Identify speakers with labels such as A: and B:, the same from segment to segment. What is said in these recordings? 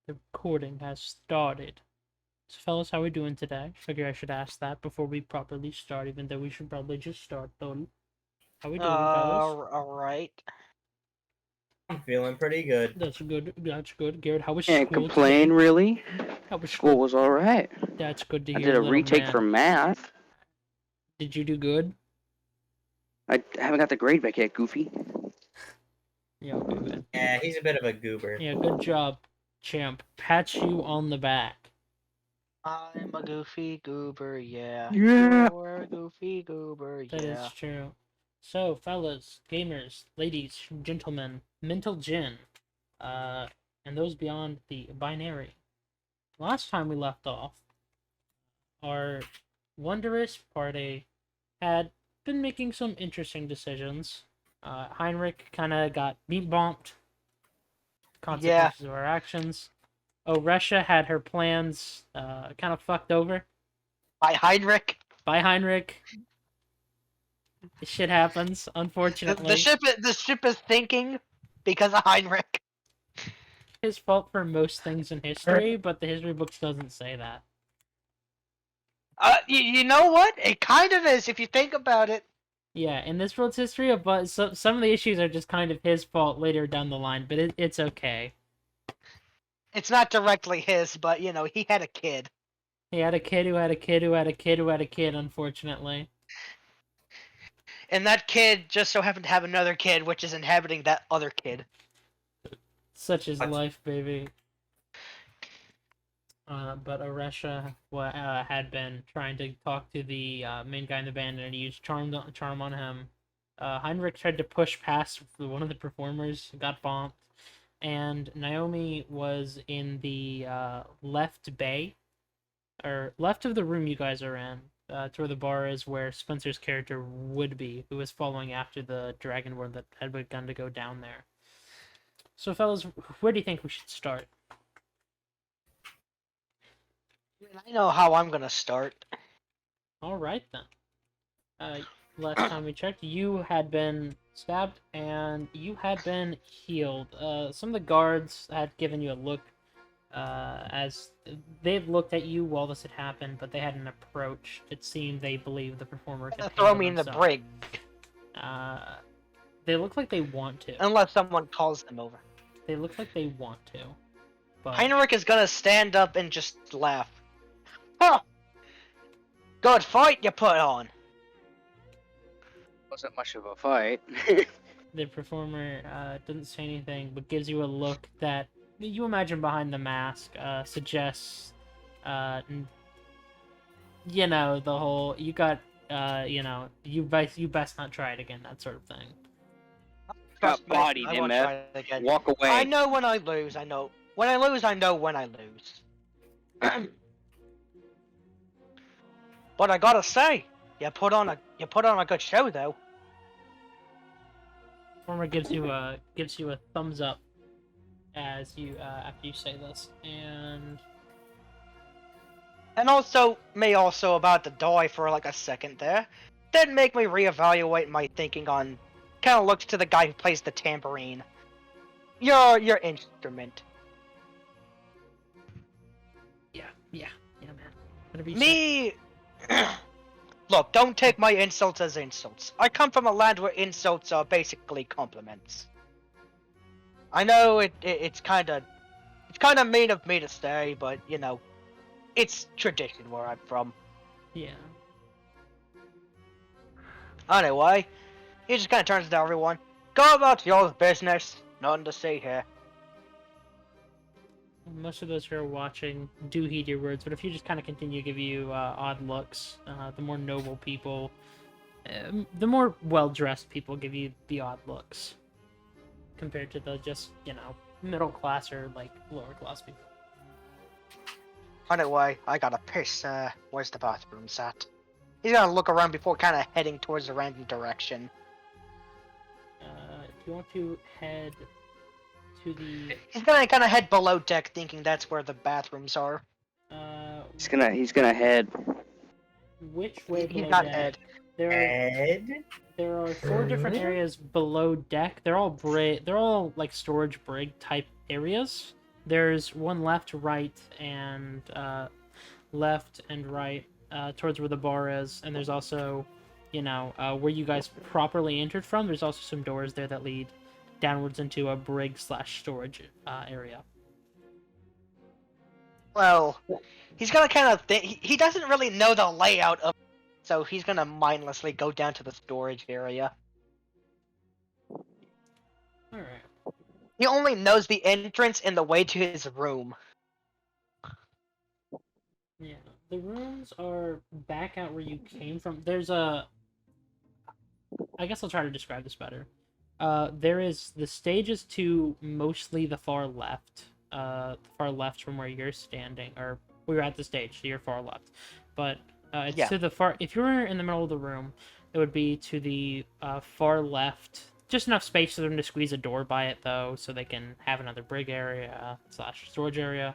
A: The recording has started. So, fellas, how we doing today? Figure I should ask that before we properly start, even though we should probably just start, though. How we doing, fellas?
B: Alright.
C: I'm feeling pretty good.
A: That's good. That's good. Garrett, how was
D: Can't
A: school
D: complain,
A: today?
D: really.
A: How was
D: School
A: school?
D: was alright.
A: That's good to
D: I
A: hear,
D: did a
A: little
D: retake
A: man.
D: for math.
A: Did you do good?
D: I haven't got the grade back yet, Goofy.
A: Yeah, okay, good.
C: Yeah, he's a bit of a goober.
A: Yeah, good job, champ. Pat you on the back.
B: I'm a goofy goober, yeah.
D: Yeah.
B: You're a goofy goober,
A: That
B: yeah.
A: is true. So, fellas, gamers, ladies, gentlemen, mental gin, and those beyond the binary. Last time we left off, our wondrous party had been making some interesting decisions. Heinrich kind of got beat bombed. Consequences of our actions. Oh, Russia had her plans kind of fucked over
B: By Heinrich.
A: by Heinrich. Shit happens, unfortunately.
B: The ship is sinking because of Heinrich.
A: His fault for most things in history, but the history books doesn't say that.
B: You know what? It kind of is if you think about it.
A: Yeah, in this world's history, but some of the issues are just kind of his fault later down the line, but it's okay.
B: It's not directly his, but you know, he had a kid.
A: He had a kid who had a kid who had a kid who had a kid, unfortunately.
B: And that kid just so happened to have another kid, which is inhabiting that other kid.
A: Such is life, baby. But Oresha had been trying to talk to the main guy in the band, and he used charm on him. Heinrich tried to push past one of the performers, got bombed, and Naomi was in the left bay, or left of the room you guys are in, to where the bar is, where Spencer's character would be, who was following after the dragonborn that had begun to go down there. So, fellas, where do you think we should start?
B: I know how I'm gonna start.
A: All right then. Last time we checked, you had been stabbed and you had been healed. Some of the guards had given you a look, as they've looked at you while this had happened, but they hadn't approached. It seemed they believed the performer could
B: Throw
A: handle
B: me in the
A: themselves.
B: brig.
A: They look like they want to.
B: Unless someone calls them over.
A: They look like they want to. But
B: Heinrich is gonna stand up and just laugh. Huh! Good fight you put on.
D: Wasn't much of a fight.
A: the performer doesn't say anything, but gives you a look that you imagine behind the mask suggests, you know, the whole you got, you know, you best not try it again, that sort of thing.
B: Trust
D: Got
B: me,
D: bodied
B: I
D: him,
B: won't
D: man.
B: try it again.
D: Walk away.
B: I know when I lose. I know when I lose. I know when I lose. But I gotta say, you put on a good show though.
A: Performer gives you a thumbs up as you after you say this, and
B: Also, me also about to die for like a second there. Did make me reevaluate my thinking on. Kind of looks to the guy who plays the tambourine. Your instrument.
A: yeah, man. Whatever you say.
B: Me. Look, don't take my insults as insults. I come from a land where insults are basically compliments. I know it's kind of mean of me to say, but you know, it's tradition where I'm from.
A: Yeah.
B: Anyway, he just kind of turns to everyone. Go about your business. Nothing to see here.
A: Most of those who are watching do heed your words, but if you just kind of continue to give you odd looks, the more noble people, the more well-dressed people give you the odd looks, compared to the just, you know, middle class or like lower class people.
B: Anyway, I gotta piss. Where's the bathroom at? He's gonna look around before kind of heading towards a random direction.
A: Do you want to head to the?
B: He's gonna kind of head below deck, thinking that's where the bathrooms are.
D: He's gonna head.
A: Which way
B: He's
A: below
B: not
A: deck?
B: head.
A: There are 4 different areas below deck. They're all like storage brig type areas. there's one left, right, and left and right towards where the bar is, and there's also, where you guys properly entered from. There's also some doors there that lead downwards into a brig/storage area.
B: Well, he's gonna kind of think he doesn't really know the layout of, so he's gonna mindlessly go down to the storage area.
A: All right.
B: He only knows the entrance and the way to his room.
A: Yeah, the rooms are back out where you came from. I guess I'll try to describe this better. There is the stages to mostly the far left. From where you're standing, or we were at the stage, so you're far left. But it's
B: Yeah.
A: to the far. If you were in the middle of the room, it would be to the far left. Just enough space for them to squeeze a door by it, though, so they can have another brig area / storage area.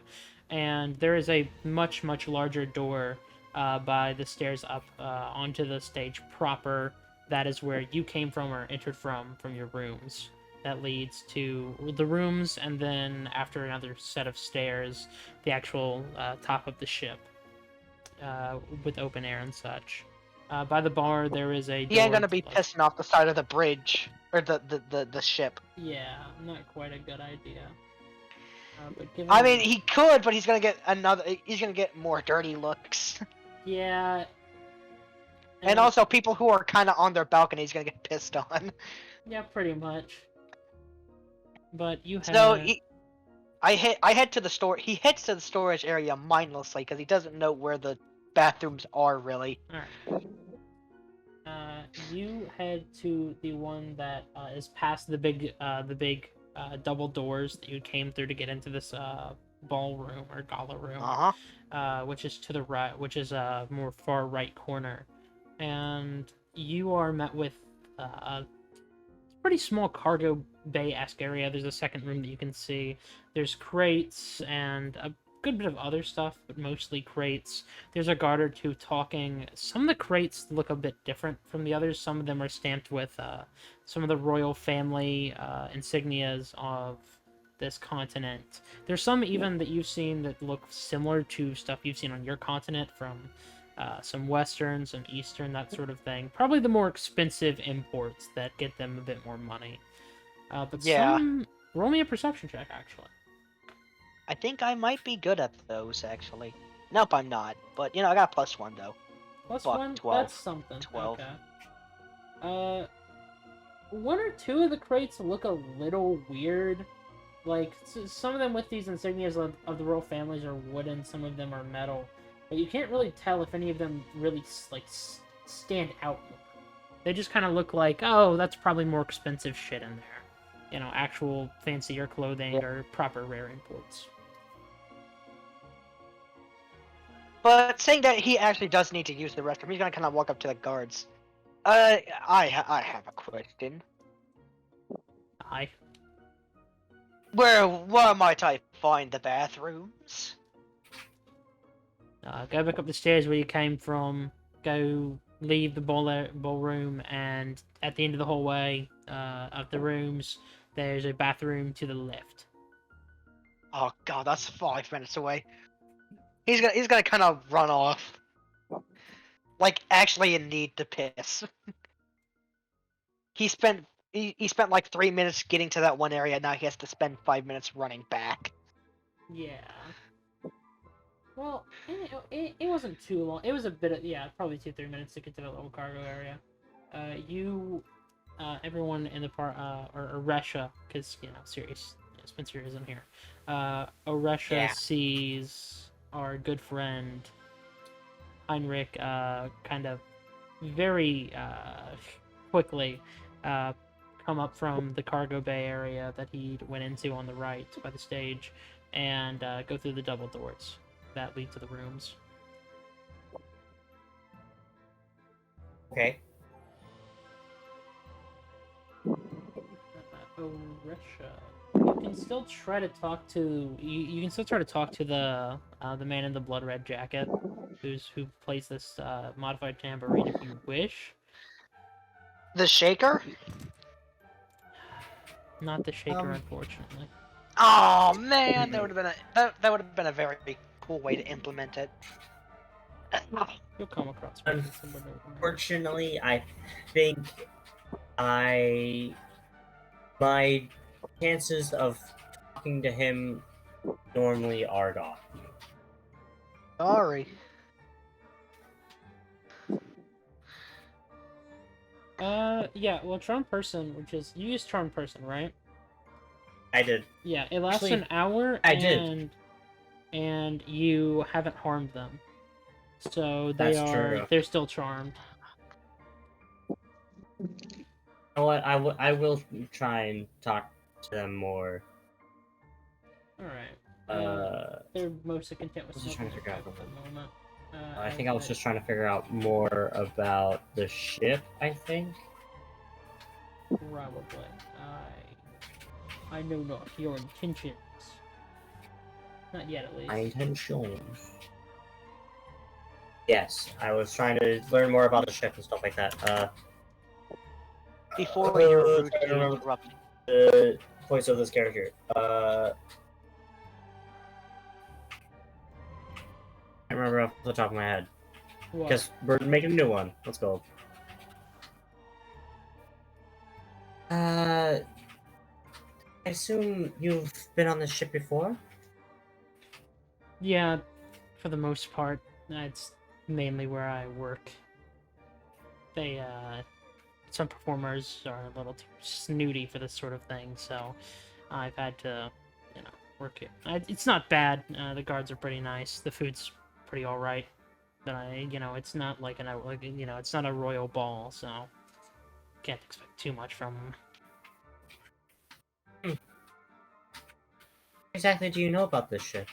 A: And there is a much larger door by the stairs up onto the stage proper. That is where you came from or entered from your rooms. That leads to the rooms, and then after another set of stairs, the actual top of the ship with open air and such. By the bar, there is a door.
B: He ain't gonna be pissing off the side of the bridge or the ship.
A: Yeah, not quite a good idea. But given
B: I mean, he could, but he's gonna get He's gonna get more dirty looks.
A: yeah.
B: And also, people who are kind of on their balcony, he's gonna get pissed on.
A: Yeah, pretty much. But you have.
B: So I head to the store. He heads to the storage area mindlessly because he doesn't know where the bathrooms are really.
A: Alright. You head to the one that is past the big double doors that you came through to get into this ballroom or gala room, which is to the right, which is a more far right corner, and you are met with a pretty small cargo bay-esque area. There's a second room that you can see. There's crates and a good bit of other stuff, but mostly crates. There's a guard or two talking. Some of the crates look a bit different from the others. Some of them are stamped with some of the royal family insignias of this continent. There's some even that you've seen that look similar to stuff you've seen on your continent, from some Western, some Eastern, that sort of thing. Probably the more expensive imports that get them a bit more money. But
B: Yeah.
A: Roll me a perception check, actually.
B: I think I might be good at those actually. Nope, I'm not. But I got +1 though.
A: Plus
B: Fuck,
A: 1,
B: 12.
A: that's something.
B: 12.
A: Okay. One or two of the crates look a little weird. Like, some of them with these insignias of the royal families are wooden, some of them are metal. But you can't really tell if any of them really, stand out more. They just kind of look like, oh, that's probably more expensive shit in there. Actual fancier clothing or proper rare imports.
B: But saying that he actually does need to use the restroom, he's gonna kind of walk up to the guards. I have a question.
A: Aye.
B: Where might I find the bathrooms?
A: Go back up the stairs where you came from. Go leave the ballroom, and at the end of the hallway of the rooms, there's a bathroom to the left.
B: Oh god, that's 5 minutes away. He's gonna kind of run off. Like, actually in need to piss. He spent like 3 minutes getting to that one area, now he has to spend 5 minutes running back.
A: Yeah. Well, it wasn't too long. It was a bit of, probably 2-3 minutes to get to the little cargo area. Everyone in the or Oresha, because, Spencer isn't here. Oresha sees our good friend Heinrich kind of very quickly come up from the cargo bay area that he went into on the right by the stage, and go through the double doors that lead to the rooms.
C: Okay.
A: Oresha, you can still try to talk to the man in the blood red jacket, who plays this modified tambourine if you wish.
B: The shaker?
A: Not the shaker, unfortunately.
B: Oh man, that would have been that would have been a very cool way to implement it.
A: You'll come across somebody.
C: Unfortunately, I think my chances of talking to him normally are gone.
B: Sorry.
A: Yeah, well, Charm Person, which is, you use Charm Person, right?
C: I did.
A: Yeah, it lasts
C: Actually,
A: an hour,
C: I did.
A: and you haven't harmed them. So
C: That's true.
A: they're still charmed.
C: You know what? I will try and talk to them more.
A: Alright. They're mostly content with
C: I was just trying to figure out
A: at the moment.
C: I think I was just trying to figure out more about the ship, I think.
A: Probably. I know not your intentions. Not yet, at least.
C: My intentions. Yes, I was trying to learn more about the ship and stuff like that.
B: Before you're rude
C: I don't
B: to
C: know
B: interrupt.
C: the voice of this character. I can't remember off the top of my head.
A: What?
C: Because we're making a new one. Let's go. I assume you've been on this ship before?
A: Yeah, for the most part. That's mainly where I work. They, some performers are a little too snooty for this sort of thing, so I've had to, work it. It's not bad. The guards are pretty nice. The food's pretty alright. But it's not like it's not a royal ball, so can't expect too much from them.
C: What exactly do you know about this ship?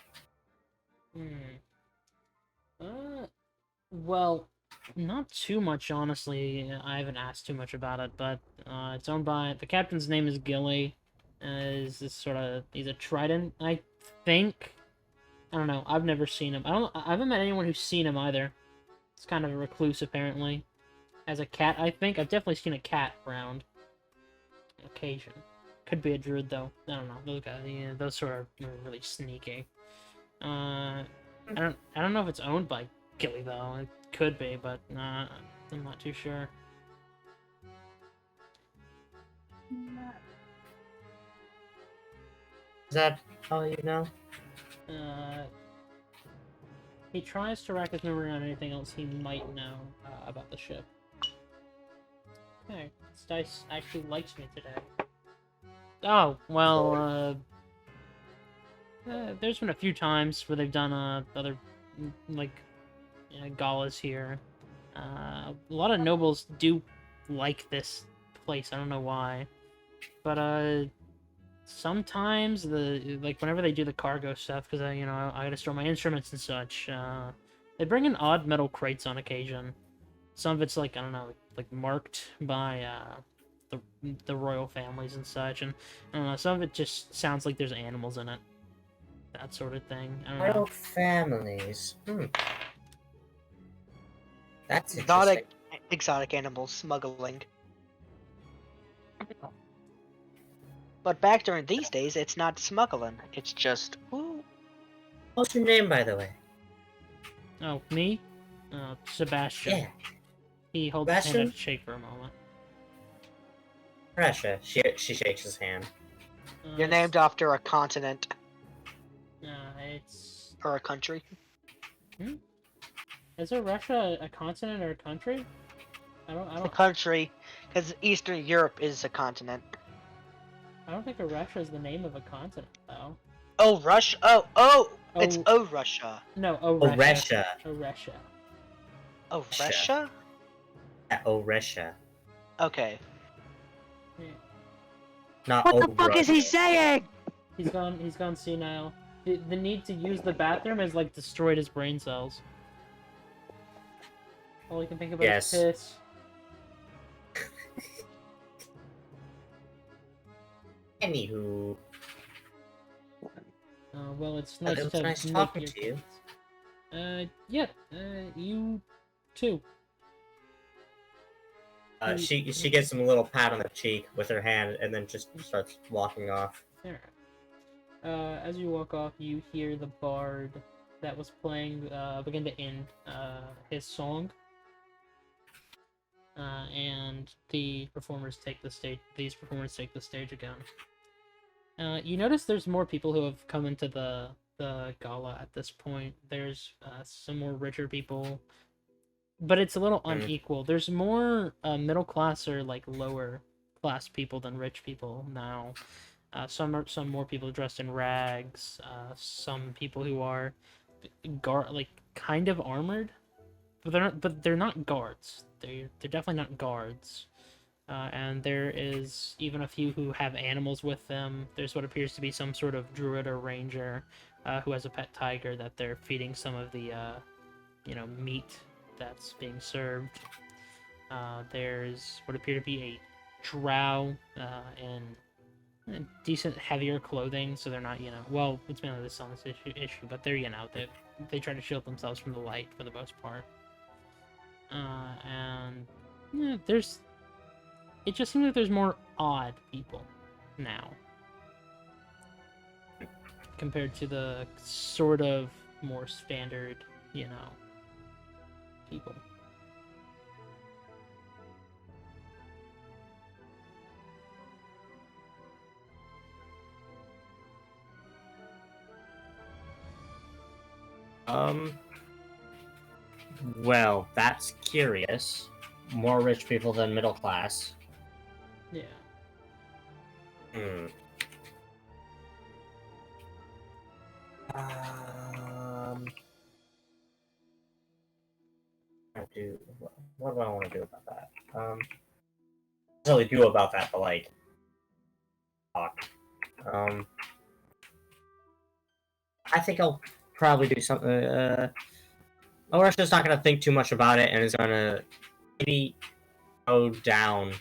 A: Well, not too much, honestly. I haven't asked too much about it, but it's owned by the captain's name is Gilly. Is this he's a trident, I think. I don't know. I've never seen him. I haven't met anyone who's seen him either. It's kind of a recluse, apparently. As a cat, I think. I've definitely seen a cat around. Occasion. Could be a druid, though. I don't know. Those guys, those sort of are really sneaky. I don't know if it's owned by Gilly, though. It could be, but I'm not too sure.
C: Is that all you know?
A: He tries to rack his memory on anything else he might know about the ship. Okay, this dice actually likes me today. Oh, well, there's been a few times where they've done other, galas here. A lot of nobles do like this place. I don't know why, but sometimes whenever they do the cargo stuff, because I gotta store my instruments and such. They bring in odd metal crates on occasion. Some of it's I don't know, marked by the royal families and such, and I don't know. Some of it just sounds like there's animals in it. That sort of thing. I don't know.
C: Royal families. That's interesting.
B: Exotic animal smuggling. But back during these days, it's not smuggling. It's just, ooh.
C: What's your name, by the way?
A: Oh, me? Sebastian.
C: Yeah.
A: He holds his hand
C: Sebastian?
A: up to shake for a moment.
C: Russia. She shakes his hand.
B: You're named after a continent
A: It's...
B: or a country.
A: Is it Russia a continent or a country? I
B: A
A: don't
B: country, because Eastern Europe is a continent.
A: I don't think Russia is the name of a continent, though.
B: Oh, Russia. Oh, it's Russia.
A: No,
C: Russia.
A: Russia.
B: Oh, Russia?
C: Yeah, Russia.
B: Okay.
A: Yeah.
C: Not
B: What the fuck is he saying?
A: He's gone senile. The need to use the bathroom has destroyed his brain cells. All he can think about is piss.
C: Anywho.
A: Well, it's nice
C: It was
A: to
C: nice
A: make
C: talking
A: your
C: to you.
A: Yeah, you too.
C: She gets him a little pat on the cheek with her hand, and then just starts walking off.
A: Alright. as you walk off, you hear the bard that was playing begin to end his song. And the performers take the stage. These performers take the stage again. You notice there's more people who have come into the gala at this point. There's some more richer people, but it's a little unequal. There's more middle class or like lower class people than rich people now. Some more people dressed in rags. Some people who are like kind of armored, but they're not guards. They're definitely not guards. And there is even a few who have animals with them. There's what appears to be some sort of druid or ranger who has a pet tiger that they're feeding some of the meat that's being served. There's what appear to be a drow in decent heavier clothing, so they're not well, it's mainly the sun's issue, but they're they try to shield themselves from the light for the most part. And yeah, it just seems like there's more odd people now compared to the sort of more standard, people.
C: Well, that's curious. More rich people than middle class.
A: Yeah.
C: What do I want to do about that? Not really do about that, but like talk. I think I'll probably do something. Oresha's not gonna think too much about it and is gonna maybe go down,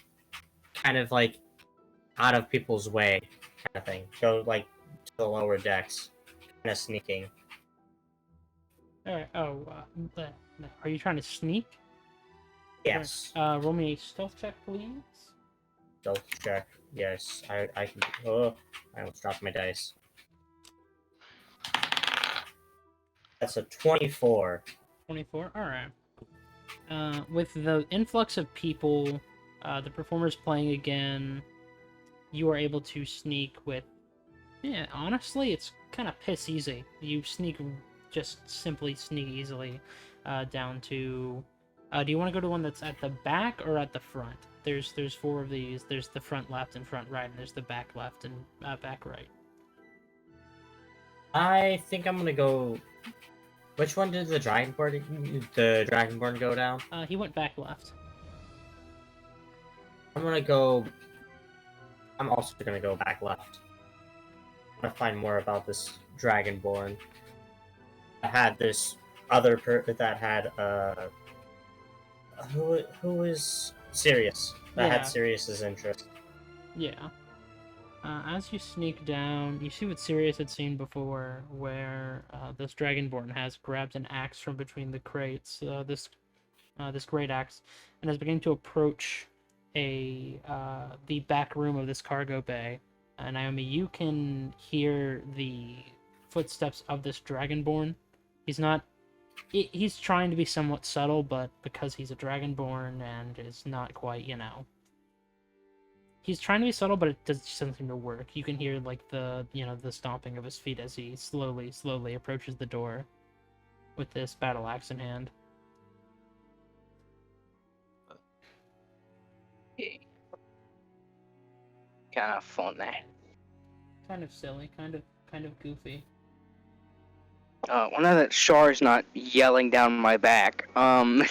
C: kind of like out of people's way, kind of thing. Go like to the lower decks, kind of sneaking.
A: All right. Oh, are you trying to sneak?
C: Yes.
A: Roll me a stealth check, please.
C: Stealth check. Yes, I can. Oh, I almost dropped my dice. That's a 24.
A: 24. All right. With the influx of people, the performers playing again, you are able to sneak with. Yeah, honestly, it's kind of piss easy. You just simply sneak easily down to. Do you want to go to one that's at the back or at the front? There's 4 of these. There's the front left and front right, and there's the back left and back right.
C: I think I'm gonna go. Which one did the dragonborn go down?
A: He went back left.
C: I'm also gonna go back left. I'm gonna find more about this dragonborn. I had this other that had who is Sirius. That had Sirius's interest.
A: Yeah. As you sneak down, you see what Sirius had seen before, where this dragonborn has grabbed an axe from between the crates, this great axe, and is beginning to approach the back room of this cargo bay. Naomi, you can hear the footsteps of this dragonborn. He's trying to be somewhat subtle, but because he's a dragonborn and is not quite, he's trying to be subtle, but it doesn't seem to work. You can hear like the stomping of his feet as he slowly approaches the door with this battle axe in hand.
D: Kind of funny.
A: Kind of silly, kind of goofy.
D: Well, now that Char's not yelling down my back,
A: Lol.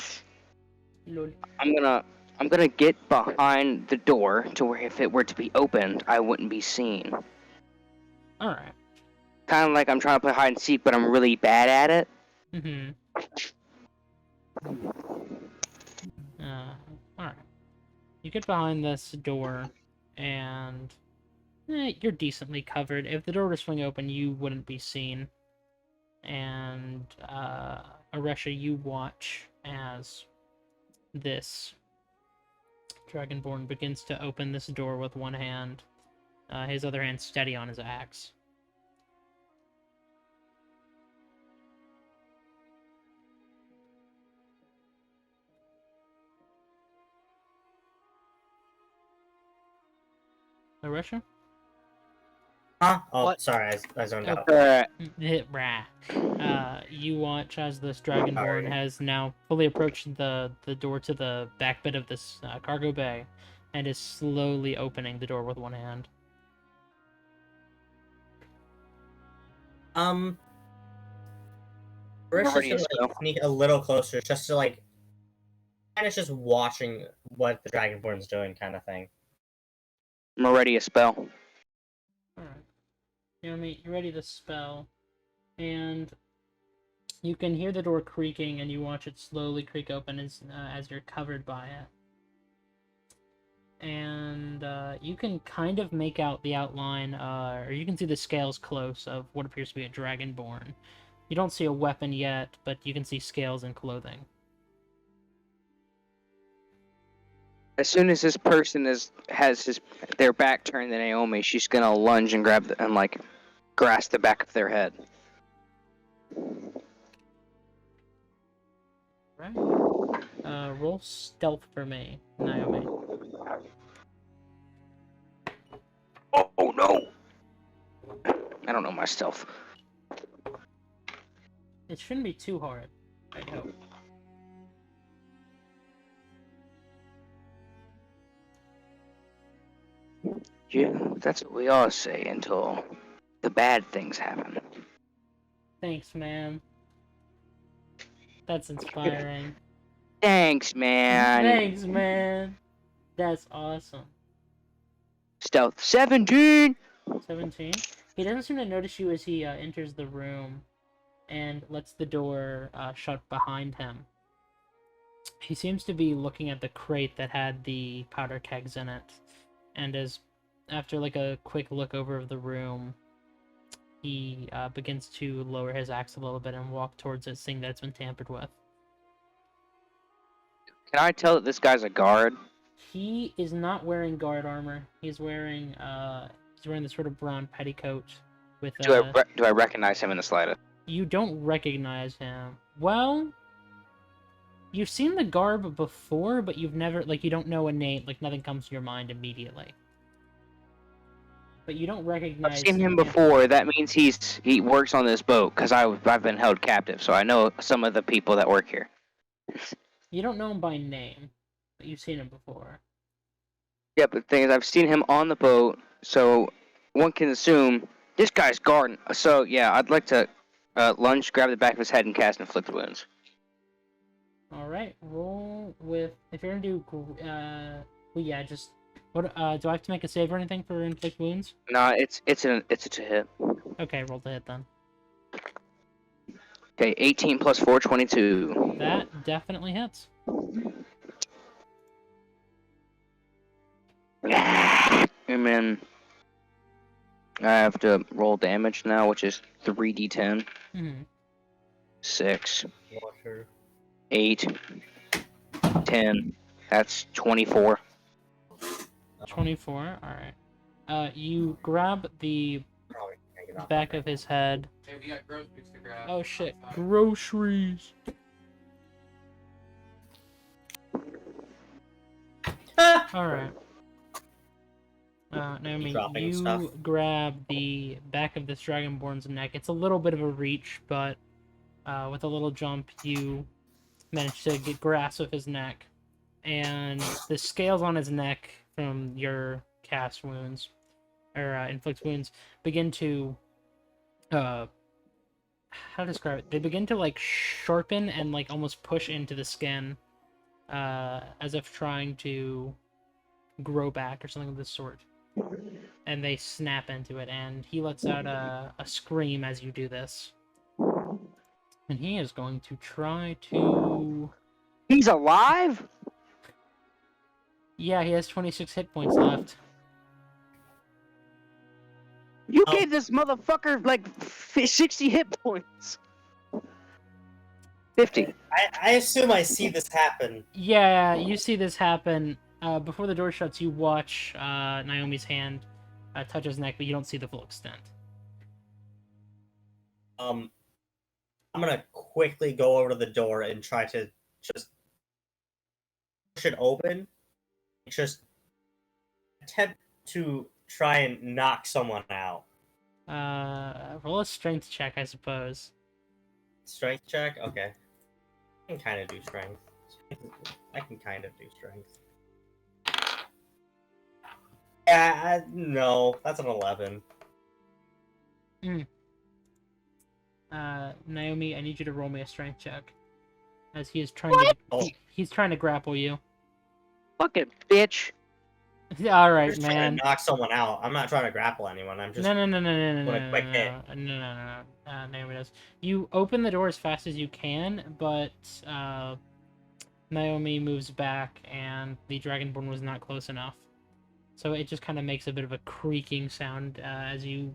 D: I'm gonna get behind the door to where if it were to be opened, I wouldn't be seen.
A: All right.
D: Kind of like I'm trying to play hide and seek, but I'm really bad at it.
A: Mm-hmm. All right. You get behind this door, and you're decently covered. If the door were to swing open, you wouldn't be seen. And Aresha, you watch as this dragonborn begins to open this door with one hand, his other hand steady on his axe. Russia?
C: Huh? Oh,
B: What?
C: sorry, I zoned out.
A: Hit rah. You watch as this dragonborn
C: Sorry.
A: has now fully approached the door to the back bit of this cargo bay, and is slowly opening the door with one hand.
C: We're just
D: Already
C: gonna
D: a
C: like, sneak a little closer, just to like, kind of just watching what the dragonborn's doing, kind of thing.
D: I'm already a spell.
A: All right. You're ready to spell, and you can hear the door creaking, and you watch it slowly creak open as you're covered by it. And you can kind of make out the outline, or you can see the scales close of what appears to be a dragonborn. You don't see a weapon yet, but you can see scales and clothing.
D: As soon as this person has their back turned to Naomi, she's gonna lunge and grasp the back of their head.
A: Right. Roll stealth for me, Naomi.
D: Oh no! I don't know my stealth.
A: It shouldn't be too hard, I hope.
D: Yeah, that's what we all say until the bad things happen.
A: Thanks, man. That's inspiring.
D: Thanks, man.
A: Thanks, man. That's awesome.
D: Stealth 17.
A: 17. He doesn't seem to notice you as he enters the room and lets the door shut behind him. He seems to be looking at the crate that had the powder kegs in it, and after like a quick look over of the room, he begins to lower his axe a little bit and walk towards it, seeing that it's been tampered with.
D: Can I tell that this guy's a guard?
A: He is not wearing guard armor. He's wearing this sort of brown petticoat with.
D: Do I recognize him in the slightest?
A: You don't recognize him. Well, you've seen the garb before, but you've never you don't know a name. Like nothing comes to your mind immediately. But you don't recognize.
D: I've seen him before. That means he works on this boat because I've been held captive, so I know some of the people that work here.
A: You don't know him by name, but you've seen him before.
D: Yeah, but the thing is, I've seen him on the boat, so one can assume this guy's guarding. So yeah, I'd like to lunge, grab the back of his head, and cast Inflict Wounds.
A: All right, roll with if you're gonna do. Well, yeah, just what? Do I have to make a save or anything for Inflict Wounds?
D: Nah, it's a to hit.
A: Okay, roll to hit then.
D: Okay, 18 plus 4, 22.
A: That definitely hits.
D: And then I have to roll damage now, which is 3d10.
A: Mm-hmm.
D: 6,
C: Water.
D: 8, 10. That's 24.
A: 24. All right. You grab the
C: Probably can't get off.
A: back of his head.
E: Hey, we got groceries to grab.
A: Oh shit! Groceries.
C: Ah!
A: All right. Naomi,
C: Dropping
A: you
C: stuff.
A: grab the back of this dragonborn's neck. It's a little bit of a reach, but with a little jump, you manage to get grasp of his neck, and the scales on his neck from your cast wounds or inflict wounds begin to how to describe it? They begin to like sharpen and like almost push into the skin, as if trying to grow back or something of this sort. And they snap into it, and he lets out a scream as you do this. And he is going to try to...
D: He's alive?
A: Yeah, he has 26 hit points left.
D: You
C: Oh.
D: gave this motherfucker like 60 hit points. 50.
C: I assume I see this happen.
A: Yeah, you see this happen. Before the door shuts, you watch Naomi's hand touch his neck, but you don't see the full extent.
C: I'm gonna quickly go over to the door and try to just push it open. Just attempt to try and knock someone out.
A: Roll a strength check, I suppose.
C: Strength check? Okay. I can kind of do strength. I can kind of do strength. Yeah, no, that's an 11.
A: Naomi, I need you to roll me a strength check. As he is trying to... He's trying to grapple you.
D: Fucking bitch.
A: Alright,
C: I'm just trying
A: man.
C: to knock someone out. I'm not trying to grapple anyone. I'm just
A: No,
C: want a quick hit.
A: Naomi does. You open the door as fast as you can, but Naomi moves back, and the dragonborn was not close enough. So it just kind of makes a bit of a creaking sound as you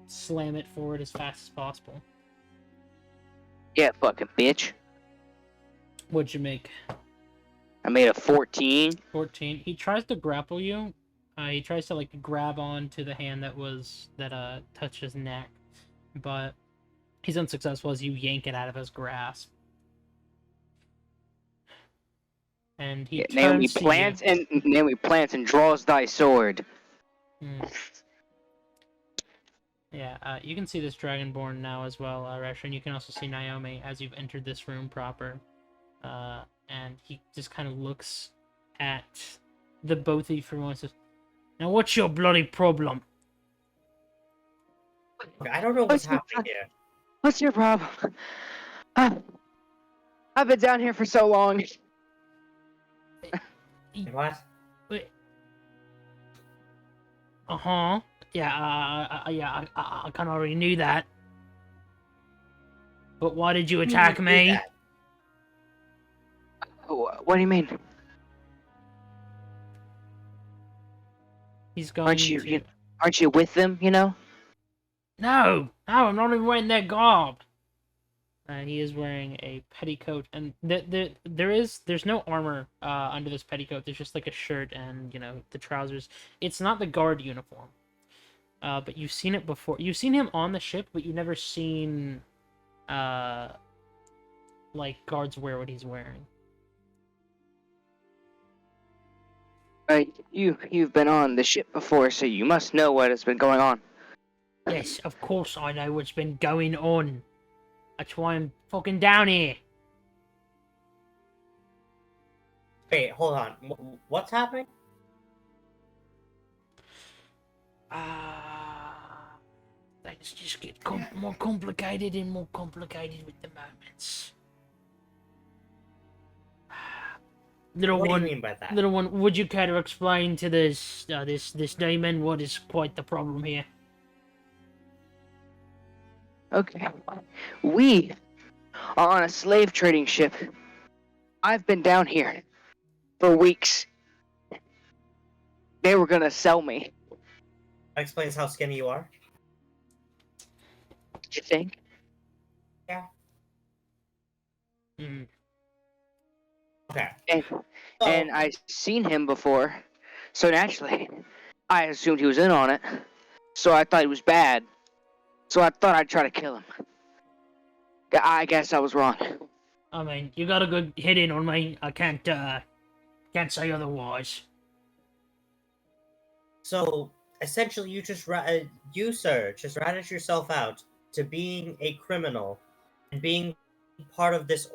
A: slam it forward as fast as possible.
D: Yeah, fucking bitch.
A: What'd you make?
D: I made a 14.
A: 14. He tries to grapple you. He tries to like grab on to the hand that touched his neck, but he's unsuccessful as you yank it out of his grasp. And he
D: Naomi
A: turns to
D: plants
A: you.
D: and Naomi plants and draws thy sword.
A: Yeah, you can see this dragonborn now as well, Resh, and you can also see Naomi as you've entered this room proper. And he just kind of looks at the both of you for a moment and says, "Now what's your bloody problem?"
C: I don't know what's happening here.
D: What's your problem? I've been down here for so long.
C: What?
A: Uh-huh. Yeah, I kind of already knew that. But why did you attack me?
D: What do you mean?
A: He's going
D: Aren't you with them, you know?
A: No, I'm not even wearing their garb. He is wearing a petticoat, and there's no armor under this petticoat. There's just like a shirt and the trousers. It's not the guard uniform, but you've seen it before. You've seen him on the ship, but you've never seen like guards wear what he's wearing.
D: You've been on the ship before, so you must know what has been going on.
A: Yes, of course I know what's been going on. That's why I'm fucking down here.
C: Wait, hold on. What's happening?
A: Things just get more complicated and more complicated with the moments. Little
C: What
A: one,
C: do you mean by that?
A: Little one, would you care to explain to this demon what is quite the problem here?
D: Okay. We are on a slave trading ship. I've been down here for weeks. They were gonna sell me.
C: That explains how skinny you are.
D: You think?
C: Yeah.
A: Mm.
C: Okay.
D: And I seen him before, so naturally, I assumed he was in on it. So I thought he was bad. So I thought I'd try to kill him. I guess I was wrong.
A: I mean, you got a good hit in on me. I can't say otherwise.
C: So essentially, you, sir, just ratted yourself out to being a criminal and being part of this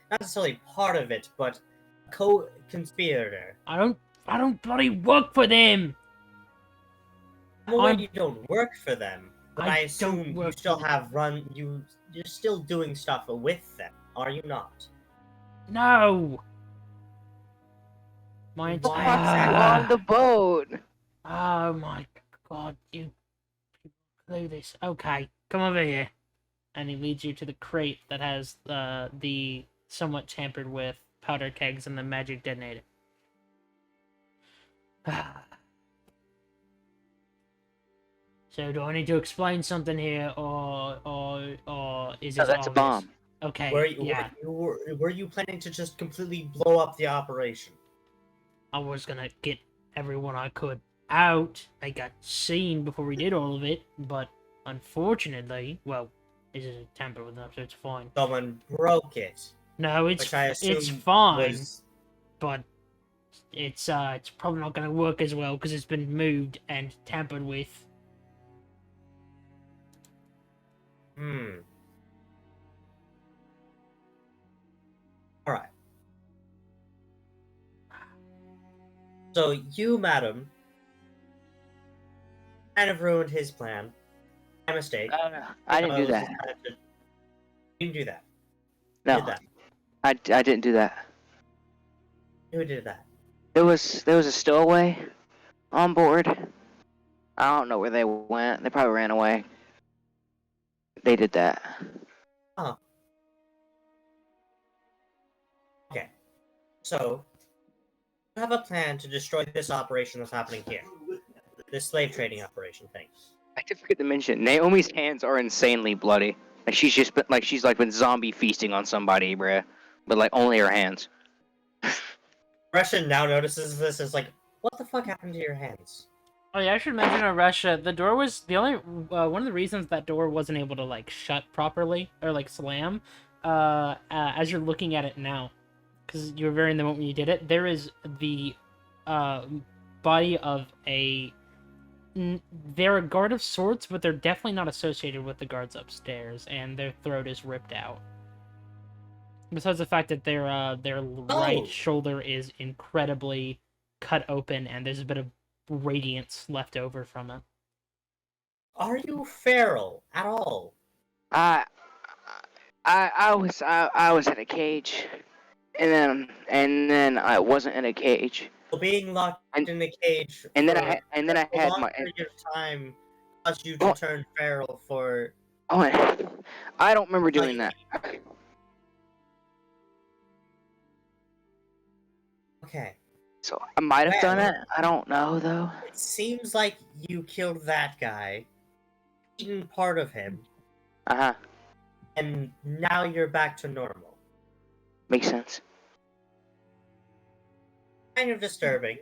C: not necessarily part of it, but co-conspirator.
A: I don't bloody work for them.
C: I'm aware you don't work for them, but I assume you still you're still doing stuff with them, are you not?
A: No. My
D: on the boat.
A: Oh my god, you blew this. Okay, come over here. And he leads you to the crate that has the somewhat tampered with powder kegs and the magic detonator. So do I need to explain something here, or is
D: No,
A: it
D: that's
A: obvious?
D: a bomb.
A: Okay.
C: Were you planning to just completely blow up the operation?
A: I was gonna get everyone I could out. I got seen before we did all of it, but unfortunately, well, this is tampered with enough, so it's fine.
C: Someone broke it.
A: No,
C: Which I assume
A: it's fine.
C: was...
A: But It's probably not gonna work as well because it's been moved and tampered with.
C: Alright. So you, madam, kind of ruined his plan. My mistake.
D: I didn't do
C: You
D: that.
C: didn't do that.
D: No,
C: Who did that?
D: I didn't do that.
C: Who did that?
D: There was a stowaway on board. I don't know where they went. They probably ran away. They did that.
C: Okay. So, you have a plan to destroy this operation that's happening here. This slave trading operation thing.
D: I did forget to mention, Naomi's hands are insanely bloody. Like she's been zombie feasting on somebody, bruh. But like only her hands.
C: Russian now notices this as like, what the fuck happened to your hands?
A: Oh yeah, I should mention in Russia, the door was the only one of the reasons that door wasn't able to like shut properly or like slam. As you're looking at it now, because you were very in the moment when you did it. There is the body of a. They're a guard of sorts, but they're definitely not associated with the guards upstairs, and their throat is ripped out. Besides the fact that their right shoulder is incredibly cut open, and there's a bit of radiance left over from it.
C: Are you feral at all?
D: I was in a cage, and then I wasn't in a cage.
C: Well, being locked in a cage
D: And then
C: for
D: I
C: a
D: had
C: long
D: my.
C: period of time caused you to turn feral for.
D: Oh, I don't remember doing that.
C: Okay.
D: So I might have done
C: Well,
D: it. I don't know though.
C: It seems like you killed that guy, eaten part of him,
D: Uh-huh.
C: and now you're back to normal.
D: Makes sense.
C: Kind of disturbing.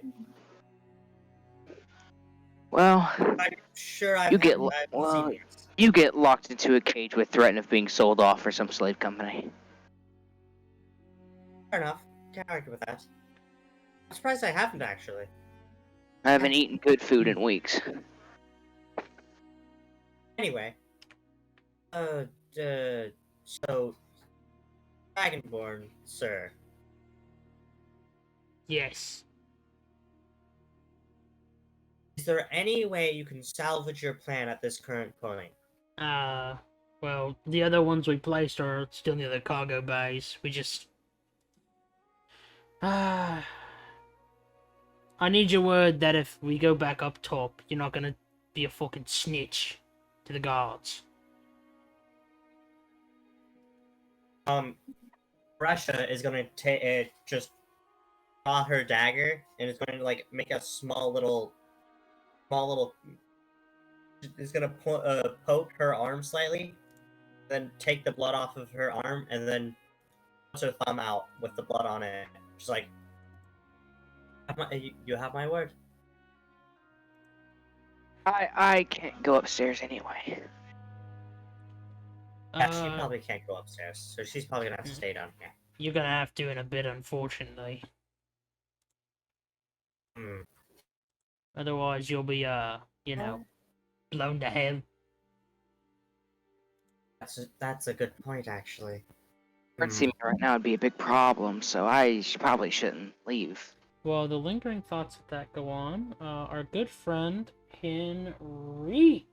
D: Well,
C: I'm sure I've
D: You get
C: I've
D: well,
C: seen this.
D: you get locked into a cage with threat of being sold off for some slave company.
C: Fair enough. Can't argue with that. I'm surprised I haven't actually.
D: I haven't eaten good food in weeks.
C: Anyway. So Dragonborn, sir.
A: Yes.
C: Is there any way you can salvage your plan at this current point?
A: Well, the other ones we placed are still near the cargo bays. We just... I need your word that if we go back up top, you're not gonna be a fucking snitch to the guards.
C: Russia is gonna just draw her dagger, and it's going to like make a small little. It's gonna poke her arm slightly, then take the blood off of her arm, and then puts her thumb out with the blood on it. She's like, "You have my word."
D: I can't go upstairs anyway.
C: Yeah, she probably can't go upstairs, so she's probably gonna have to stay down here.
A: You're gonna have to in a bit, unfortunately.
C: Hmm.
A: Otherwise, you'll be, blown to hell.
C: That's a good point, actually.
D: Kärtsy me right now would be a big problem, so I probably shouldn't leave.
A: Well, the lingering thoughts that go on, our good friend, Henrique.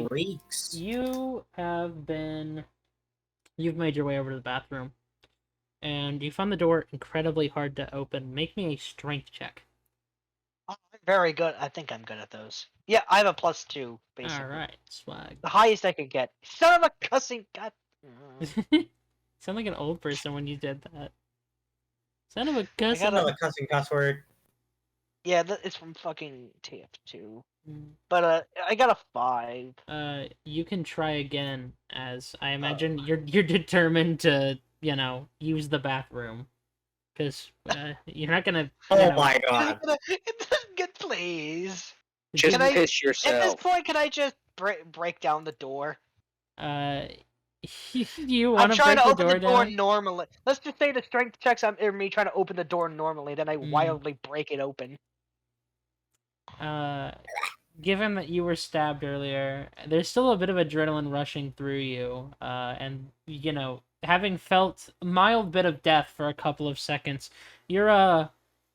C: Reeks.
A: You've made your way over to the bathroom, and you found the door incredibly hard to open. Make me a strength check.
B: I'm very good. I think I'm good at those. Yeah, I have a +2, basically.
A: Alright, swag.
B: The highest I could get. Son of a cussing god.
A: Sound like an old person when you did that. Son of a cuss.
B: got
C: Another cussing cuss word.
B: Yeah, it's from fucking TF2.
A: Mm.
B: But I got a 5.
A: You can try again, as I imagine you're determined to, use the bathroom. Because you're not gonna.
C: Oh my god.
B: Good, please.
D: Just
B: Can I-
D: piss
B: At this
D: yourself.
B: point, can I just break down the door?
A: You
B: I'm
A: want to
B: trying
A: break
B: to
A: the
B: open
A: door
B: the door
A: down?
B: normally. Let's just say the strength checks are me trying to open the door normally, then I wildly break it open.
A: Given that you were stabbed earlier, there's still a bit of adrenaline rushing through you, and you know, having felt a mild bit of death for a couple of seconds, you're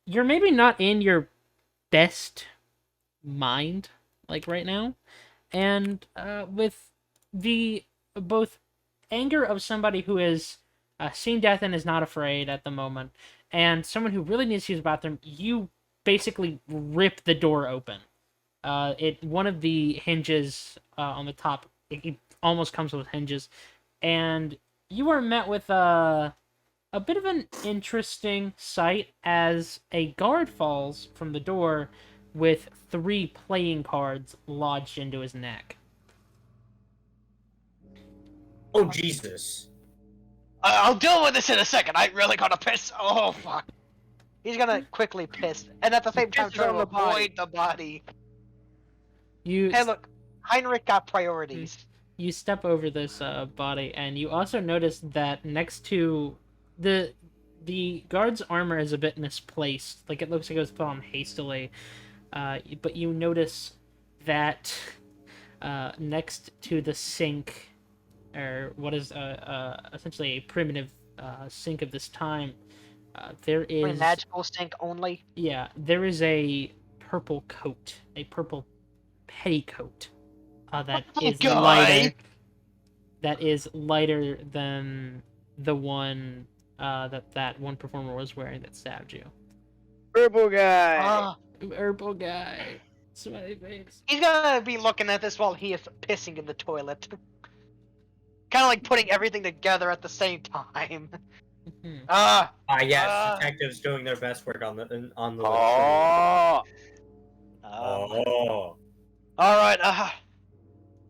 A: maybe not in your best mind like right now, and with the both anger of somebody who is seen death and is not afraid at the moment, and someone who really needs to use the bathroom, you basically rip the door open. One of the hinges on the top, it almost comes with hinges, and you are met with a bit of an interesting sight as a guard falls from the door with 3 playing cards lodged into his neck.
C: Oh, Jesus.
B: I'll deal with this in a second. I really gotta piss. Oh, fuck. He's gonna quickly piss, and at the same time
D: pisses
B: try to
D: on the body.
B: avoid the body.
A: You
B: Hey, look. Heinrich got priorities.
A: you step over this body, and you also notice that next to the guard's armor is a bit misplaced. Like, it looks like it was put on hastily. But you notice that next to the sink, or what is essentially a primitive sink of this time, there
B: For
A: is
B: magical sink only.
A: there is a purple coat, a purple petticoat that
B: Oh,
A: is
B: God.
A: lighter. That is lighter than the one that one performer was wearing that stabbed you.
D: Purple guy.
B: Ah.
A: Purple guy, smiley face.
B: He's gonna be looking at this while he is pissing in the toilet. Kind of like putting everything together at the same time.
A: Mhm.
C: Yes, detectives doing their best work on the
D: Oh.
C: Oh.
B: All right.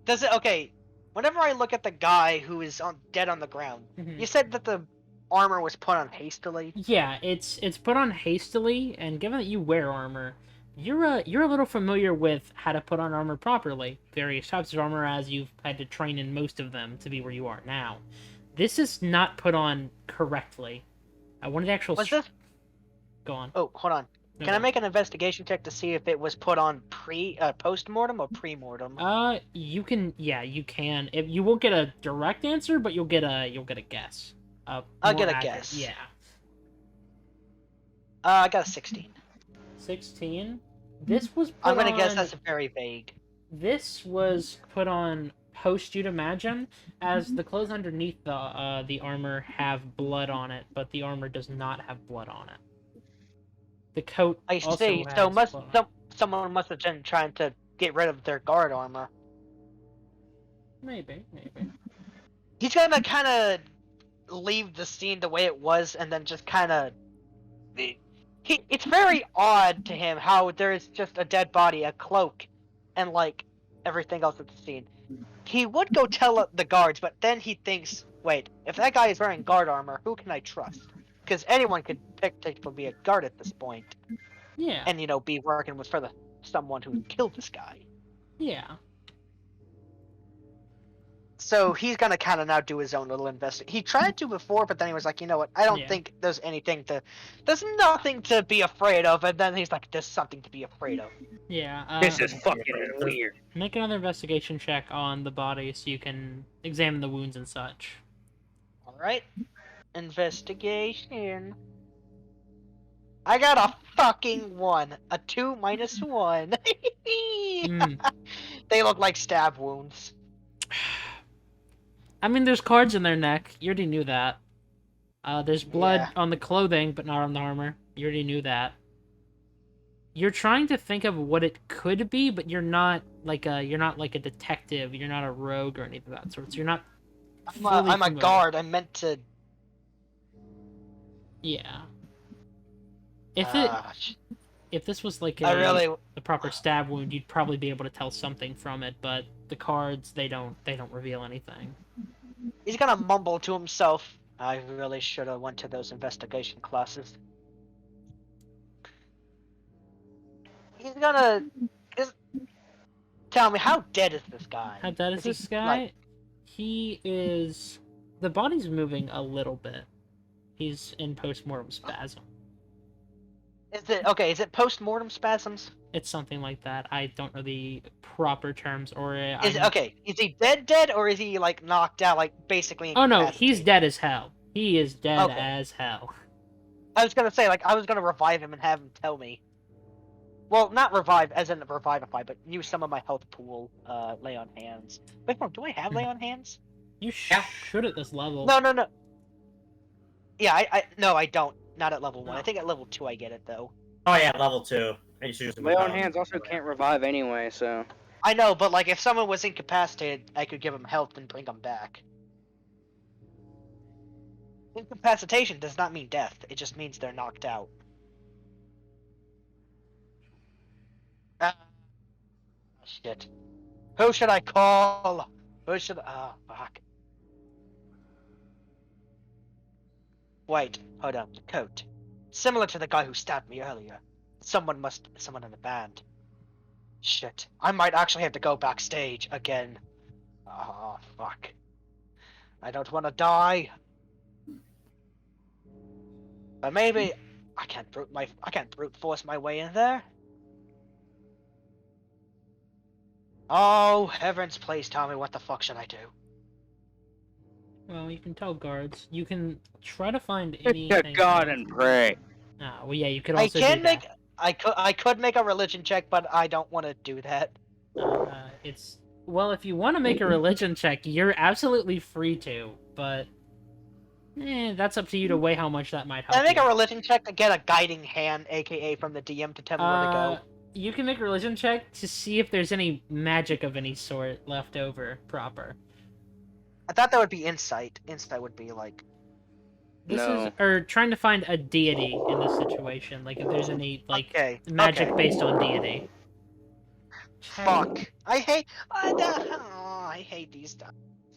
B: Does it okay? Whenever I look at the guy who is dead on the ground,
A: Mhm.
B: you said that the armor was put on hastily.
A: Yeah, it's put on hastily, and given that you wear armor, you're a little familiar with how to put on armor properly. Various types of armor, as you've had to train in most of them to be where you are now. This is not put on correctly. One of the actual.
B: Was this?
A: Go on.
B: Oh, hold on.
A: No,
B: Can
A: go
B: I
A: on.
B: make an investigation check to see if it was put on post-mortem or pre-mortem?
A: You can. Yeah, you can. You won't get a direct answer, but you'll get a guess.
B: I'll
A: More
B: get a
A: accurate.
B: guess.
A: Yeah.
B: I got a 16.
A: 16. This was.
B: I'm gonna
A: put
B: guess
A: on-
B: that's very vague.
A: This was put on post, you'd imagine, as the clothes underneath the armor have blood on it, but the armor does not have blood on it. The coat
B: I
A: also
B: see.
A: has
B: So
A: blood.
B: someone must have been trying to get rid of their guard armor.
A: Maybe.
B: He's gonna kind of leave the scene the way it was, and then just kind of. It's very odd to him how there is just a dead body, a cloak, and like everything else at the scene. He would go tell the guards, but then he thinks, wait, if that guy is wearing guard armor, who can I trust? Because anyone could technically be a guard at this point,
A: Yeah.
B: and be working with someone who killed this guy.
A: Yeah.
B: So he's gonna kind of now do his own little investigation. He tried to before, but then he was like, you know what? I don't
A: Yeah.
B: think there's nothing to be afraid of. And then he's like, there's something to be afraid of.
A: Yeah.
D: This is fucking weird.
A: Make another investigation check on the body so you can examine the wounds and such.
B: All right, investigation. I got a fucking 1, a 2 minus 1. They look like stab wounds.
A: I mean, there's cards in their neck. You already knew that. There's blood
B: Yeah.
A: on the clothing, but not on the armor. You already knew that. You're trying to think of what it could be, but you're not like a detective. You're not a rogue or anything of that sort. So you're not.
B: I'm a
A: familiar.
B: guard. I'm meant to.
A: Yeah. If this was like
B: I really.
A: a proper stab wound, you'd probably be able to tell something from it. But the cards, they don't reveal anything.
B: He's gonna mumble to himself. I really should have went to those investigation classes. He's gonna tell me, how dead is this guy?
A: How dead is
B: Is he,
A: this guy?
B: like-
A: He is... The body's moving a little bit. He's in post-mortem spasm.
B: Is it post-mortem spasms?
A: It's something like that. I don't know the proper terms, or
B: Is he dead, or is he like knocked out, like basically
A: Oh no, he's
B: incapacitated?
A: dead as hell. He is dead
B: Okay.
A: as hell.
B: I was gonna say, like, I was gonna revive him and have him tell me. Well, not revive, as in revivify, but use some of my health pool, lay on hands. Wait, no, do I have lay on hands?
A: You
C: Yeah.
A: should at this level.
B: No. Yeah, no, I don't. Not at level 1. I
A: No.
B: think at level 2 I get it, though.
C: Oh yeah, level 2. I used to use
D: Lay on hands also can't revive anyway, so.
B: I know, but, like, if someone was incapacitated, I could give them health and bring them back. Incapacitation does not mean death. It just means they're knocked out. Shit. Who should I call? Fuck. Wait, hold on. The coat. Similar to the guy who stabbed me earlier. Someone in the band. Shit. I might actually have to go backstage again. Oh, fuck. I don't want to die. But maybe I can't brute force my way in there. Oh, heavens, please tell me what the fuck should I do?
A: Well, you can tell guards. You can try to find
D: To
A: anything.
D: God and pray.
A: Well, yeah, you could also do that.
B: I could make a religion check, but I don't want to do that.
A: Well, if you want to make a religion check, you're absolutely free to, but that's up to you to weigh how much that might help.
B: Can I make
A: you.
B: a religion check to get a guiding hand, aka from the DM, to tell me where to go?
A: You can make a religion check to see if there's any magic of any sort left over proper.
B: I thought that would be insight. Insight would be like...
A: Or trying to find a deity in this situation, like if there's any magic
B: okay.
A: based on deity.
B: Fuck. I hate these dice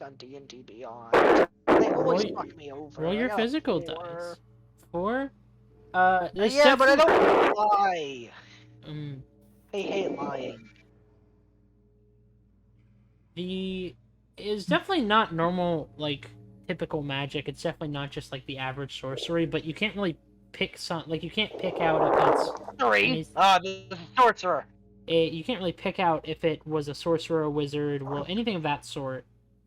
B: on D&D Beyond. They always fuck me over.
A: Roll your
B: I got
A: physical
B: 4.
A: dice. 4?
B: Yeah, but I don't lie. I hate lying.
A: It's definitely not normal, like, typical magic. It's definitely not just, like, the average sorcery, but you can't really pick you can't pick out if it's...
B: Sorry! The sorcerer!
A: You can't really pick out if it was a sorcerer, a wizard, well, anything of that sort.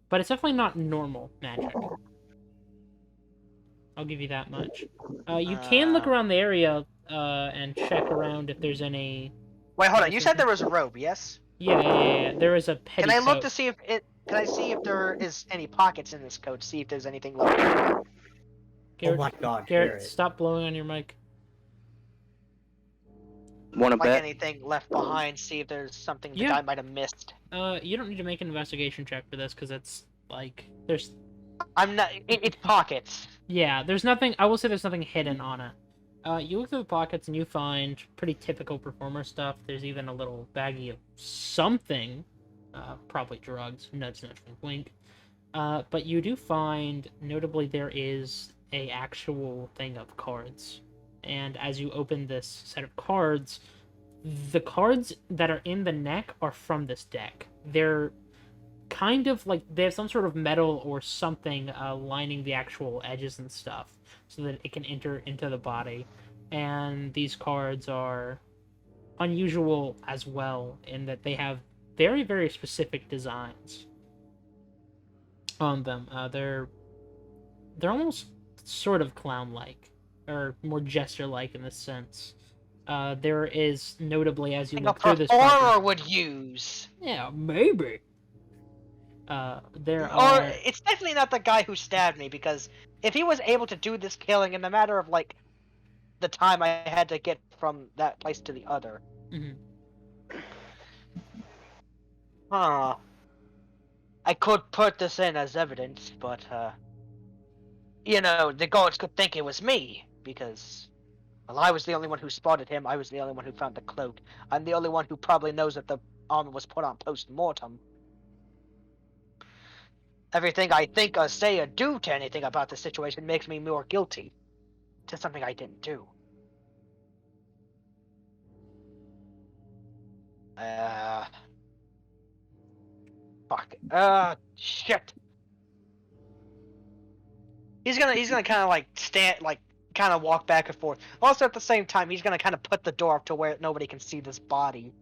A: But it's definitely not normal magic. I'll give you that much. You can look around the area, and check around if there's any...
B: Wait, hold on. You said there was a robe, yes?
A: Yeah. There is a petticoat.
B: Can I look to see if Can I see if there is any pockets in this coat? See if there's anything left.
A: Garrett,
C: oh my god,
A: Garrett, stop blowing on your mic.
D: Want to
B: Like
D: bet?
B: anything left behind, see if there's something the guy might have missed.
A: You don't need to make an investigation check for this, because it's, like, there's...
B: I'm not... It's pockets.
A: Yeah, there's nothing... I will say there's nothing hidden on it. You look through the pockets and you find pretty typical performer stuff. There's even a little baggie of something. Probably drugs. Nudge, nudge, wink, wink. But you do find, notably, there is a actual thing of cards. And as you open this set of cards, the cards that are in the neck are from this deck. They're kind of like, they have some sort of metal or something lining the actual edges and stuff, so that it can enter into the body. And these cards are unusual as well, in that they have very, very specific designs on them. They're almost sort of clown-like, or more jester-like in this sense. There is, notably, as you
B: Like
A: look
B: a
A: through this
B: performer would use.
A: Yeah, maybe. There
B: Or
A: are...
B: it's definitely not the guy who stabbed me, because if he was able to do this killing in a matter of, like, the time I had to get from that place to the other.
A: Mhm.
B: Huh. I could put this in as evidence, but, you know, the guards could think it was me, because, well, I was the only one who spotted him, I was the only one who found the cloak, I'm the only one who probably knows that the armor was put on post-mortem. Everything I think or say or do to anything about the situation makes me more guilty to something I didn't do. Fuck. Shit. He's gonna kind of like stand, like kind of walk back and forth. Also, at the same time, he's gonna kind of put the door up to where nobody can see this body.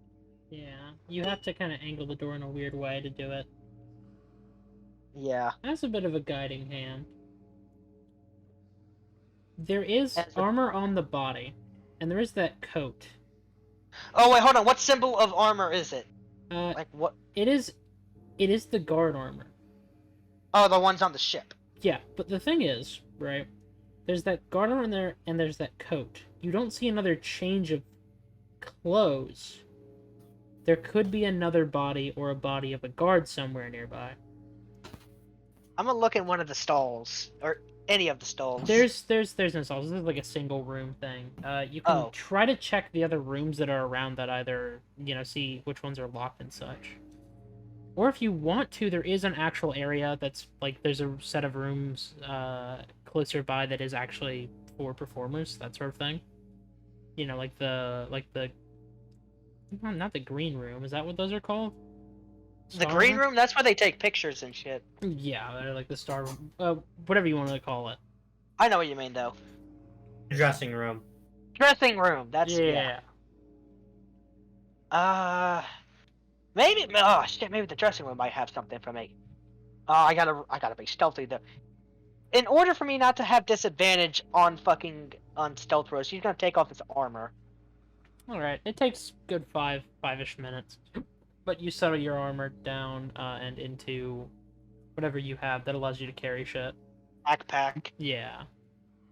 A: Yeah, you have to kind of angle the door in a weird way to do it.
B: Yeah.
A: That's a bit of a guiding hand. There is
B: As a-
A: armor on the body, and there is that coat.
B: Oh wait, hold on. What symbol of armor is it?
A: Uh,
B: Like what?
A: it is the guard armor.
B: Oh, the ones on the ship.
A: Yeah, but the thing is, right? There's that guard armor in there, and there's that coat. You don't see another change of clothes. There could be another body or a body of a guard somewhere nearby.
B: I'm gonna look in one of the stalls, or any of the stalls.
A: There's no stalls. This is like a single room thing. You can
B: Oh.
A: try to check the other rooms that are around that either, see which ones are locked and such. Or if you want to, there is an actual area that's like there's a set of rooms closer by that is actually for performers, that sort of thing. Like the not the green room. Is that what those are called?
B: The green room? That's where they take pictures and shit.
A: Yeah, they're like the star room. Whatever you want to call it.
B: I know what you mean, though.
C: Dressing room.
B: Dressing room. That's
A: Yeah.
B: Maybe. Oh shit. Maybe the dressing room might have something for me. Oh, I gotta be stealthy though. In order for me not to have disadvantage on stealth rolls, he's gonna take off his armor.
A: Alright, it takes good five-ish minutes. But you settle your armor down and into whatever you have that allows you to carry shit.
B: Backpack.
A: Yeah.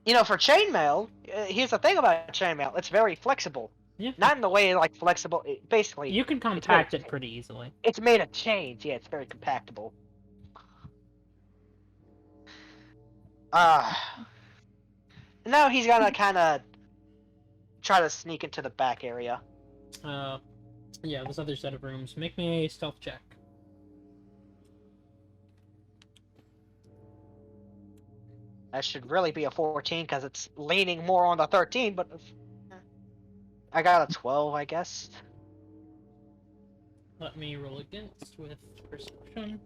B: For chainmail, here's the thing about chainmail. It's very flexible.
A: Yeah.
B: Not in the way like flexible. Basically,
A: You can compact it pretty easily.
B: it's made of chains. Yeah, it's very compactable. Now he's gonna kind of try to sneak into the back area.
A: Yeah, this other set of rooms. Make me a stealth check.
B: That should really be a 14 because it's leaning more on the 13, but I got a 12, I guess.
A: Let me roll against with perception.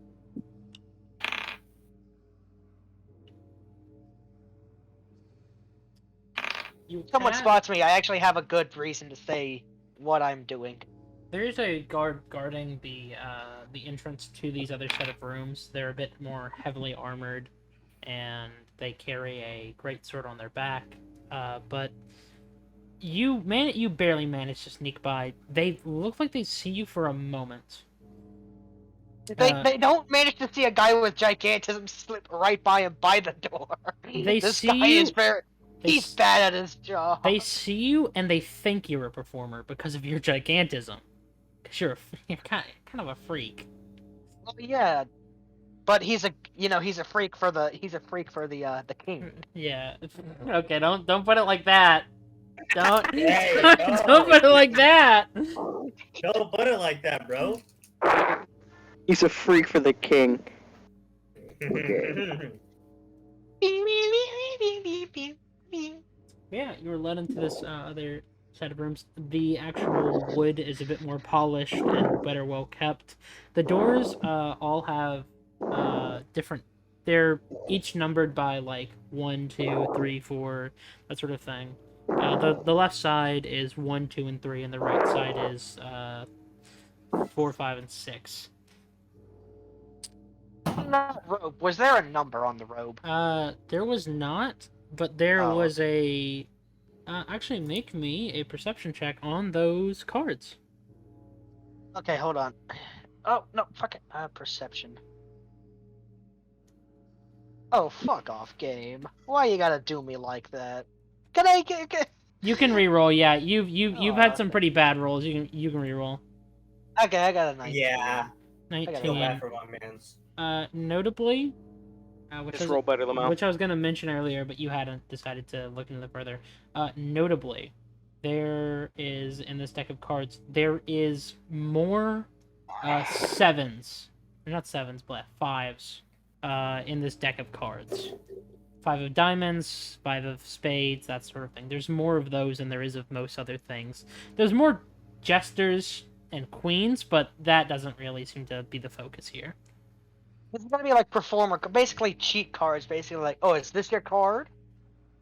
B: Someone spots me, I actually have a good reason to say what I'm doing.
A: There is a guard guarding the entrance to these other set of rooms. They're a bit more heavily armored, and they carry a greatsword on their back. But you barely manage to sneak by. They look like they see you for a moment.
B: They don't manage to see a guy with gigantism slip right by him by the door. This
A: see
B: guy
A: you-
B: is very. He's bad at his job.
A: They see you and they think you're a performer because of your gigantism. Because you're kind of a freak.
B: Well, yeah, but he's a freak for the king.
A: Yeah. Okay, don't put it like that. Don't
C: Hey,
A: don't put it like that.
C: Don't put it like that, bro.
D: He's a freak for the king.
A: Yeah, you were led into this other set of rooms. The actual wood is a bit more polished and better well kept. The doors all have different. They're each numbered by like 1, 2, 3, 4, that sort of thing. The left side is 1, 2, and 3, and the right side is 4, 5, and 6.
B: Robe. Was there a number on the robe?
A: There was not, but there
B: Oh.
A: was a. Actually, make me a perception check on those cards.
B: Okay, hold on. Oh no, fuck it. Perception. Oh, fuck off, game. Why you gotta do me like that? Can I get?
A: You can re-roll. Yeah, you've had some
B: okay.
A: pretty bad rolls. You can re-roll.
B: Okay, I got a 19.
C: Yeah.
B: gotta
C: Feel
A: 19.
C: bad for my mans.
A: Notably, which
D: Just
A: was,
D: roll better, Lamau.
A: which I was gonna mention earlier, but you hadn't decided to look into it further. Notably, there is in this deck of cards there is more sevens, or not sevens, but fives, in this deck of cards. 5 of diamonds, 5 of spades, that sort of thing. There's more of those than there is of most other things. There's more jesters and queens, but that doesn't really seem to be the focus here.
B: It's gonna be like performer, basically cheat cards. Basically, like, oh, is this your card?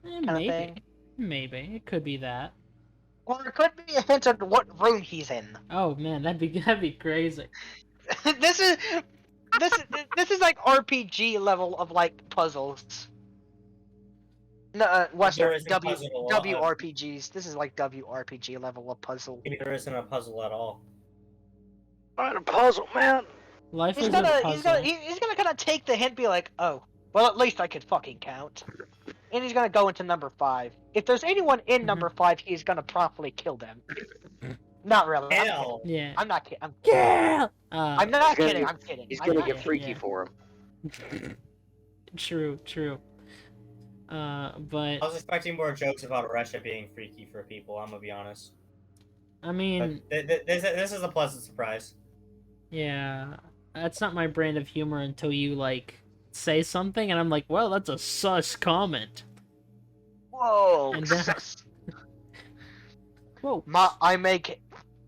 B: Kind of
A: Maybe.
B: thing.
A: Maybe. It could be that.
B: Or it could be a hint of what room he's in.
A: Oh man, that'd be crazy.
B: this is this is like RPG level of like puzzles. No, Western
C: There isn't a puzzle at all.
B: WRPGs. This is like WRPG level of puzzle.
C: Maybe there isn't a puzzle at all.
D: Not a puzzle, man.
A: Life
B: He's
A: is
B: gonna
A: a puzzle.
B: he's gonna kind of take the hint, be like, oh, well, at least I could fucking count. And he's gonna go into number 5. If there's anyone in number 5, he's gonna promptly kill them. Not really.
C: Hell.
A: Yeah.
B: I'm not kidding.
A: Yeah.
B: I'm not
D: He's gonna
B: kidding.
D: get-
B: I'm kidding.
D: He's
B: I'm
D: gonna
B: not
D: get
B: kidding.
D: freaky
A: yeah.
D: for him.
A: True. But
C: I was expecting more jokes about Russia being freaky for people. I'm gonna be honest.
A: I mean,
C: But this is a pleasant surprise.
A: yeah, that's not my brand of humor until you like say something, and I'm like, well, that's a sus comment.
B: Whoa.
A: And then- Whoa.
B: I make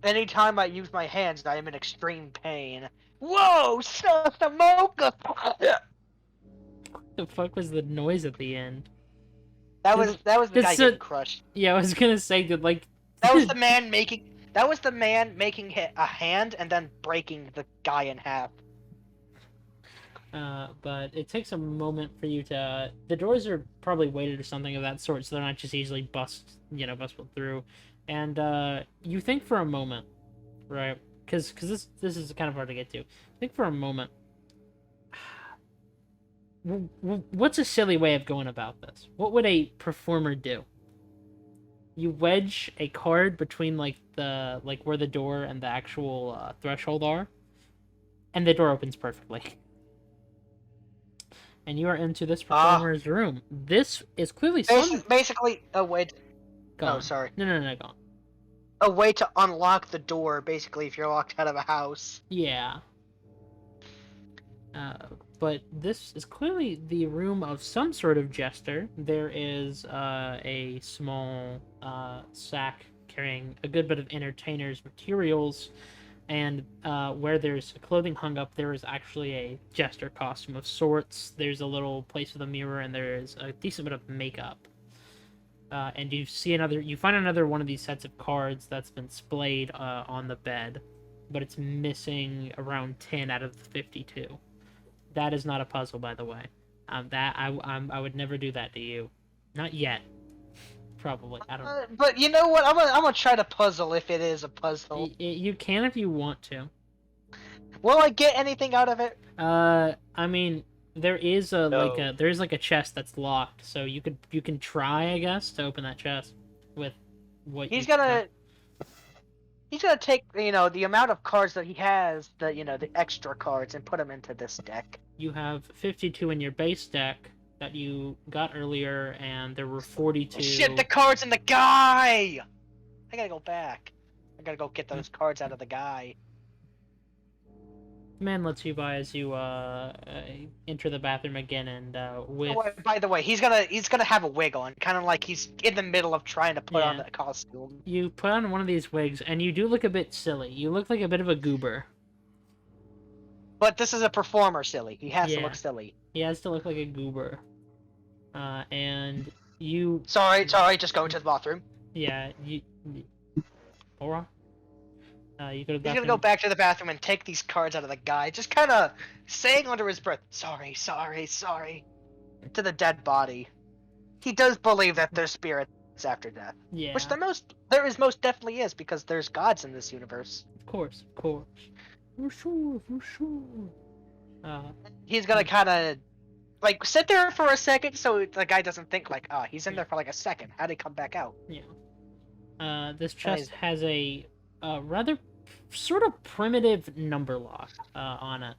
B: anytime I use my hands, I am in extreme pain. Whoa, the mocha.
A: The fuck was the noise at the end?
B: That was the
A: Did
B: guy
A: so-
B: getting crushed.
A: Yeah, I was gonna say, did like
B: That was the man making a hand and then breaking the guy in half.
A: but it takes a moment for you to. The doors are probably weighted or something of that sort, so they're not just easily busted through. And you think for a moment, right? Because this is kind of hard to get to. Think for a moment. What's a silly way of going about this? What would a performer do? You wedge a card between like where the door and the actual threshold are, and the door opens perfectly. And you are into this performer's room. This is clearly
B: Basically, a way.
A: Go
B: Oh,
A: on.
B: sorry.
A: No, go on.
B: A way to unlock the door. Basically, if you're locked out of a house.
A: Yeah. But this is clearly the room of some sort of jester. There is a small sack carrying a good bit of entertainer's materials, and where there's clothing hung up, there is actually a jester costume of sorts. There's a little place with a mirror, and there is a decent bit of makeup. And you find another one of these sets of cards that's been splayed on the bed, but it's missing around 10 out of the 52. That is not a puzzle, by the way. I would never do that to you, not yet. Probably, I don't know.
B: But you know what? I'm gonna try to puzzle if it is a puzzle.
A: You can if you want to.
B: Will I get anything out of it?
A: I mean, there is
C: No.
A: there's like a chest that's locked, so you can try, I guess, to open that chest with what
B: He's
A: you
B: gonna take the amount of cards that he has, the extra cards, and put them into this deck.
A: You have 52 in your base deck that you got earlier, and there were 42.
B: Shit, the cards in the guy! I gotta go back. I gotta go get those cards out of the guy.
A: Man lets you by as you enter the bathroom again, and with
B: Oh, by the way, he's gonna have a wig on, kind of like he's in the middle of trying to put on
A: Yeah.
B: the costume.
A: you put on one of these wigs, and you do look a bit silly. You look like a bit of a goober.
B: But this is a performer, silly. He has to
A: Yeah.
B: look silly.
A: He has to look like a goober. And you,
B: Sorry, just going to the bathroom.
A: yeah, Aura? You go to the
B: He's
A: bathroom.
B: gonna go back to the bathroom and take these cards out of the guy, just kind of saying under his breath, sorry, to the dead body. He does believe that there's spirits after death.
A: Yeah,
B: Which there most definitely is, because there's gods in this universe.
A: of course. For sure.
B: He's gonna kind of like sit there for a second, so the guy doesn't think like, he's in there for like a second. How'd he come back out?
A: This chest has a rather sort of primitive number lock on it.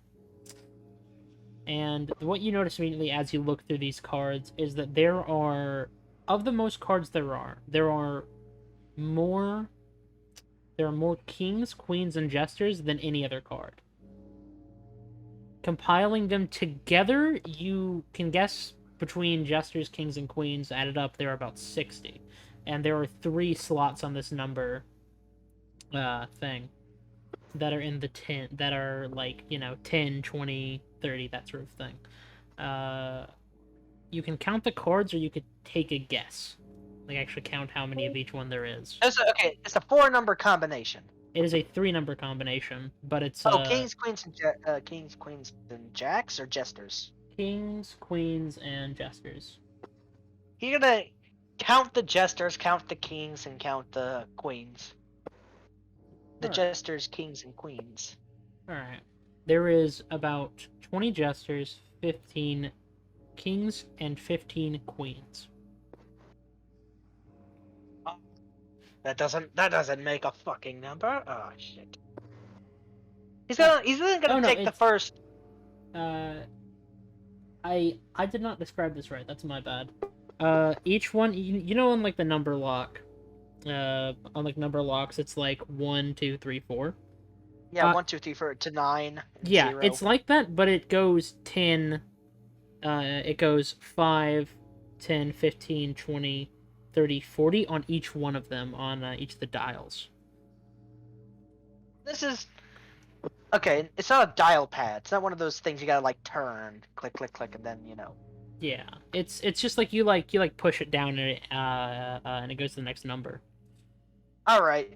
A: And what you notice immediately as you look through these cards is that there are, of the most cards there are more kings, queens, and jesters than any other card. Compiling them together, you can guess between jesters, kings, and queens, added up, there are about 60. And there are 3 slots on this number thing. that are in the 10, that are like, 10, 20, 30, that sort of thing. You can count the cards, or you could take a guess. Like, actually count how many of each one there is.
B: Okay, it's a 4-number combination.
A: It is a 3-number combination, but it's
B: Kings, queens, and jacks, or jesters.
A: kings, queens, and jesters.
B: You're gonna count the jesters, count the kings, and count the queens. The
A: Alright.
B: jesters, kings, and queens.
A: Alright. There is about 20 jesters, 15 kings, and 15 queens.
B: That doesn't make a fucking number. Oh shit. He's gonna take the first.
A: I did not describe this right. That's my bad. Each one, on like the number lock, on like number locks, it's like 1, 2, 3, 4.
B: Yeah, 1, 2, 3, 4 to 9.
A: Yeah,
B: 0.
A: it's like that, but it goes 10. It goes 5, 10, 15, 20, 30, 40 on each one of them, on each of the dials.
B: This is okay. It's not a dial pad. It's not one of those things you gotta like turn, click, click, click, and then
A: Yeah, it's just like you push it down and it goes to the next number.
B: All right.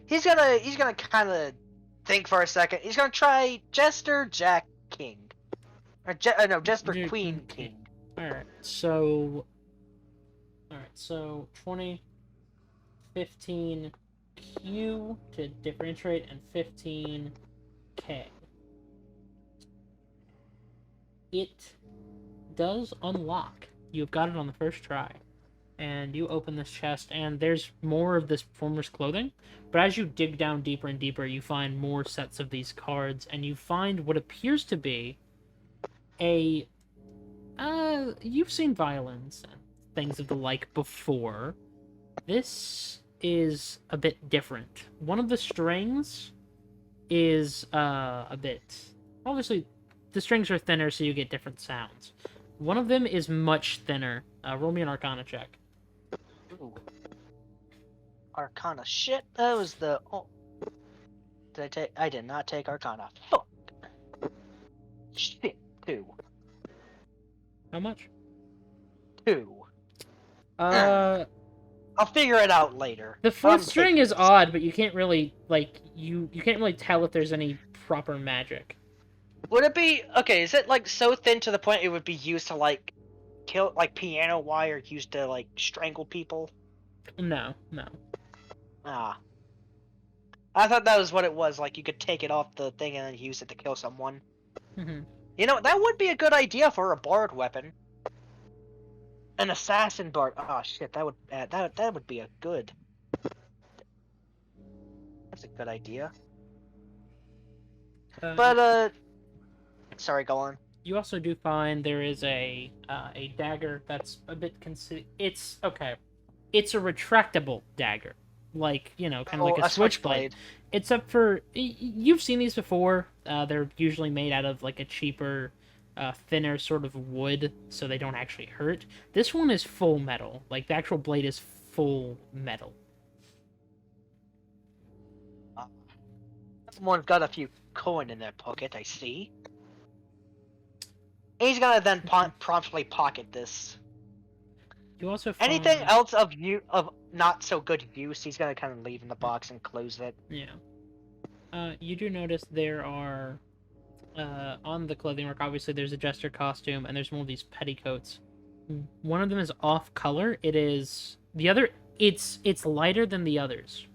B: He's gonna kind of think for a second. He's gonna try Jester, Jack, King, or Jester,
A: Dude,
B: Queen,
A: okay.
B: King.
A: Alright, so 20, 15 Q to differentiate, and 15 K. It does unlock. You've got it on the first try. And you open this chest, and there's more of this performer's clothing. But as you dig down deeper and deeper, you find more sets of these cards, and you find what appears to be a... you've seen violins and things of the like before. This is a bit different. One of the strings is a bit... Obviously, the strings are thinner, so you get different sounds. One of them is much thinner. Roll me an Arcana check.
B: Ooh. Arcana. Shit, that was the. Oh. Did I take? I did not take Arcana. Fuck. Shit. 2.
A: How much?
B: 2.
A: Uh,
B: I'll figure it out later.
A: the fourth string is odd, but you can't really you can't really tell if there's any proper magic.
B: Would it be okay? Is it like so thin to the point it would be used to like kill, like piano wire used to like strangle people?
A: No.
B: Ah. I thought that was what it was. Like you could take it off the thing and then use it to kill someone.
A: Mm-hmm.
B: That would be a good idea for a bard weapon. An assassin bard. Oh shit, that would be a good. That's a good idea. But sorry, go on.
A: You also do find there is a dagger that's a bit It's okay. It's a retractable dagger, like kind of like a switchblade. It's up for you've seen these before. They're usually made out of like a cheaper, thinner sort of wood, so they don't actually hurt. This one is full metal. Like the actual blade is full metal.
B: Someone's got a few coin in their pocket. I see. He's gonna then promptly pocket this.
A: You also find...
B: anything else of not so good use, he's gonna kind of leave in the box and close it.
A: Yeah. You do notice there are on the clothing rack. Obviously, there's a jester costume, and there's one of these petticoats. One of them is off color. It is the other. It's lighter than the others.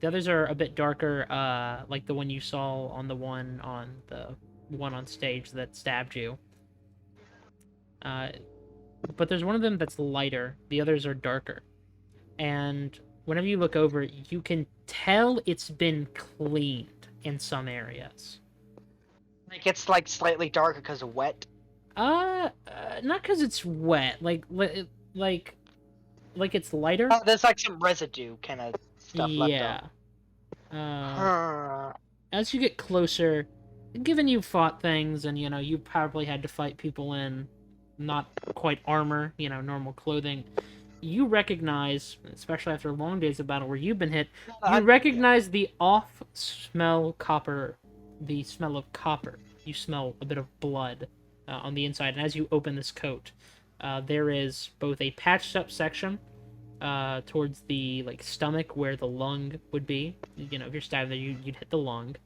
A: The others are a bit darker, like the one you saw on the one on stage that stabbed you. But there's one of them that's lighter. The others are darker. And whenever you look over it, you can tell it's been cleaned in some areas.
B: Like it's like slightly darker because of wet.
A: Not because it's wet. Like it's lighter.
B: Oh, there's like some residue kind of stuff left
A: Yeah.
B: on.
A: As you get closer, given you fought things and you probably had to fight people in not quite armor, normal clothing, you recognize, especially after long days of battle where you've been hit, you
B: I'm-
A: recognize the off smell copper, the smell of copper. You smell a bit of blood on the inside, and as you open this coat, there is both a patched up section towards the stomach where the lung would be. You know, if you're stabbed there, you'd hit the lung,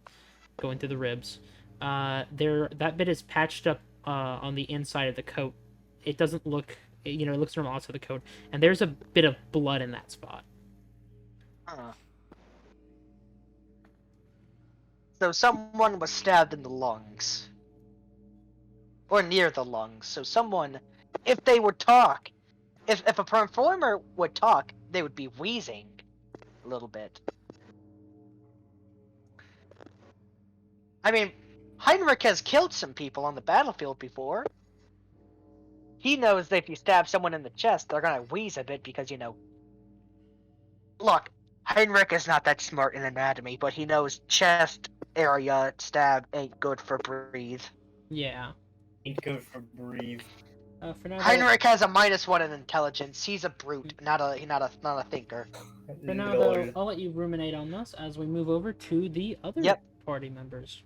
A: going through the ribs. That bit is patched up on the inside of the coat. It doesn't look, it looks normal outside the coat, and there's a bit of blood in that spot.
B: Huh. So someone was stabbed in the lungs. Or near the lungs. So someone, if they would talk, if a performer would talk, they would be wheezing a little bit. I mean, Heinrich has killed some people on the battlefield before. He knows that if you stab someone in the chest, they're gonna wheeze a bit because, Look, Heinrich is not that smart in anatomy, but he knows chest area stab ain't good for breathe.
A: Yeah.
C: Ain't good for breathe.
A: For now, though,
B: Heinrich has a -1 in intelligence. He's a brute, not a thinker.
A: For now, though, I'll let you ruminate on this as we move over to the other party members.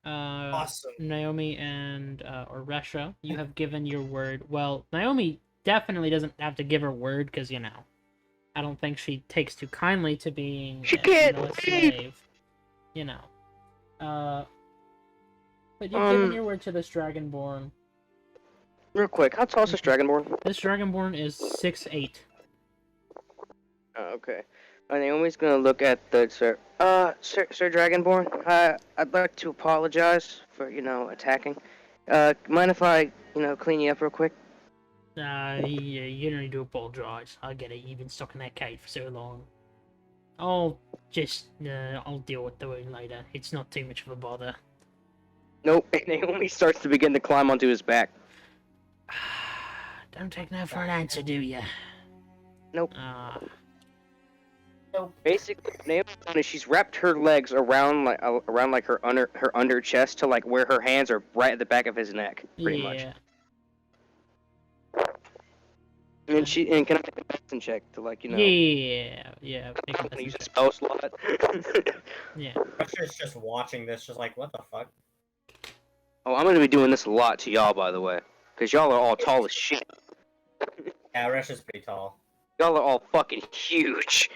C: Awesome.
A: Naomi and Oresha, you have given your word. Well, Naomi definitely doesn't have to give her word because, I don't think she takes too kindly to being
D: She can't
A: a slave. But you've given your word to this dragonborn.
D: Real quick, how tall is this dragonborn?
A: This dragonborn is 6'8".
D: Oh, okay. Naomi's gonna look at the Sir Dragonborn. I'd like to apologize for, attacking. Mind if I, clean you up real quick?
A: Yeah, you don't need to apologize. I get it. You've been stuck in that cave for so long. I'll deal with the wound later. It's not too much of a bother.
D: Nope. Naomi starts to begin to climb onto his back.
A: Don't take no for an answer, do ya?
D: Nope.
C: Nope.
D: Basically, Naomi, she's wrapped her legs around her under chest to where her hands are right at the back of his neck, pretty much. And can I take a medicine check to
A: Yeah. Make a
D: I'm gonna use
A: medicine
D: a spell slot.
A: Yeah.
C: Pressure's just watching this, just like, what the fuck?
D: Oh, I'm gonna be doing this a lot to y'all, by the way, because y'all are all tall as shit.
C: Yeah, Resha's pretty tall.
D: Y'all are all fucking huge.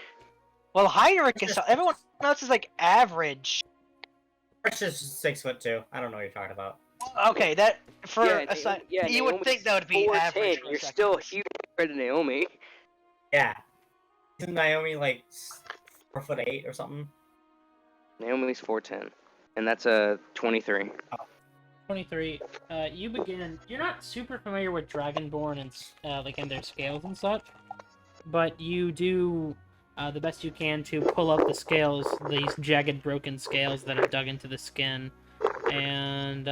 B: Well, Heinrich is. Everyone else is average.
C: Resha's 6'2". I don't know what you're talking about.
B: Okay, that for
D: Yeah,
B: you would think that would be
D: 4'10".
B: average.
D: You're still huge compared to Naomi.
C: Yeah. Isn't Naomi 4'8" or something?
D: Naomi's 4'10", and that's a 23.
A: 23. You begin. You're not super familiar with Dragonborn and in their scales and such, but you do the best you can to pull up the scales, these jagged, broken scales that are dug into the skin, and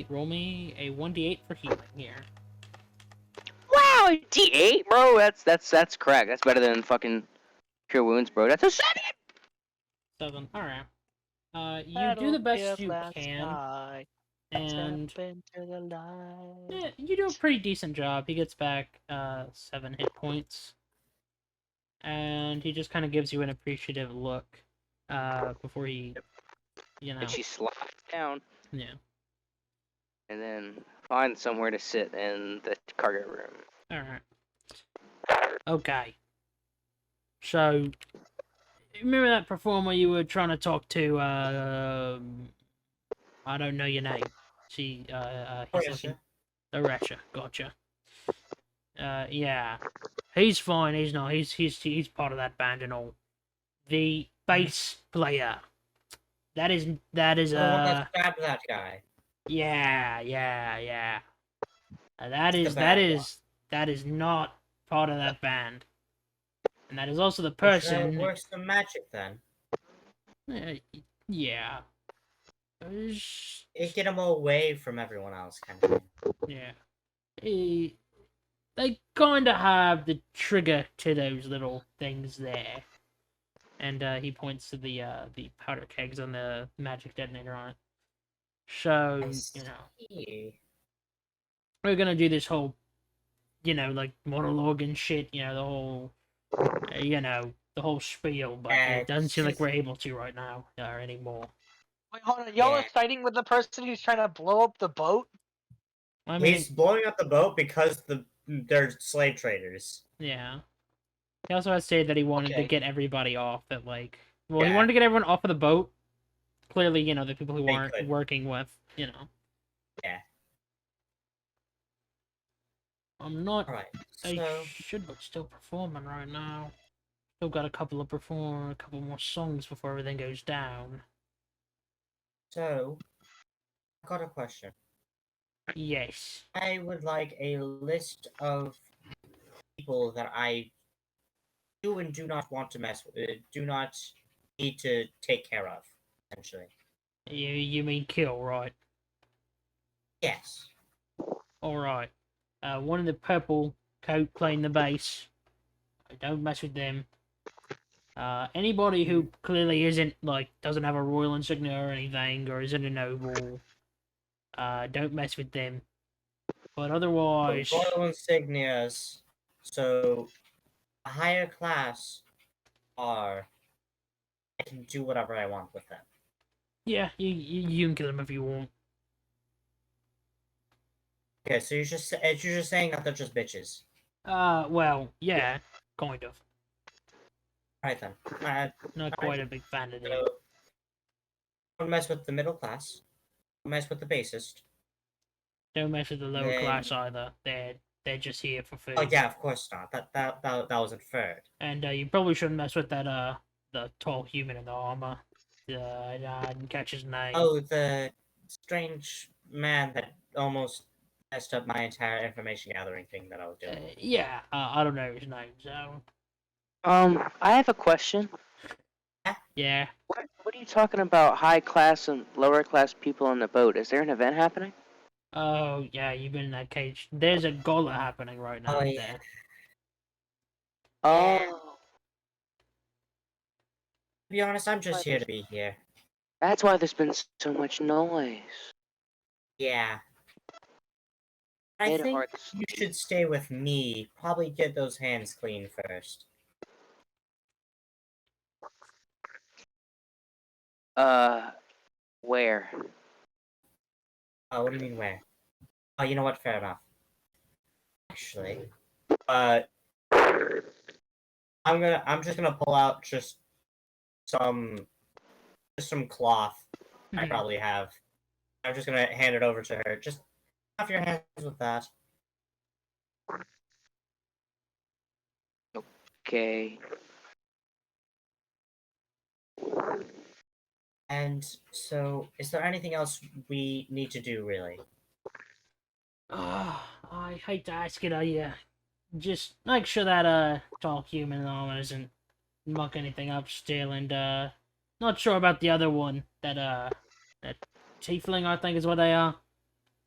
A: roll me a 1d8 for healing here.
D: Wow, D8, bro. That's crack. That's better than fucking Cure Wounds, bro. That's a 7.
A: 7. All right. You do the best you can. And you do a pretty decent job. He gets back 7 hit points, and he just kind of gives you an appreciative look before he,
D: And she slides down,
A: yeah.
D: and then finds somewhere to sit in the cargo room.
A: All right. Okay. So, remember that performer you were trying to talk to? I don't know your name. He's looking. Oresha, gotcha. Yeah, he's fine. He's not. He's part of that band and all. The bass player. That is.
C: Let's grab that guy.
A: Yeah. That is not part of that band. And that is also the person.
C: Works the magic then.
A: Yeah.
C: It get him away from everyone else, kind of thing.
A: Yeah. They kind of have the trigger to those little things there. And he points to the powder kegs and the magic detonator on it. So, we're gonna do this whole like monologue and shit. The whole, the whole spiel. But it doesn't seem like we're able to right now or anymore.
B: Wait, hold on. Y'all
C: Yeah.
B: are siding with the person who's trying to blow up the boat?
A: I mean,
C: He's blowing up the boat because they're slave traders.
A: yeah. He also has said that he wanted to
B: Okay.
A: get everybody off at he
C: Yeah.
A: wanted to get everyone off of the boat. Clearly, the people who
C: They
A: aren't
C: could.
A: working with,
C: Yeah.
A: I'm not.
C: Alright,
A: I
C: so...
A: should be still performing right now. Still got a couple more songs before everything goes down.
C: So... I got a question.
A: Yes.
C: I would like a list of people that I do and do not want to mess with, do not need to take care of, essentially.
A: You mean kill, right?
C: Yes.
A: Alright. One in the purple coat playing the bass. Don't mess with them. Anybody who clearly isn't, doesn't have a royal insignia or anything, or isn't a noble, don't mess with them. But otherwise...
C: Royal insignias, so a higher class are... I can do whatever I want with them.
A: Yeah, you can kill them if you want.
C: Okay, so you're just saying that they're just bitches.
A: Well, yeah, kind of.
C: Alright then.
A: Not quite a big fan of them.
C: So, don't mess with the middle class. Don't mess with the bassist.
A: Don't mess with the lower
C: Then-
A: class either. They're just here for food.
C: Oh yeah, of course not. That was inferred.
A: And you probably shouldn't mess with that the tall human in the armor. I didn't catch his name.
C: Oh, the strange man that almost messed up my entire information gathering thing that I was doing.
A: Yeah, I don't know his name, so
D: I have a question.
A: yeah.
D: What are you talking about? High class and lower class people on the boat? Is there an event happening?
A: Oh yeah, you've been in that cage. There's a gala happening right now.
C: Oh yeah.
A: There.
D: Oh,
C: To be honest, I'm just here to be here.
D: that's why there's been so much noise.
C: Yeah. I
D: Made it
C: think
D: hard to
C: you
D: sleep.
C: should stay with me. Probably get those hands clean first.
D: Where?
C: Oh, what do you mean where? Oh, you know what? Fair enough. Actually, I'm just gonna pull out just some cloth I
A: Mhm.
C: probably have. I'm just gonna hand it over to her. Just have your hands with that.
D: Okay.
C: And so, is there anything else we need to do, really?
A: I hate to ask it, just make sure that tall human armor doesn't muck anything up still, and not sure about the other one. That tiefling, I think is what they are.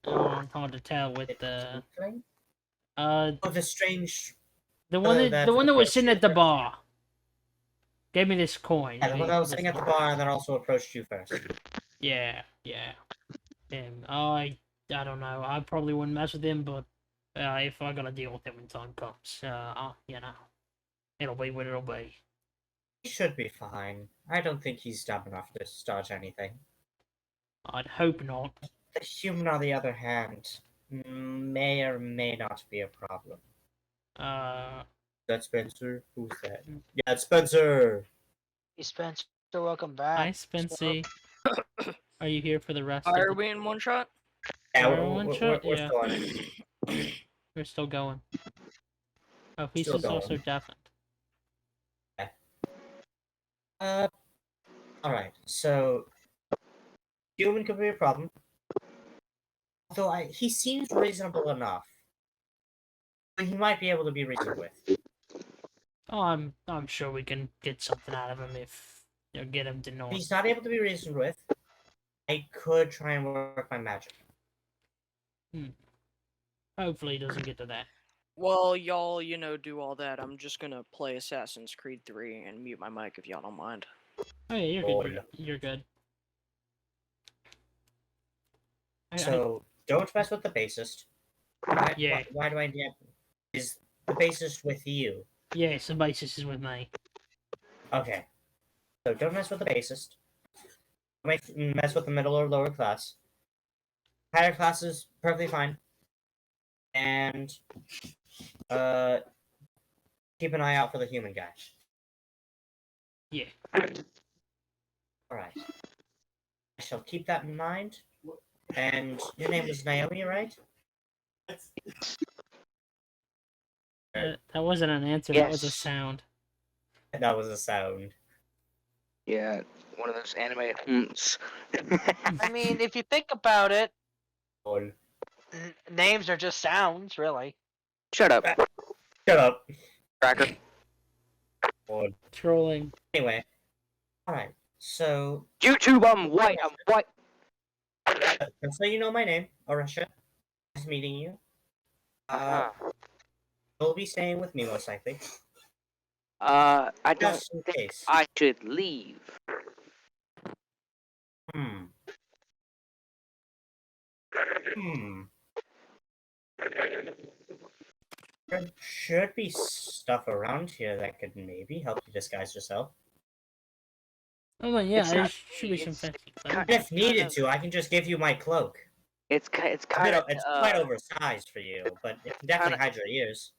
A: Hard to tell with the
C: Oh, the strange.
A: the one that
C: that
A: the one that was
C: approached
A: sitting
C: you
A: at the
C: first.
A: bar. Gave me this coin.
C: Yeah, the one that was sitting at the bar and then also approached you first.
A: Yeah. Him. I don't know. I probably wouldn't mess with him, but if I gotta deal with him when time comes, it'll be what it'll be.
C: He should be fine. I don't think he's dumb enough to start anything.
A: I'd hope not.
C: The human, on the other hand, may or may not be a problem. Is that Spencer? Who's that? Yeah, it's Spencer!
B: Hey, Spencer, welcome back.
A: Hi, Spency. Are you here for the rest
E: Are
A: of
E: we in one shot?
C: Yeah,
A: one shot?
C: we're
A: Yeah.
C: still on it.
A: We're still going. Oh, he's
C: Still
A: just also
C: going.
A: deafened.
C: Alright, so... Human could be a problem. Although he seems reasonable enough. He might be able to be reasoned with.
A: Oh, I'm sure we can get something out of him if get him to know.
C: If he's not able to be reasoned with, I could try and work my magic.
A: Hopefully, he doesn't get to that.
E: Well, y'all, do all that. I'm just gonna play Assassin's Creed 3 and mute my mic if y'all don't mind.
A: Oh yeah, you're good. You're good.
C: So, don't mess with the bassist. Why do I need Is the bassist with you?
A: Yes, the bassist is with me.
C: Okay. So don't mess with the bassist. Don't mess with the middle or lower class. Higher class is perfectly fine. And keep an eye out for the human guy.
A: Yeah.
C: Alright. I shall keep that in mind. And your name was Naomi, right?
A: That wasn't an answer, that was a
D: Yes.
A: sound.
C: That was a sound.
D: Yeah, one of those animated hmms.
B: I mean, if you think about it,
C: Lol.
B: names are just sounds, really.
D: Shut up,
C: Shut up.
D: cracker.
C: Lol.
A: Trolling.
C: Anyway. Alright. So,
D: YouTube, I'm white. I'm white.
C: just so you know my name, Oresha. Nice meeting you.
D: Uh-huh.
C: You'll be staying with me most likely.
D: I don't
C: Just in
D: think
C: case.
D: I should leave.
C: Hmm. There should be stuff around here that could maybe help you disguise yourself.
A: Oh, well, yeah,
D: It's
A: there
D: not
A: should be some
D: it's
A: fancy
D: kind-
A: clothes.
C: If needed to, I can just give you my cloak.
D: It's kind of
C: It's quite oversized for you, but it can definitely hide your ears.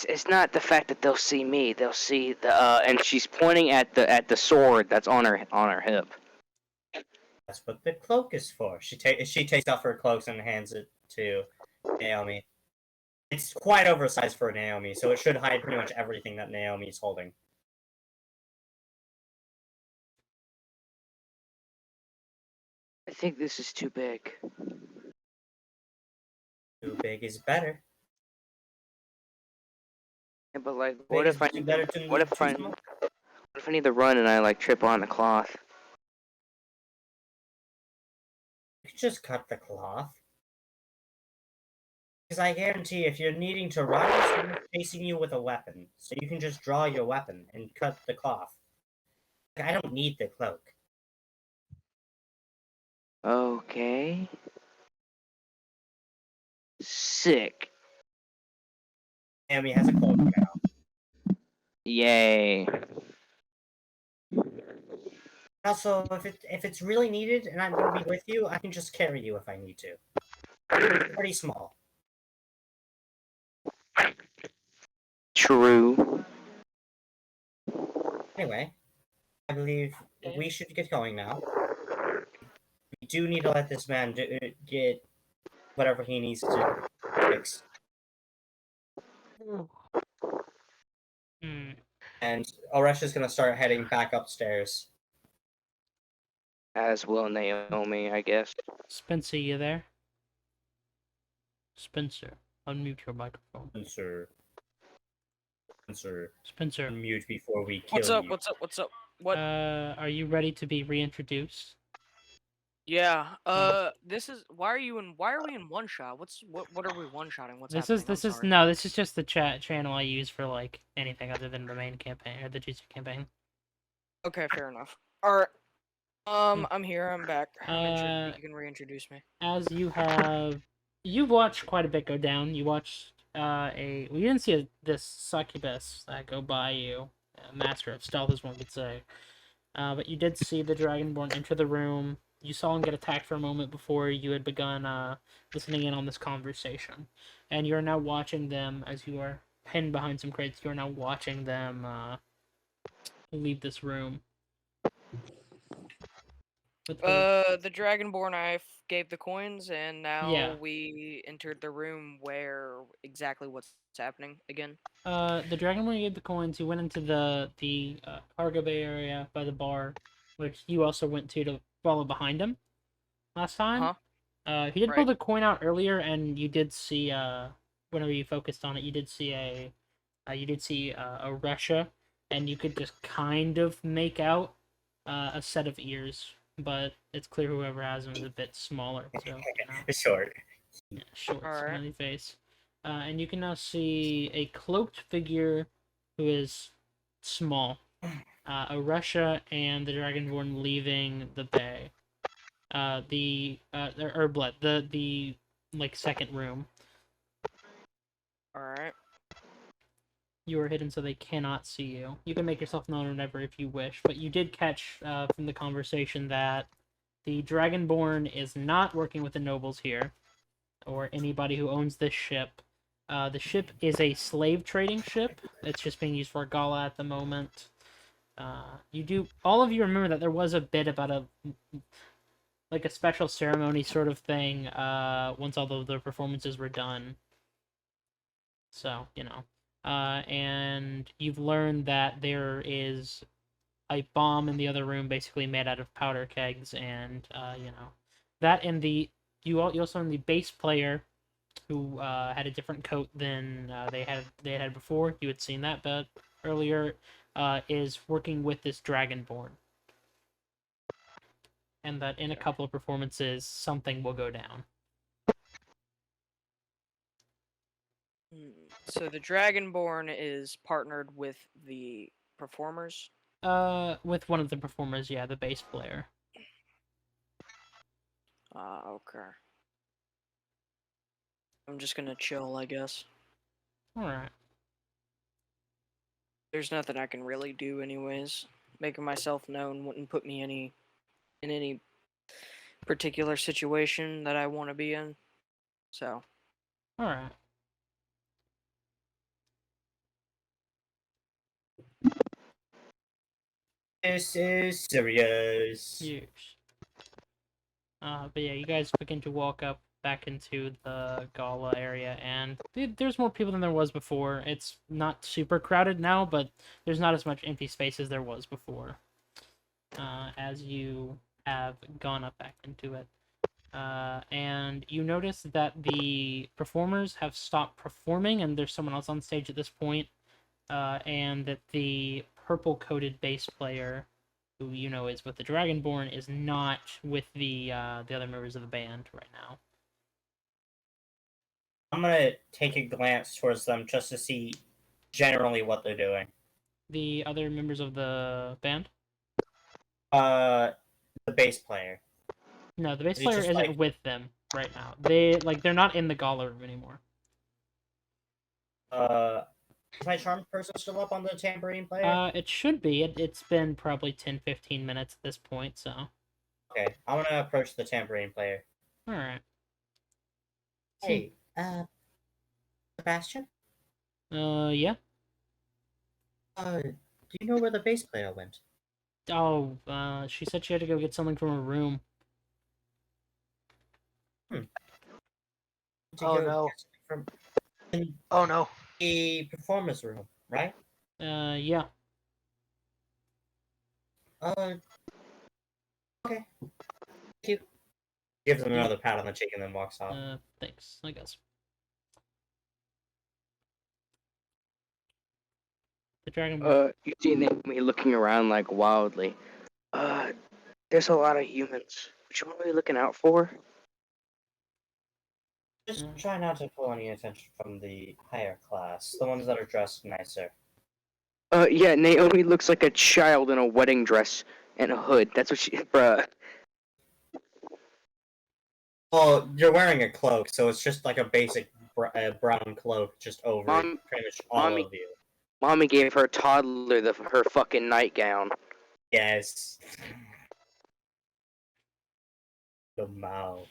D: It's not the fact that they'll see me. They'll see the and she's pointing at the sword that's on her hip.
C: That's what the cloak is for. She takes off her cloak and hands it to Naomi. It's quite oversized for Naomi, so it should hide pretty much everything that Naomi's holding.
D: I think this is too big.
C: Too big is better.
D: Yeah, but like,
C: Big
D: what
C: is
D: if I
C: too
D: need
C: better
D: to,
C: than
D: what if
C: too
D: I
C: small?
D: what if I need to run and I like trip on the cloth?
C: You could just cut the cloth. Because I guarantee if you're needing to run, someone's chasing you with a weapon. So you can just draw your weapon and cut the cloth. I don't need the cloak.
D: Okay. Sick.
C: Naomi has a cloak now.
D: Yay.
C: Also, if it's really needed and I'm going to be with you, I can just carry you if I need to. It's pretty small.
D: True.
C: Anyway, I believe we should get going now. We do need to let this man get whatever he needs to fix.
A: Hmm.
C: And Oresha's going to start heading back upstairs.
D: As will Naomi, I guess.
A: Spencer, you there? Spencer, unmute your microphone. Spencer,
C: Unmute before we kill
E: What's up?
C: you.
E: What's up? What?
A: are you ready to be reintroduced?
E: Yeah. This is. Why are we in one shot? What are we one shotting? What's
A: This
E: happening?
A: is no, this is just the chat channel I use for like anything other than the main campaign or the GC campaign.
E: Okay, fair enough. All right. I'm here. I'm back. You can reintroduce me.
A: As you've watched quite a bit go down. You watched we didn't see this succubus go by you, master of stealth, as one could say. But you did see the dragonborn enter the room. You saw him get attacked for a moment before you had begun listening in on this conversation, and you are now watching them as you are pinned behind some crates. You are now watching them leave this room.
E: The dragonborn gave the coins, and now
A: Yeah.
E: we entered the room where exactly what's happening again.
A: The dragonborn gave the coins. He went into the cargo bay area by the bar, which you also went to follow behind him last time. He did pull
E: Right.
A: the coin out earlier, and you did see whenever you focused on it, you did see a Russia, and you could just kind of make out a set of ears, but it's clear whoever has them is a bit smaller. So
C: It's short.
A: yeah, short,
E: Alright.
A: smiley face. And you can now see a cloaked figure who is small. A Russia and the Dragonborn leaving the bay. The like second room.
E: All right.
A: You are hidden so they cannot see you. You can make yourself known whenever if you wish, but you did catch from the conversation that the Dragonborn is not working with the nobles here, or anybody who owns this ship. The ship is a slave trading ship. It's just being used for gala at the moment. All of you remember that there was a bit about a special ceremony sort of thing once all the performances were done. So, and you've learned that there is a bomb in the other room basically made out of powder kegs, and that, and you also in the bass player who had a different coat than they had before. You had seen that but earlier, is working with this Dragonborn, and that in a couple of performances something will go down.
E: So the Dragonborn is partnered with the performers.
A: With one of the performers, yeah, the bass player.
E: Okay. I'm just gonna chill, I guess.
A: Alright.
E: There's nothing I can really do anyways. Making myself known wouldn't put me in any particular situation that I want to be in. So.
A: Alright.
C: This is serious.
A: Yes. But yeah, you guys begin to walk up back into the gala area, and there's more people than there was before. It's not super crowded now, but there's not as much empty space as there was before. As you have gone up back into it. And you notice that the performers have stopped performing, and there's someone else on stage at this point. And that the purple-coated bass player, who you know is with the Dragonborn, is not with the other members of the band right now.
C: I'm gonna take a glance towards them just to see generally what they're doing.
A: The other members of the band?
C: The bass player.
A: No, the bass
C: Is he
A: player
C: just,
A: isn't
C: like-
A: with them right now. They're not in the gala room anymore.
C: Is my charmed person still up on the tambourine player?
A: It should be. It's been probably 10-15 minutes at this point, so.
C: Okay, I want to approach the tambourine player.
A: Alright.
C: Hey, Sebastian?
A: Yeah?
C: Do you know where the bass player went?
A: Oh, she said she had to go get something from her room.
C: To
B: Oh,
C: go
B: no.
C: get something from
B: Oh no.
C: the performance room, right?
A: Yeah.
C: Okay. Thank you. Gives him another pat on the cheek and then walks off.
A: Thanks, I guess. The Dragon.
D: You see me looking around like wildly. There's a lot of humans. Which one are we looking out for?
C: Just try not to pull any attention from the higher class. The ones that are dressed nicer.
D: Yeah, Naomi looks like a child in a wedding dress and a hood. That's what she, bruh.
C: Well, you're wearing a cloak, so it's just like a basic brown cloak just over pretty much all
D: Mommy-
C: of you.
D: Mommy gave her toddler her fucking nightgown.
C: Yes. The mouth.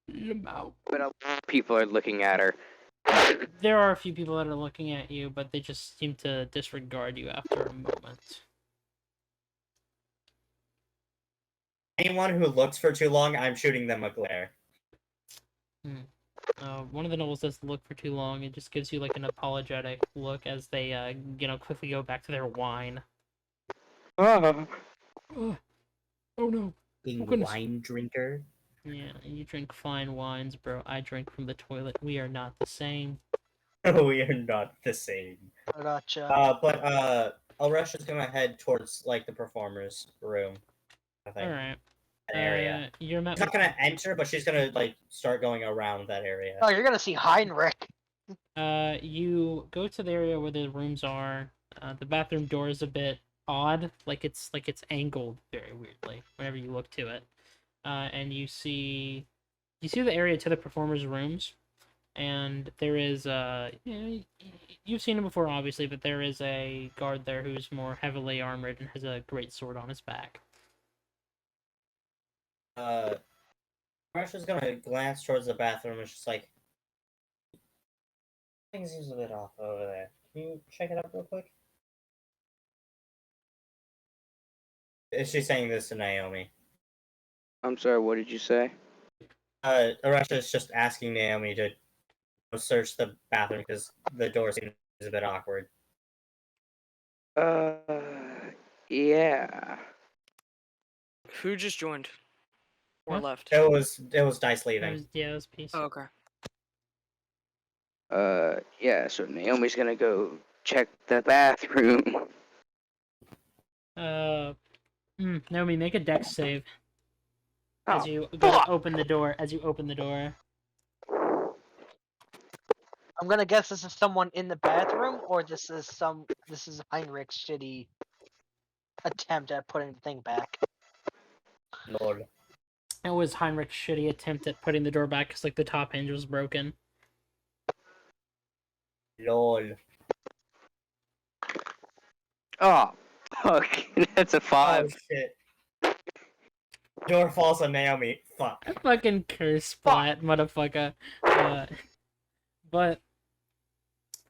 D: But a lot of people are looking at her.
A: There are a few people that are looking at you, but they just seem to disregard you after a moment.
C: Anyone who looks for too long, I'm shooting them a glare.
A: One of the nobles doesn't look for too long. It just gives you like an apologetic look as they, quickly go back to their wine.
D: Oh.
A: Oh no.
C: Being
A: goodness.
C: wine drinker.
A: Yeah, you drink fine wines, bro. I drink from the toilet. We are not the same.
C: We are not the same.
B: Gotcha.
C: But Alresha's gonna head towards like the performers' room. I think.
A: Alright.
C: An area.
A: You're met
C: She's not gonna enter, but she's gonna like start going around that area.
B: Oh, you're gonna see Heinrich.
A: You go to the area where the rooms are. The bathroom door is a bit odd, like it's angled very weirdly whenever you look to it. And you see the area to the performers' rooms. and there is you've seen him before, obviously, but there is a guard there who's more heavily armored and has a great sword on his back.
C: Russia's gonna glance towards the bathroom. It's just like, things seems a bit off over there. Can you check it out real quick? Is she saying this to Naomi?
D: I'm sorry, what did you say?
C: Arasha is just asking Naomi to search the bathroom because the door seems a bit awkward.
D: Yeah.
E: Who just joined? Or
A: Huh?
E: left?
C: It was Dice
A: That
C: leaving.
A: was, yeah, that was peace.
E: Oh, okay.
D: Yeah, so Naomi's gonna go check the bathroom.
A: Naomi, make a dex save as
D: Oh,
A: you go to
D: fuck!
A: open the door. As you open the door.
B: I'm gonna guess this is someone in the bathroom, or this is Heinrich's shitty attempt at putting the thing back.
C: Lord.
A: It was Heinrich's shitty attempt at putting the door back because like the top hinge was broken.
C: Lol.
D: Oh, fuck. That's a
C: Oh
D: 5.
C: shit. Door falls on Naomi. Fuck.
A: I fucking curse splat, motherfucker. But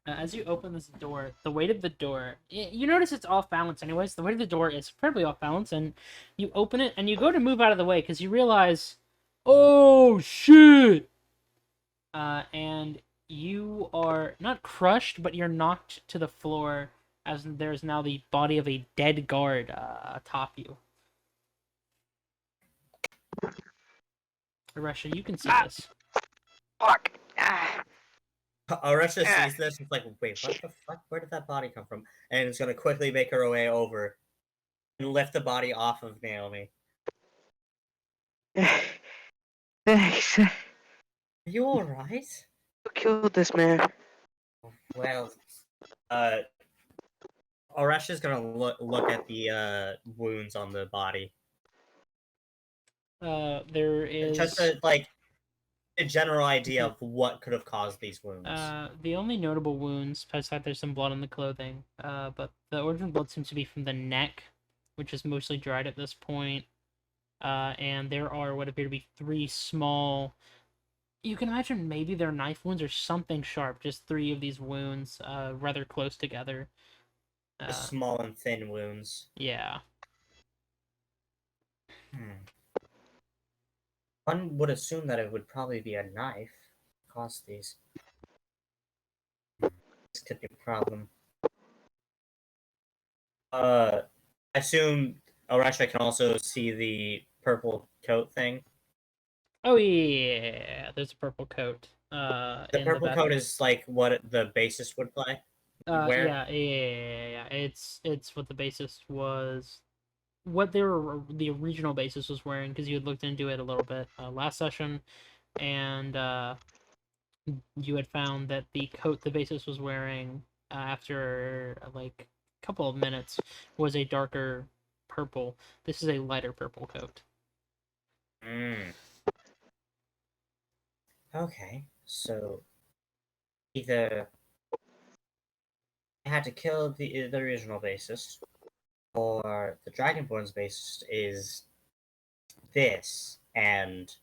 A: as you open this door, the weight of the door, you notice it's off balance anyways. The weight of the door is incredibly off balance, and you open it, and you go to move out of the way because you realize, oh shit! And you are not crushed, but you're knocked to the floor as there's now the body of a dead guard atop you. Russia, you can see this.
D: Fuck! Ah.
C: Arasha sees this. It's like, wait, what the fuck? Where did that body come from? And it's gonna quickly make her way over and lift the body off of Naomi.
D: Thanks.
C: Are you alright?
D: Who killed this man?
C: Well, Arasha's gonna look at the wounds on the body.
A: There is
C: Just like a general idea of what could have caused these wounds.
A: the only notable wounds, besides there's some blood on the clothing, but the origin of blood seems to be from the neck, which is mostly dried at this point. And there are what appear to be 3 small. You can imagine maybe they're knife wounds or something sharp. Just 3 of these wounds, rather close together.
C: Just small and thin wounds.
A: Yeah.
C: One would assume that it would probably be a knife. Cause these. This could be a problem. I assume Arasha can also see the purple coat thing.
A: Oh yeah, there's a purple coat.
C: The
A: in
C: purple
A: the
C: coat is like what the bassist would play. Wear.
A: Yeah. It's what the bassist was. What the original bassist was wearing, because you had looked into it a little bit last session, and you had found that the coat the bassist was wearing after like a couple of minutes was a darker purple. This is a lighter purple coat.
C: Okay, so either I had to kill the original bassist, or the Dragonborn's bassist is this, and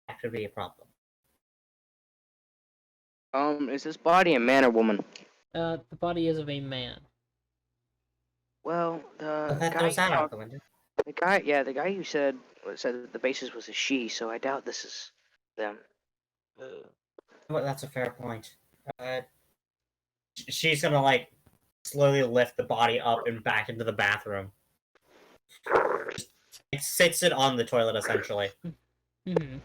C: that could be a problem.
D: Is this body a man or woman?
A: The body is of a man.
D: Well,
C: Well, that throws that out the window.
D: the guy you said that the basis was a she, so I doubt this is them.
C: Well, that's a fair point. She's gonna like slowly lift the body up and back into the bathroom. It sits it on the toilet essentially.
A: Mm-hmm.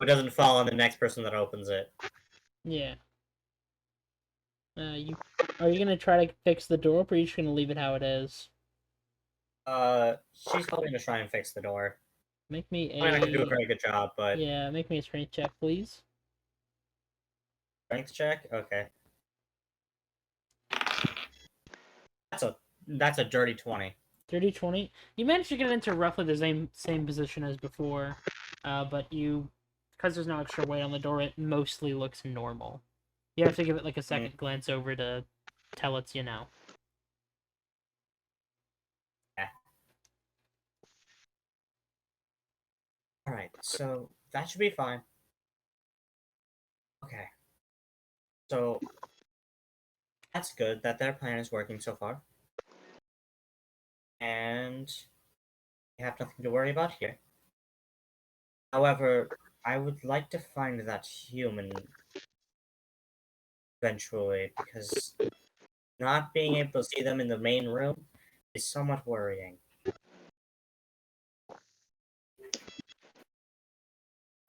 C: It doesn't fall on the next person that opens it.
A: Yeah. Are you gonna try to fix the door, or are you just gonna leave it how it is?
C: She's probably gonna try and fix the door.
A: Make me
C: I'm not gonna do a very good job, but
A: yeah, make me a strength check, please.
C: strength check. Okay. That's a dirty 20.
A: 30-20. You managed to get into roughly the same position as before, but you because there's no extra weight on the door, it mostly looks normal. You have to give it like a second glance over to tell it's, you know.
C: Alright, so that should be fine. Okay. So that's good that their plan is working so far. And we have nothing to worry about here. However, I would like to find that human eventually, because not being able to see them in the main room is somewhat worrying.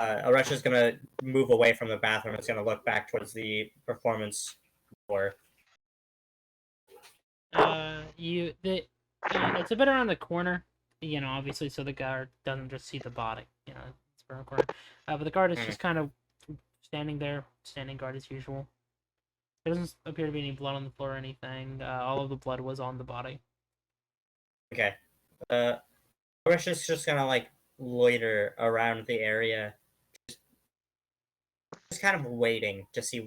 C: Aresha's gonna move away from the bathroom. It's gonna look back towards the performance door.
A: It's a bit around the corner, you know, obviously, so the guard doesn't just see the body, you know, it's around the corner. But the guard is just kind of standing there, standing guard as usual. There doesn't appear to be any blood on the floor or anything. All of the blood was on the body.
C: Okay. Aresha's just gonna, like, loiter around the area, just kind of waiting to see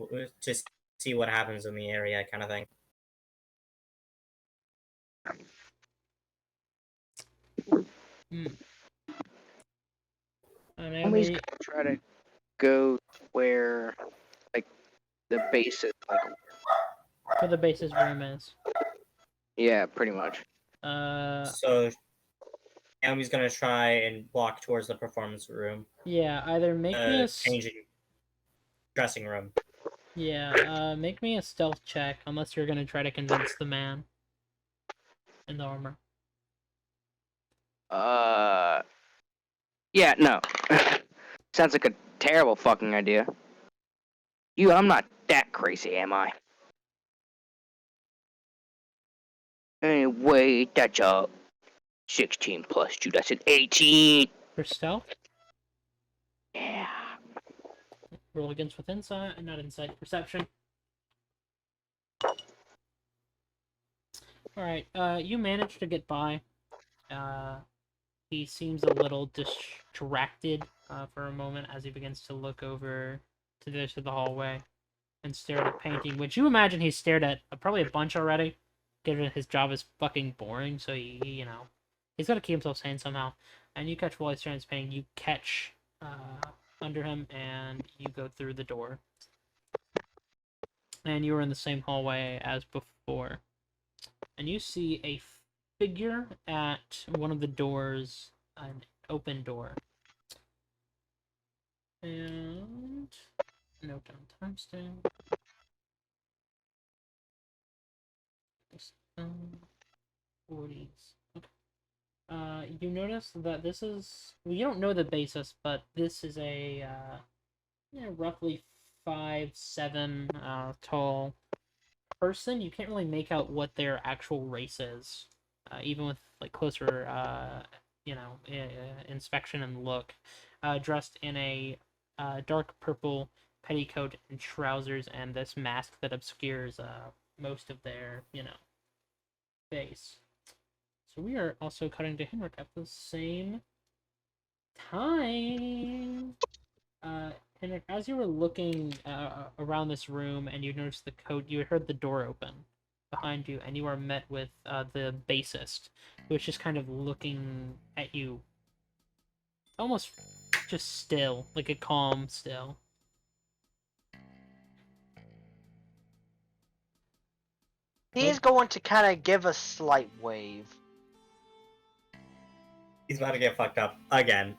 C: what happens in the area, kind of thing.
D: Somebody's gonna try to go where, like, the base is. Like,
A: Where the base's room is.
D: yeah, pretty much.
C: So, Naomi's gonna try and walk towards the performance room.
A: Yeah, either make me a
C: changing dressing room.
A: Yeah, make me a stealth check, unless you're gonna try to convince the man in the armor.
D: Yeah, no. Sounds like a terrible fucking idea. I'm not that crazy, am I? Anyway, that's 16 plus 2, that's an 18.
A: For stealth?
D: Yeah.
A: Roll against with insight, not insight, perception. Alright, you managed to get by. He seems a little distracted for a moment as he begins to look over to the hallway and stare at a painting, which you imagine he's stared at probably a bunch already, given his job is fucking boring, so you know, he's got to keep himself sane somehow. And you catch while he's staring at his painting, you catch under him, and you go through the door. And you are in the same hallway as before. And you see a figure at one of the doors, an open door. And note down timestamp. 40s. Okay. You notice that this is, well, you don't know the basis, but this is a roughly 5'7" tall person. You can't really make out what their actual race is, even with like closer inspection and look. Dressed in a dark purple petticoat and trousers, and this mask that obscures most of their face. So we are also cutting to Henrik at the same time. Henrik, as you were looking around this room and you noticed the coat, you heard the door open behind you, and you are met with the bassist, who is just kind of looking at you, almost just still, like a calm still.
B: He's going to kind of give a slight wave.
C: He's about to get fucked up again.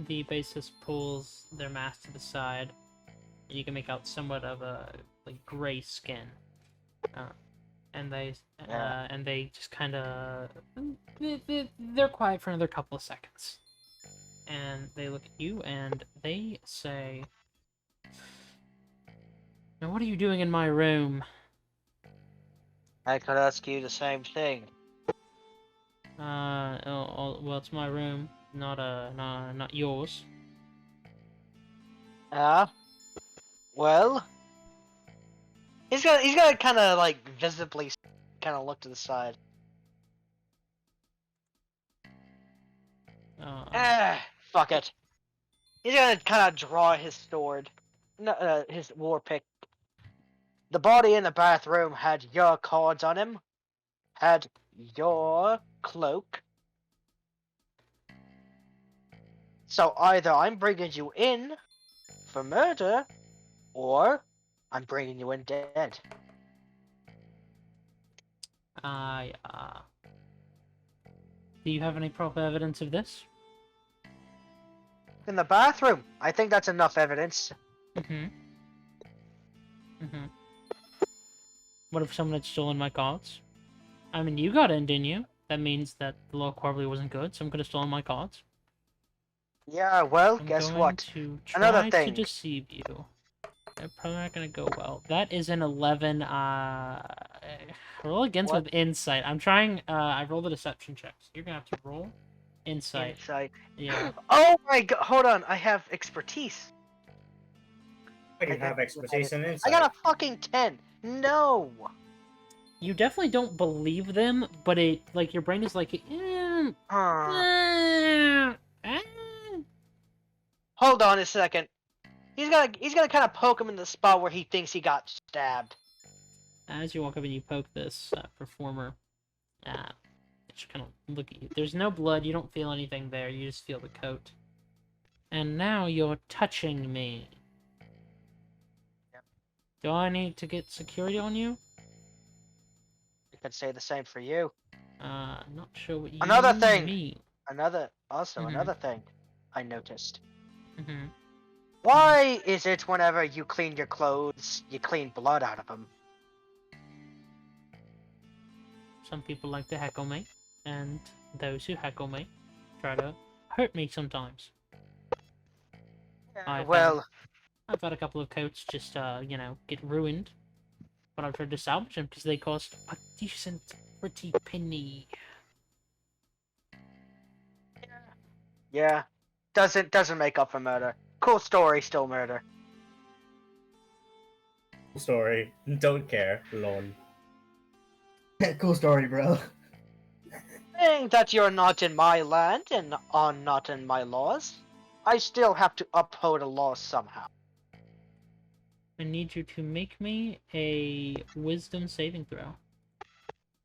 A: The bassist pulls their mask to the side. You can make out somewhat of a gray skin, and they just kind of they're quiet for another couple of seconds, and they look at you and they say, "Now, what are you doing in my room?"
B: I could ask you the same thing.
A: Well, it's my room, not yours.
B: Well, he's gonna kind of like visibly kind of look to the side. Fuck it. He's gonna kind of draw his sword. No, his war pick. The body in the bathroom had your cards on him. Had your cloak. So either I'm bringing you in for murder, or I'm bringing you in dead.
A: Do you have any proper evidence of this?
B: In the bathroom. I think that's enough evidence.
A: Mm-hmm. Mm-hmm. What if someone had stolen my cards? I mean, you got in, didn't you? That means that the law probably wasn't good. Someone could have stolen my cards.
B: Yeah, well,
A: I'm
B: guess
A: going
B: what?
A: to
B: Another
A: try
B: thing.
A: to deceive you. They're probably not gonna go well. That is an 11. Roll against
B: What?
A: with insight. I'm trying. I rolled a deception check. So you're gonna have to roll insight.
B: Insight.
A: Yeah.
B: Oh my god! Hold on, I have expertise.
C: I do have expertise in insight.
B: I got a fucking 10. No.
A: You definitely don't believe them, but it like your brain is like.
B: Hold on a second. He's gonna kind of poke him in the spot where he thinks he got stabbed.
A: As you walk up and you poke this performer, just kind of look at you. There's no blood. You don't feel anything there. You just feel the coat. And now you're touching me.
B: Yep.
A: Do I need to get security on you?
B: I could say the same for you.
A: Not sure what you
B: Another thing.
A: mean.
B: Another
A: Mhm.
B: thing I noticed.
A: Mm-hmm.
B: Why is it whenever you clean your clothes, you clean blood out of them?
A: Some people like to heckle me, and those who heckle me try to hurt me sometimes. I've had a couple of coats just, get ruined. But I've tried to salvage them because they cost a decent, pretty penny.
B: Yeah. Doesn't make up for murder. Cool story, still murder.
C: Story. Don't care. Lol.
F: Cool story, bro.
B: Saying that you're not in my land and are not in my laws, I still have to uphold the laws somehow.
A: I need you to make me a wisdom saving throw.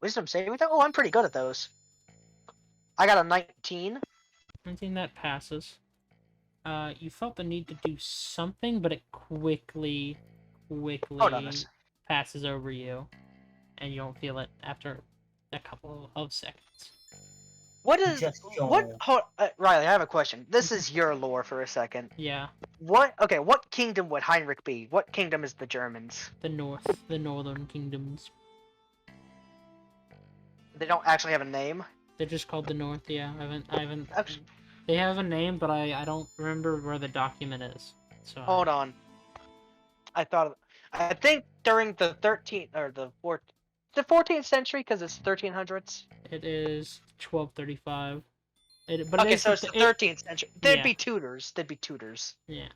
B: Wisdom saving throw? Oh, I'm pretty good at those. I got a 19.
A: I think that passes. You felt the need to do something, but it quickly
B: Hold on a sec.
A: passes over you, and you don't feel it after a couple of seconds.
B: What is
C: Just
B: what?
C: Joel.
B: Riley, I have a question. This is your lore for a second.
A: Yeah,
B: What? Okay, what kingdom would Heinrich be? What kingdom is the Germans?
A: the northern kingdoms.
B: They don't actually have a name.
A: They're just called the North. Yeah, I haven't.
B: Actually,
A: They have a name, but I don't remember where the document is. So
B: hold on. I think during the 13th or the 14th century, because it's 1300s.
A: it is 1235.
B: Okay, so it's the 13th century. There'd
A: yeah.
B: be Tudors. There'd be Tudors.
A: Yeah.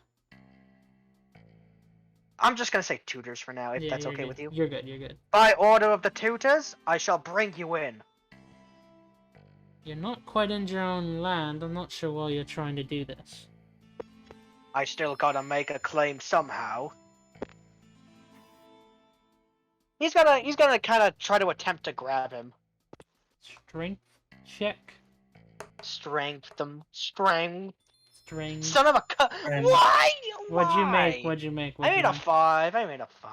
B: I'm just gonna say Tudors for now, if
A: Yeah,
B: that's
A: you're
B: okay
A: good.
B: with you.
A: You're good. You're good.
B: By order of the Tudors, I shall bring you in.
A: You're not quite in your own land. I'm not sure why you're trying to do this.
B: I still gotta make a claim somehow. He's gonna kind of try to attempt to grab him.
A: Strength check.
B: Strength.
A: Strength.
B: Son of a
C: And-
B: Why?
A: What'd you make?
B: Why?
A: What'd you make?
B: I made a 5. I made a 5.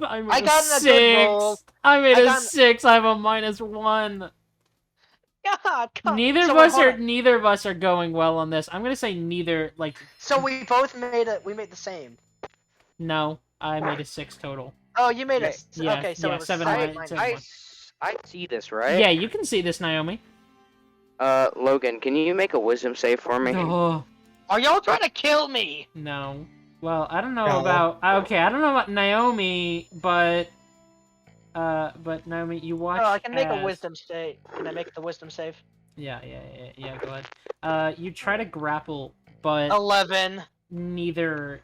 A: I made
B: I
A: a
B: got in a good roll.
A: 6. I made
B: I
A: a
B: got-
A: 6. I have a -1.
B: God, come.
A: Neither
B: So
A: of
B: wait,
A: us
B: hold
A: are
B: on.
A: neither of us are going well on this. I'm gonna say neither. Like
B: So we both made it. We made the same.
A: no, I made a 6 total.
B: Oh, you made
D: Yeah,
B: it.
A: yeah,
B: Okay, so
A: yeah,
B: it was
A: 7
B: 7
A: minus-
B: minus.
D: I see this, right?
A: Yeah, you can see this, Naomi.
D: Logan, can you make a wisdom save for me?
A: Oh
B: Are y'all trying to kill me?
A: no. Well, I don't know
C: No.
A: about. Okay, I don't know about Naomi, but Naomi, you watch.
B: Oh, I can make a
A: as-
B: wisdom save. Can I make the wisdom save?
A: Yeah. Go ahead. You try to grapple, but
B: 11.
A: neither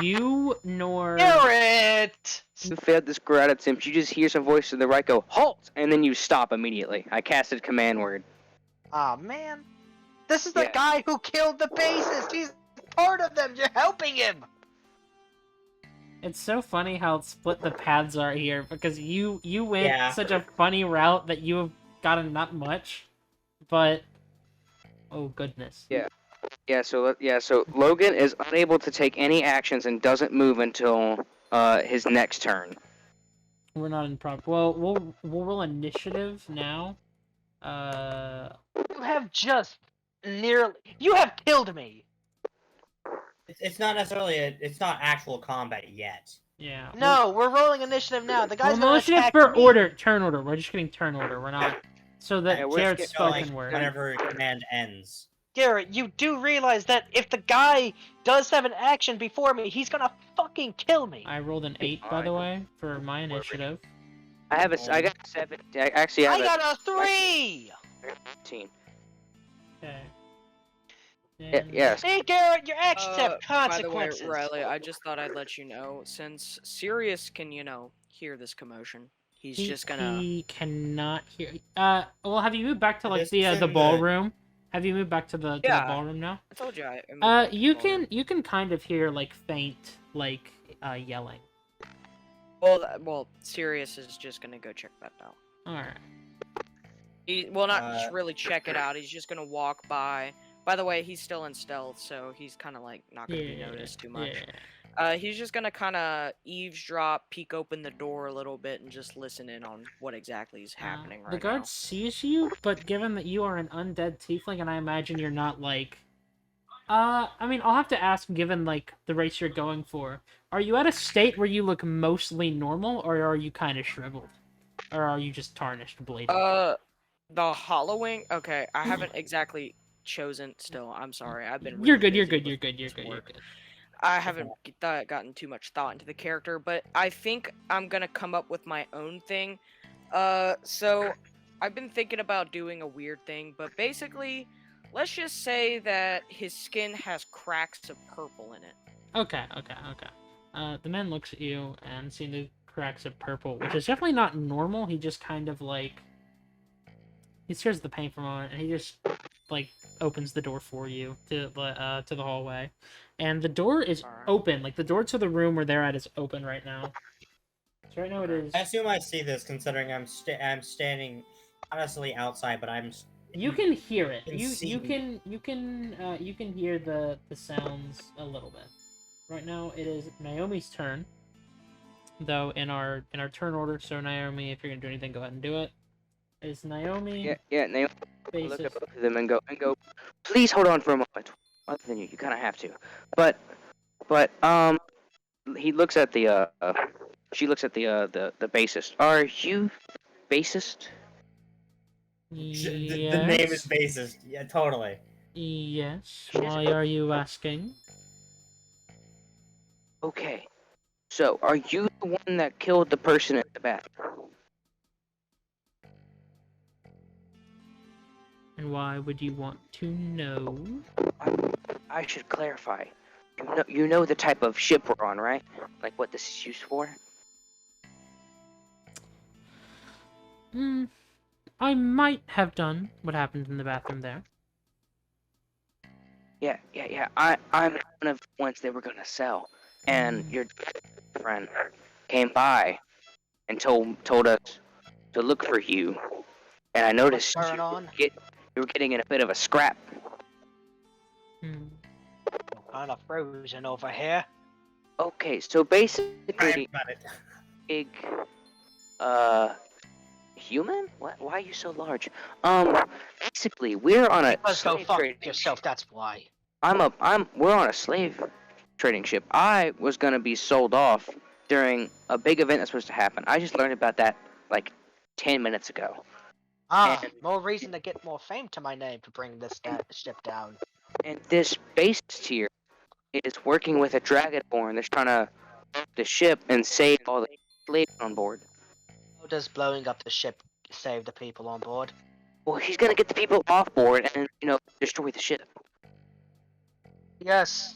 A: you nor
B: Garrett!
D: You failed this grad attempt. You just hear some voice to the right go, halt! And then you stop immediately. I casted command word.
B: Aw, man. This is the
D: Yeah.
B: guy who killed the bassist. He's part of them. You're helping him.
A: It's so funny how split the paths are here because you went
C: Yeah.
A: such a funny route that you have gotten not much, but oh goodness.
D: So Logan is unable to take any actions and doesn't move until his next turn.
A: We're not in prop. Well, we'll roll initiative now.
B: You have just you have killed me.
C: It's not necessarily it's not actual combat yet.
A: Yeah.
B: No, we're rolling initiative now. The guy's
A: Well,
B: gonna
A: initiative
B: attack
A: for
B: me.
A: turn order. We're just getting turn order. We're not. So that
D: Yeah, we're
A: Garrett's
D: just
C: So,
A: spoken
C: like,
A: word.
C: whenever command ends.
B: Garrett, you do realize that if the guy does have an action before me, he's gonna fucking kill me.
A: I rolled an 8, by the way, for my initiative.
D: I got a 7. Actually,
B: I got a 3.
D: 13.
A: Okay.
D: Yes.
B: Hey, Garrett, your actions have
E: By the way,
B: consequences.
E: Riley, I just thought I'd let you know, since Sirius can, hear this commotion, he's just gonna...
A: He cannot hear. Well, have you moved back to like
C: This
A: the
C: is in
A: the
C: the-
A: ballroom? Have you moved back to the
E: Yeah.
A: ballroom now?
E: I told you I moved back to
A: You
E: the ballroom.
A: can kind of hear like faint like yelling.
E: Well, Sirius is just gonna go check that out.
A: All right.
E: He not
C: Uh,
E: really check it out. He's just gonna walk by. By the way, he's still in stealth, so he's kind of like not gonna be noticed too much.
A: Yeah.
E: He's just gonna kind of eavesdrop, peek open the door a little bit, and just listen in on what exactly is happening right
A: The guard
E: now.
A: sees you, but given that you are an undead tiefling, and I imagine you're not like. I mean, I'll have to ask, given like the race you're going for, are you at a state where you look mostly normal, or are you kind of shriveled, or are you just tarnished, bleeding?
E: The hollowing. Okay, I haven't exactly chosen. Still, I'm sorry. I've been.
A: You're
E: really
A: good. You're
E: busy
A: good. You're
E: with
A: good. You're
E: this
A: good. You're
E: work.
A: good.
E: I haven't gotten too much thought into the character, but I think I'm gonna come up with my own thing. So I've been thinking about doing a weird thing, but basically, let's just say that his skin has cracks of purple in it.
A: Okay. The man looks at you and seeing the cracks of purple, which is definitely not normal. He just kind of like he stares at the paint for a moment, and he just like opens the door for you to the hallway, and the door is
E: Alright.
A: open. Like the door to the room where they're at is open right now. So right now it is.
C: I assume I see this, considering I'm standing honestly outside, but
A: You can hear it.
C: can
A: You
C: see.
A: you can hear the sounds a little bit. Right now it is Naomi's turn. Though in our turn order, so Naomi, if you're gonna do anything, go ahead and do it. Is Naomi
D: Yeah. Naomi,
A: faces
D: look at both of them and go. Please hold on for a moment. Other than you kind of have to. But he looks at the she looks at the bassist. Are you bassist?
C: the name is bassist. Yeah, totally.
A: Yes. Why are you asking?
D: Okay. So, are you the one that killed the person in the bathroom?
A: And why would you want to know?
D: I should clarify. You know the type of ship we're on, right? Like what this is used for?
A: I might have done what happened in the bathroom there.
D: Yeah. I'm one of the ones they were gonna sell, and your friend came by and told us to look for you, and I noticed
B: What's going on?
D: you were getting in a bit of a scrap.
B: Kind of frozen over here.
D: Okay, so basically,
C: Got it.
D: big, human? What? Why are you so large? Basically, we're on a
B: Let's go
D: slave
B: fuck
D: trading
B: yourself. That's why.
D: We're on a slave trading ship. I was gonna be sold off during a big event that's supposed to happen. I just learned about that like 10 minutes ago.
B: Ah,
D: And-
B: more reason to get more fame to my name to bring this ship down.
D: And this bassist here is working with a dragonborn that's trying to the ship and save all the slaves on board.
B: How does blowing up the ship save the people on board?
D: Well, he's gonna get the people off board and destroy the ship.
B: Yes.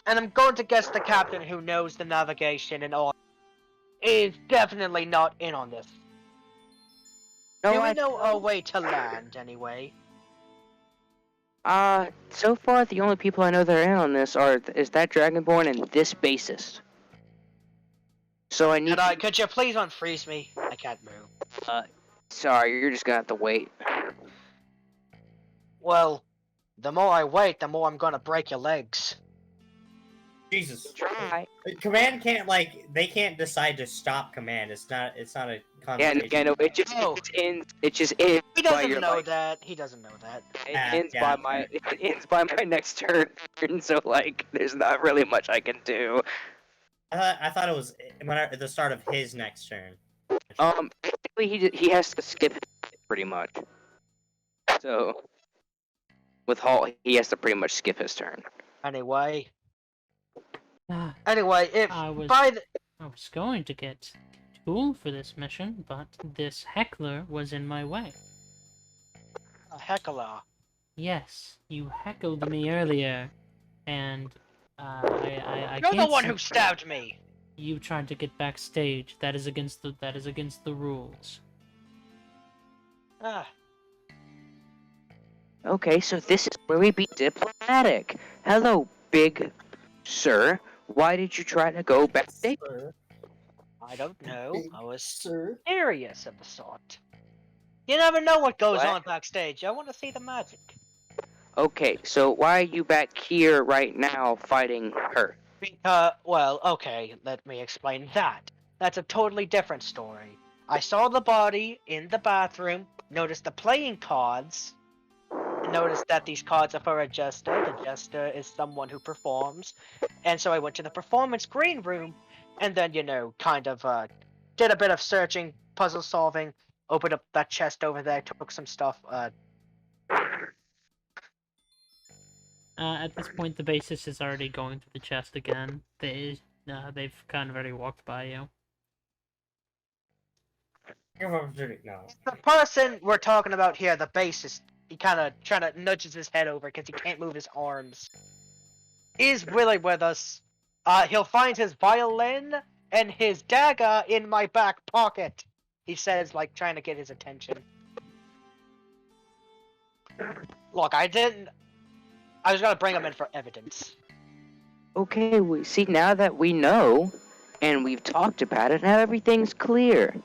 B: And I'm going to guess the captain, who knows the navigation and all, is definitely not in on this.
D: No,
B: Do we
D: I
B: know our way to land anyway?
D: So far the only people I know that are in on this is that dragonborn and this bassist. So I need.
B: Could you please unfreeze me? I can't move.
D: Sorry, you're just gonna have to wait.
B: Well, the more I wait, the more I'm gonna break your legs.
C: Jesus.
D: Try.
C: Command can't they can't decide to stop command. It's not a
D: Yeah,
C: conversation.
D: yeah, no, it just
B: Oh.
D: ends. It just ends.
B: He
D: by
B: doesn't
D: your,
B: know
D: like,
B: that. He doesn't know that.
D: It
C: Ah,
D: ends
C: yeah.
D: by my. It ends by my next turn. So like, there's not really much I can do.
C: I thought it was at the start of his next turn.
D: Basically he has to skip it pretty much. So with Halt, he has to pretty much skip his turn.
B: Anyway,
A: Ah,
B: if
A: I was
B: by the
A: I was going to get tool for this mission, but this heckler was in my way.
B: heckler.
A: Yes, you heckled me earlier, and I
B: You're the
A: can't
B: one
A: s-
B: who stabbed me.
A: You tried to get backstage. That is against the rules.
B: Ah,
D: Okay, so this is where we be diplomatic. Hello, big sir. Why did you try to go backstage?
F: Sir.
B: I don't know.
F: Big
B: I was
F: Sir.
B: curious of the sort. You never know what goes
D: What?
B: on backstage. I want to see the magic.
D: Okay, so why are you back here right now fighting her?
B: Well, okay, let me explain that. That's a totally different story. I saw the body in the bathroom, noticed the playing cards, noticed that these cards are for a jester. The jester is someone who performs. And so I went to the performance green room, and then, kind of, did a bit of searching, puzzle solving, opened up that chest over there, took some stuff,
A: At this point, the bassist is already going through the chest again. They've kind of already walked by you.
C: No.
B: The person we're talking about here, the bassist, he kind of trying to nudges his head over because he can't move his arms. He's really with us. He'll find his violin and his dagger in my back pocket. He says, like, trying to get his attention. Look, I was gonna bring him in for evidence.
D: Okay, we see now that we know, and we've talked about it, now everything's clear.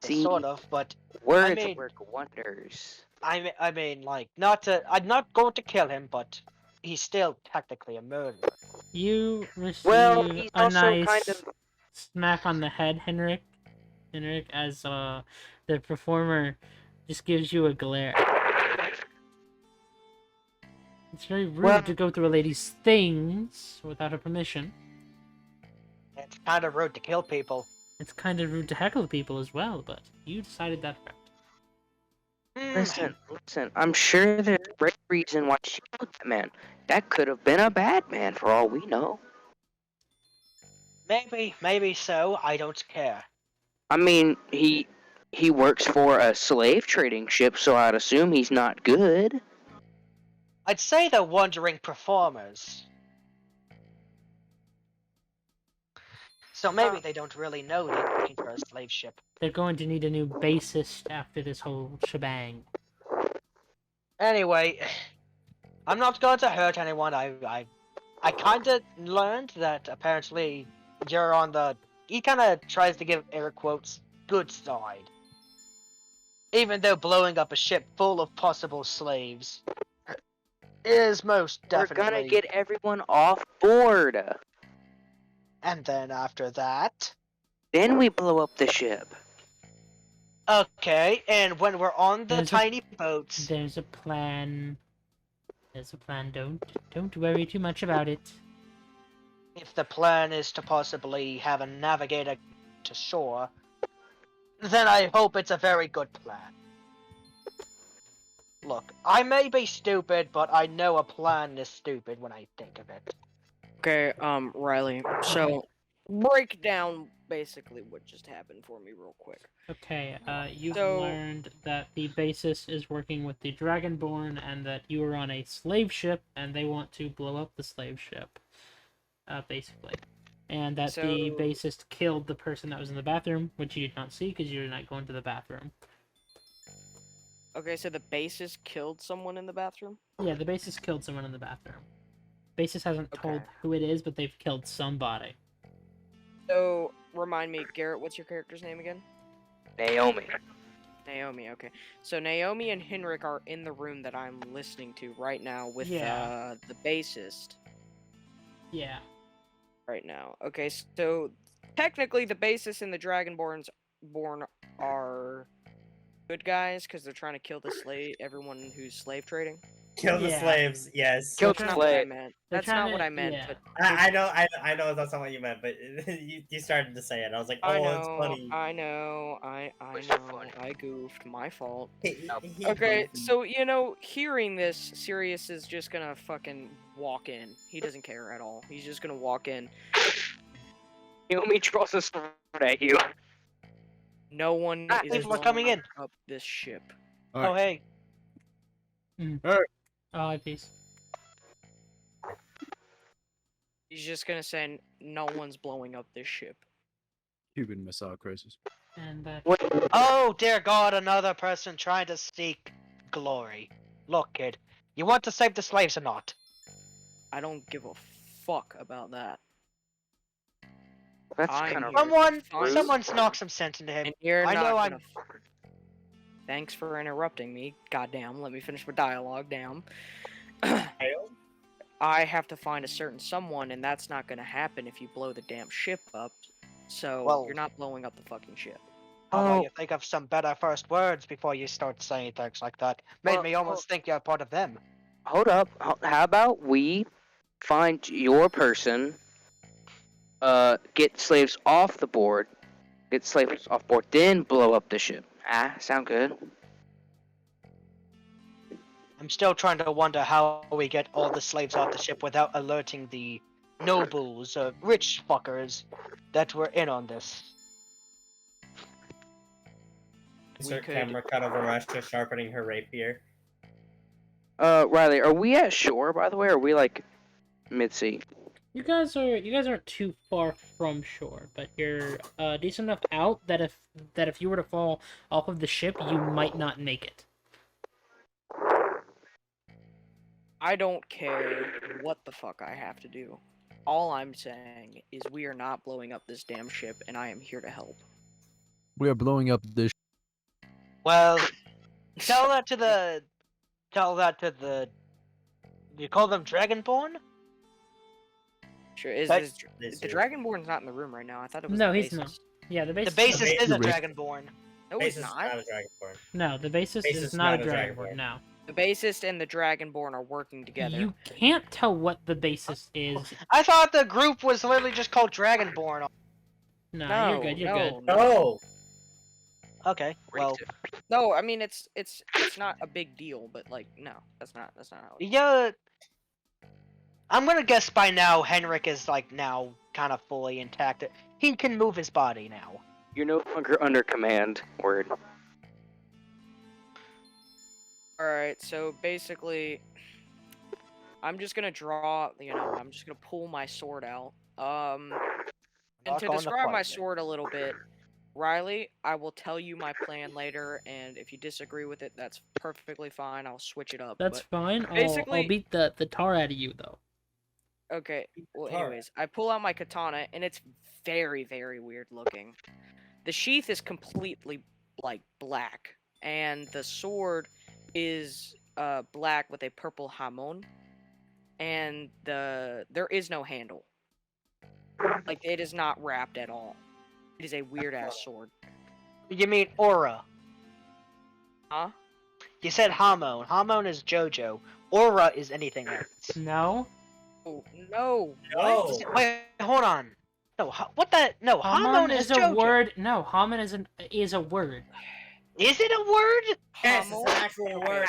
D: See,
B: Sort of, but
D: words
B: I mean-
D: work wonders.
B: I mean, like, I'm not going to kill him, but he's still technically a murderer.
A: You receive
D: Well, he's
A: a
D: also
A: nice
D: kind of.
A: smack on the head, Henrik, as the performer just gives you a glare. It's very rude
D: Well-
A: to go through a lady's things without her permission.
B: It's kind of rude to kill people.
A: It's kind of rude to heckle people as well, but you decided that first.
D: Listen, I'm sure there's a great reason why she killed that man. That could have been a bad man for all we know.
B: Maybe so. I don't care.
D: I mean, he works for a slave trading ship, so I'd assume he's not good.
B: I'd say they're wandering performers. So maybe they don't really know they're looking for a slave ship.
A: They're going to need a new bassist after this whole shebang.
B: Anyway, I'm not going to hurt anyone. I kind of learned that apparently you're on the. He kind of tries to give air quotes good side, even though blowing up a ship full of possible slaves is most definitely.
D: We're gonna get everyone off board.
B: And then after that.
D: Then we blow up the ship.
B: Okay, and when we're on the
A: There's a-
B: tiny boats.
A: There's a plan. There's a plan. Don't worry too much about it.
B: If the plan is to possibly have a navigator to shore, then I hope it's a very good plan. Look, I may be stupid, but I know a plan is stupid when I think of it.
E: Okay, Riley. So, break down basically what just happened for me real quick.
A: Okay, you've
E: So-
A: learned that the bassist is working with the dragonborn and that you are on a slave ship and they want to blow up the slave ship. Basically. And that the
E: So-
A: bassist killed the person that was in the bathroom, which you did not see because you did not go into the bathroom.
E: Okay, so the bassist killed someone in the bathroom?
A: Yeah, the bassist killed someone in the bathroom. Bassist hasn't told
E: Okay.
A: who it is, but they've killed somebody.
E: So, remind me, Garrett, what's your character's name again?
D: Naomi.
E: Naomi, okay. So Naomi and Henrik are in the room that I'm listening to right now with
A: Yeah.
E: the bassist
A: Yeah.
E: right now. Okay, so technically the bassist and the dragonborn are good guys because they're trying to kill everyone who's slave trading.
C: Kill the
A: Yeah.
C: slaves, yes.
D: Kill
E: That's
D: the
E: not what I
D: slave.
E: meant.
A: They're
E: That's
A: trying
E: not
A: to-
E: what I meant.
A: yeah.
E: But
C: I know that's not what you meant, but you started to say it. I was like, oh,
E: I
C: it's
E: know,
C: funny.
E: I know, I
D: Was
E: know,
D: funny.
E: I goofed, my fault.
C: He
E: Okay,
C: goofy.
E: so, hearing this, Sirius is just gonna fucking walk in. He doesn't care at all. He's just gonna walk in.
D: Naomi draws a sword at you.
E: No one
B: Ah,
E: is
B: people are coming
E: blowing
B: in.
E: up this ship.
B: Oh, hey.
A: Oh, peace.
E: He's just gonna say, no one's blowing up this ship.
G: Cuban Missile Crisis.
A: And
D: What?
B: Oh, dear God, another person trying to seek glory. Look, kid, you want to save the slaves or not?
E: I don't give a fuck about that.
D: That's
E: I'm
D: kind of.
E: here.
B: Someone's knocked some sense into him.
E: And you're
B: I
E: not
B: know
E: gonna. Thanks for interrupting me. Goddamn, let me finish my dialogue. Damn. I have to find a certain someone, and that's not gonna happen if you blow the damn ship up. So
B: Well-
E: you're not blowing up the fucking ship.
B: How about
D: Oh.
B: you think of some better first words before you start saying things like that? Made
D: Well,
B: me almost think you're part of them.
D: Hold up. How about we find your person, get slaves off the board, get slaves off board, then blow up the ship. Ah, sound good?
B: I'm still trying to wonder how we get all the slaves off the ship without alerting the nobles, rich fuckers, that were in on this.
C: Insert
E: could-
C: camera cut over Russia sharpening her rapier.
D: Riley, are we at shore, by the way, or are we, like, mid-sea?
A: you guys aren't too far from shore, but you're decent enough out that if you were to fall off of the ship, you might not make it.
E: I don't care what the fuck I have to do. All I'm saying is we are not blowing up this damn ship, and I am here to help.
G: We are blowing up this.
B: Well, tell that to the... You call them Dragonborn?
E: Sure, is
B: That's-
E: the Dragonborn's not in the room right now. I thought it was
A: No,
E: the
A: he's not.
E: bassist.
A: Yeah, the
B: The
A: bassist.
B: bassist is a
G: Rick.
B: Dragonborn.
E: No,
C: Bassist
E: he's
C: is
E: not.
C: not a dragonborn.
A: No, the bassist
C: Bassist
A: is not a
C: not a
A: dragonborn.
C: dragonborn.
A: No,
E: The bassist and the Dragonborn are working together.
A: you can't tell what the bassist is.
B: I thought the group was literally just called Dragonborn.
A: No,
E: No,
A: you're good. You're
E: no,
A: good.
E: no.
C: Oh!
B: Okay, well,
E: No, I mean it's not a big deal, but like no, that's not how.
B: yeah. I'm gonna guess by now Henrik is like now kind of fully intact. He can move his body now.
D: You're no longer under command. Word.
E: All right, so basically, I'm just gonna draw. I'm just gonna pull my sword out. And
B: Not
E: to
B: going to
E: describe my
B: fight,
E: sword a little bit, Riley, I will tell you my plan later, and if you disagree with it, that's perfectly fine. I'll switch it up.
A: That's fine. I'll
E: basically-
A: beat the tar out of you though.
E: Okay. Well,
C: Alright.
E: anyways, I pull out my katana, and it's very, very weird looking. The sheath is completely like black, and the sword is black with a purple hamon, and there is no handle. Like it is not wrapped at all. It is a weird ass sword.
B: You mean aura?
E: Huh?
B: You said Hamon. Hamon is JoJo. Aura is anything else.
A: No,
E: Oh no!
C: No!
B: Wait, hold on. No, what the? No, Hamon is
A: a
B: JoJo.
A: word. No, Hamon is a word.
B: Is it a word?
C: Yes, it's
E: Hamon?
C: an actual word.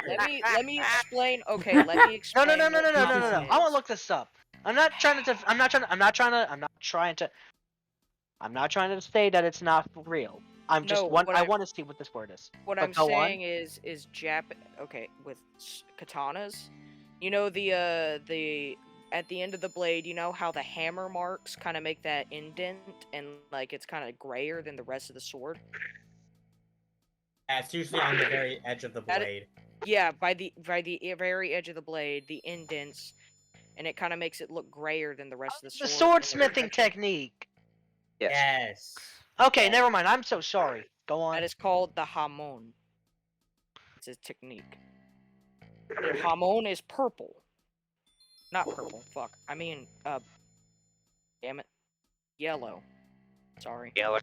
E: Let me explain. Okay, let me
B: No,
E: explain.
B: no, no, no, no,
E: what
B: no, no, no,
E: Hamon
B: no.
E: is.
B: I want to look this up. I'm not trying to say that it's not real. I'm just
E: No,
B: I
E: what
B: want to see what this word is.
E: What
B: But
E: I'm
B: go on.
E: saying is okay, with katanas, you know the at the end of the blade, you know how the hammer marks kind of make that indent and like it's kind of grayer than the rest of the sword?
C: Yeah, it's usually on the very edge of the
E: That-
C: blade.
E: Yeah, by the very edge of the blade, the indents, and it kind of makes it look grayer than the rest of the
B: The
E: sword.
B: swordsmithing technique.
D: Yes.
C: Yes.
B: Okay,
E: Yes.
B: never mind. I'm so sorry. Go on.
E: That is called the hamon. It's a technique. Hamon is purple. Not purple. Fuck. I mean, damn it, yellow. Sorry.
D: Yellow.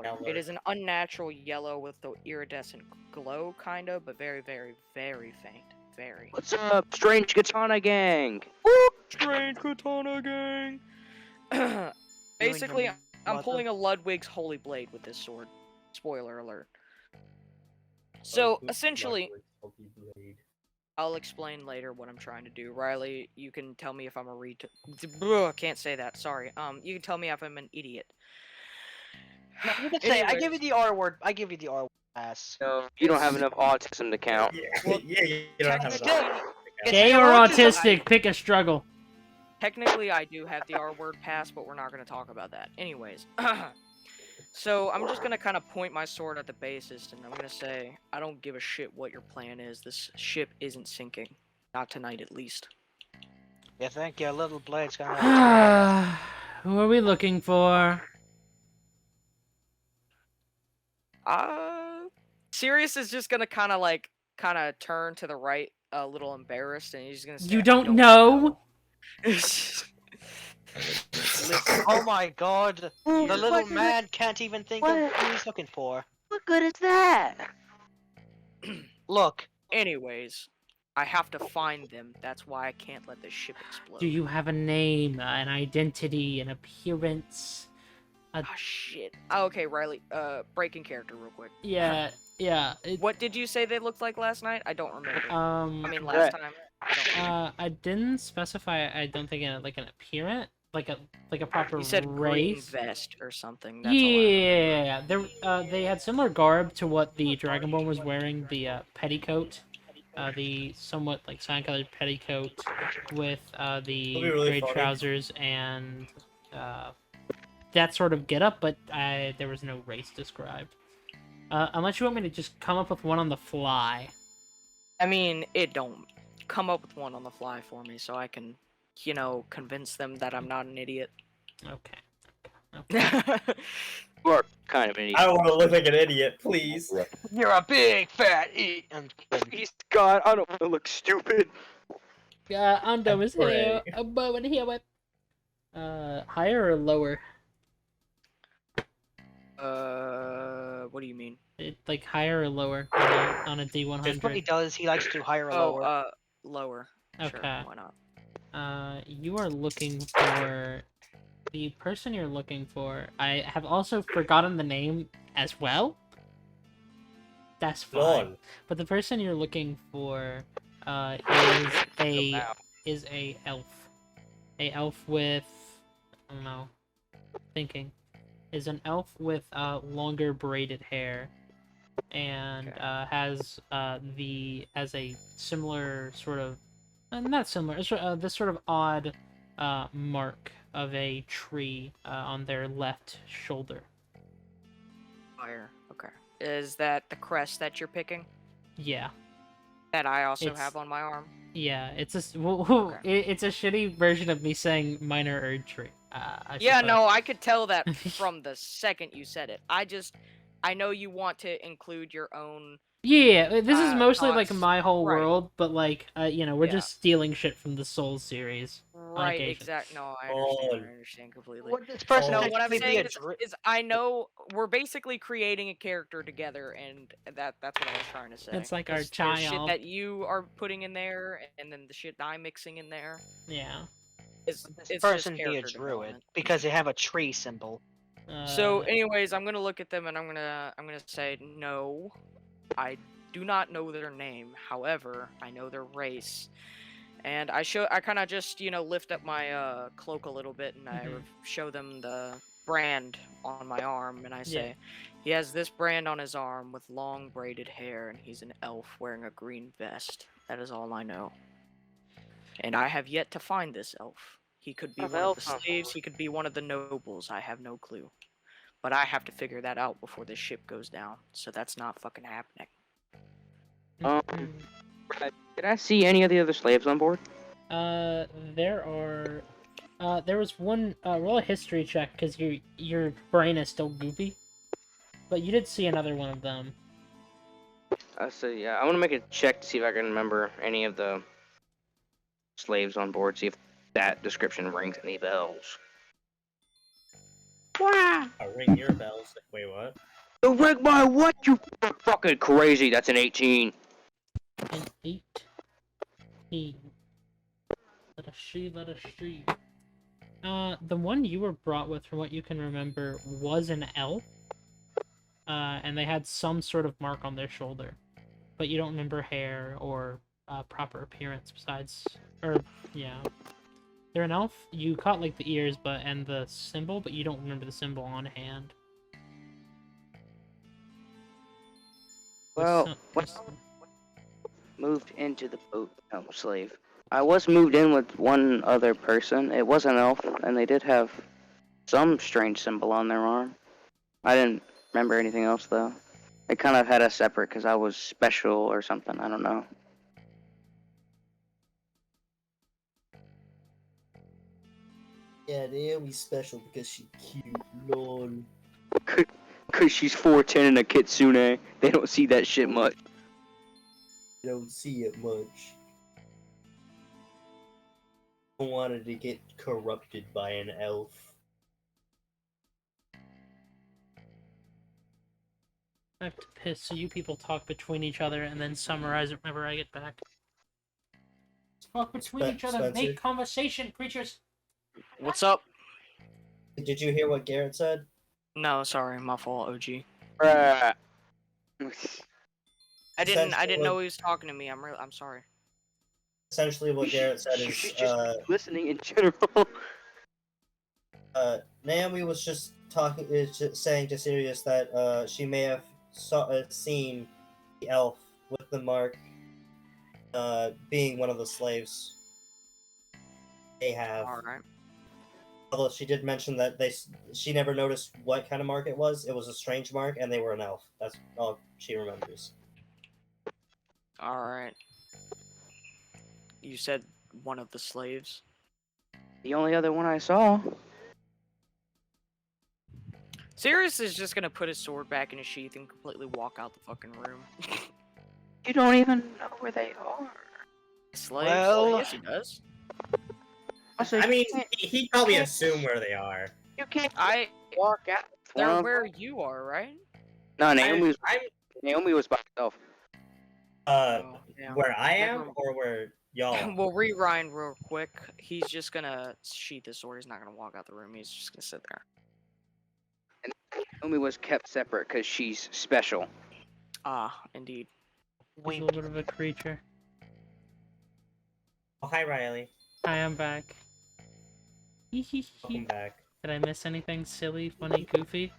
E: Yellow. It is an unnatural yellow with the iridescent glow, kind of, but very, very, very faint. Very.
D: What's up, strange katana gang?
E: Strange katana gang. Basically, I'm pulling a Ludwig's holy blade with this sword. Spoiler alert. So essentially, I'll explain later what I'm trying to do. Riley, you can tell me if I'm a can't say that. Sorry. You can tell me if I'm an idiot.
B: No, you can say, I
E: Anyways.
B: give you the R word. I give you the R word pass.
D: No, you don't have enough autism to count.
C: Yeah, you don't have
B: Technically-
C: enough.
B: It's
A: Gay or
B: autism.
A: autistic, pick a struggle.
E: Technically, I do have the R word pass, but we're not going to talk about that. Anyways. So, I'm just going to kind of point my sword at the bassist, and I'm going to say, I don't give a shit what your plan is. This ship isn't sinking. Not tonight, at least.
B: You think your little blade's gonna...
A: Who are we looking for?
E: Sirius is just going to kind of turn to the right, a little embarrassed, and he's going to say,
A: You
E: "I
A: don't know?
B: Oh my god. The little
D: What
B: man can't even think of who he's looking for.
D: What good is that?
B: Look.
E: Anyways, I have to find them. That's why I can't let this ship explode.
A: Do you have a name, an identity, an appearance?
E: Ah, shit. Oh, okay, Riley. Breaking character real quick.
A: Yeah.
E: What did you say they looked like last night? I don't remember. I mean,
D: Right.
E: last time. I don't
A: I didn't specify. I don't think like an appearance, like a proper
E: You said green
A: race.
E: vest or something. That's all I remember.
A: Yeah, they had similar garb to what the dragonborn was wearing. The petticoat, the somewhat like cyan-colored petticoat with the
C: That'd be really
A: gray
C: funny.
A: trousers and that sort of getup, but there was no race described. Unless you want me to just come up with one on the fly.
E: I mean, it don't come up with one on the fly for me, so I can, convince them that I'm not an idiot.
A: Okay.
D: You are kind of an idiot.
C: I don't want to look like an idiot, please.
B: You're a big fat I'm kidding.
D: Please, God, I don't want to look stupid.
A: I'm dumb as hell.
C: Pray.
A: I'm bow and here with higher or lower?
E: What do you mean?
A: Like higher or lower on a
B: That's what he
A: D100?
B: does. He likes to higher or lower.
E: Oh, lower. Sure,
A: Okay.
E: why not?
A: You are looking for the person you're looking for. I have also forgotten the name as well. That's fine.
C: Lord.
A: But the person you're looking for is a elf. A elf with I don't know. Thinking. Is an elf with longer braided hair, and has a similar sort of not similar this sort of odd mark of a tree on their left shoulder.
E: Fire. Okay. Is that the crest that you're picking?
A: Yeah,
E: That I also
A: It's-
E: have on my arm?
A: yeah. It's a
E: Okay.
A: it's a shitty version of me saying minor erd tree.
E: Yeah, no, I could tell that from the second you said it. I know you want to include your own.
A: Yeah, this is mostly like
E: thoughts.
A: my whole
E: Right.
A: world, but like we're
E: Yeah.
A: just stealing shit from the Souls series.
E: Right,
A: occasion.
E: exact. No, I
C: Oh.
E: understand completely.
B: What this person
C: Oh.
E: No, what I'm
B: technically be
E: saying
B: a dri-
E: is I know we're basically creating a character together, and that's what I was trying to say.
A: It's like our
E: There's shit
A: child.
E: that you are putting in there, and then the shit I'm mixing in there.
A: Yeah.
B: this
E: It's
B: person
E: just
B: be a
E: character
B: druid
E: development.
B: because they have a tree symbol.
E: So,
A: Uh,
E: anyways, I'm gonna look at them and I'm gonna say no. I do not know their name. However, I know their race, and I kind of just lift up my cloak a little bit and I
A: Mhm.
E: show them the brand on my arm, and I
A: Yeah.
E: say, he has this brand on his arm with long braided hair, and he's an elf wearing a green vest. That is all I know. And I have yet to find this elf. He could be
D: Of
E: one of the
D: elf, huh?
E: slaves. He could be one of the nobles. I have no clue. but I have to figure that out before this ship goes down. So that's not fucking happening.
D: Did I see any of the other slaves on board?
A: There are. There was one. Roll a history check because your brain is still goopy, but you did see another one of them.
D: So yeah, I want to make a check to see if I can remember any of the slaves on board. See if that description rings any bells. Wow!
C: Ring your bells. Wait, what?
D: The ring my what? You fucking crazy? That's an 18.
A: An 18. Let us see. The one you were brought with, from what you can remember, was an elf. And they had some sort of mark on their shoulder. But you don't remember hair or proper appearance besides... Or, yeah. They're an elf. You caught, like, the ears and the symbol, but you don't remember the symbol on hand.
D: Well, moved into the boat become a slave. I was moved in with one other person. It was an elf, and they did have some strange symbol on their arm. I didn't remember anything else, though. They kind of had us separate because I was special or something. I don't know.
F: Yeah, Naomi's special because she's cute, lol.
D: Because she's 4'10" and a kitsune. They don't see that shit much.
F: You don't see it much. I wanted to get corrupted by an elf.
A: I have to piss, so you people talk between each other and then summarize it whenever I get back. Talk between each other,
F: Spencer?
A: make conversation, creatures!
E: What's up?
F: Did you hear what Garrett said?
E: No, sorry, my fault, OG.
D: Bruh.
E: I didn't
F: Essentially,
E: know he was talking to me. I'm sorry.
F: Essentially, what Garrett said
D: You
F: is,
D: should just be listening in general.
F: Naomi was just saying to Sirius that she may have seen the elf with the mark being one of the slaves. They have.
E: Alright.
F: Although she did mention that she never noticed what kind of mark it was. It was a strange mark, and they were an elf. That's all she remembers.
E: Alright. You said one of the slaves?
D: The only other one I saw.
E: Sirius is just gonna put his sword back in his sheath and completely walk out the fucking room.
D: You don't even know where they are.
E: Slaves?
B: Well-
E: Yes, he does.
D: Also,
C: I mean,
D: you can't,
C: he'd probably assume where they are.
D: you can't
E: I.
D: walk out.
E: They're
D: One of-
E: where you are, right?
D: No, Naomi
C: I'm
D: was by herself.
E: Oh, yeah.
C: where I am
E: Never-
C: or where y'all.
E: We'll rewind real quick. He's just gonna sheath his sword. He's not gonna walk out the room. He's just gonna sit there.
D: Naomi was kept separate because she's special.
E: Ah, indeed.
A: He's a little bit of a creature.
C: Oh, hi, Riley.
A: Hi, I'm back.
C: Welcome back.
A: Did I miss anything silly, funny, goofy?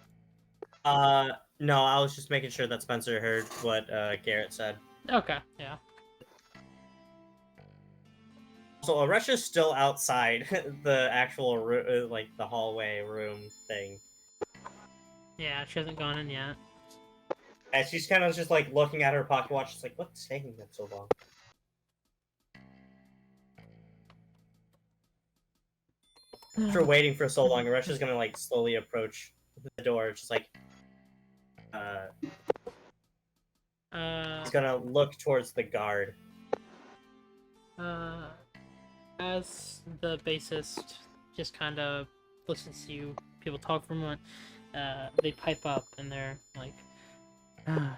C: No, I was just making sure that Spencer heard what Garrett said.
A: Okay, yeah.
C: So Aresha's still outside the actual like the hallway room thing,
A: Yeah, she hasn't gone in yet.
C: and she's kind of just like looking at her pocket watch. She's like, "What's taking them so long?" After waiting for so long, Aresha's gonna like slowly approach the door. Just like, he's gonna look towards the guard.
A: As the bassist just kind of listens to you people talk for a moment, they pipe up and they're like,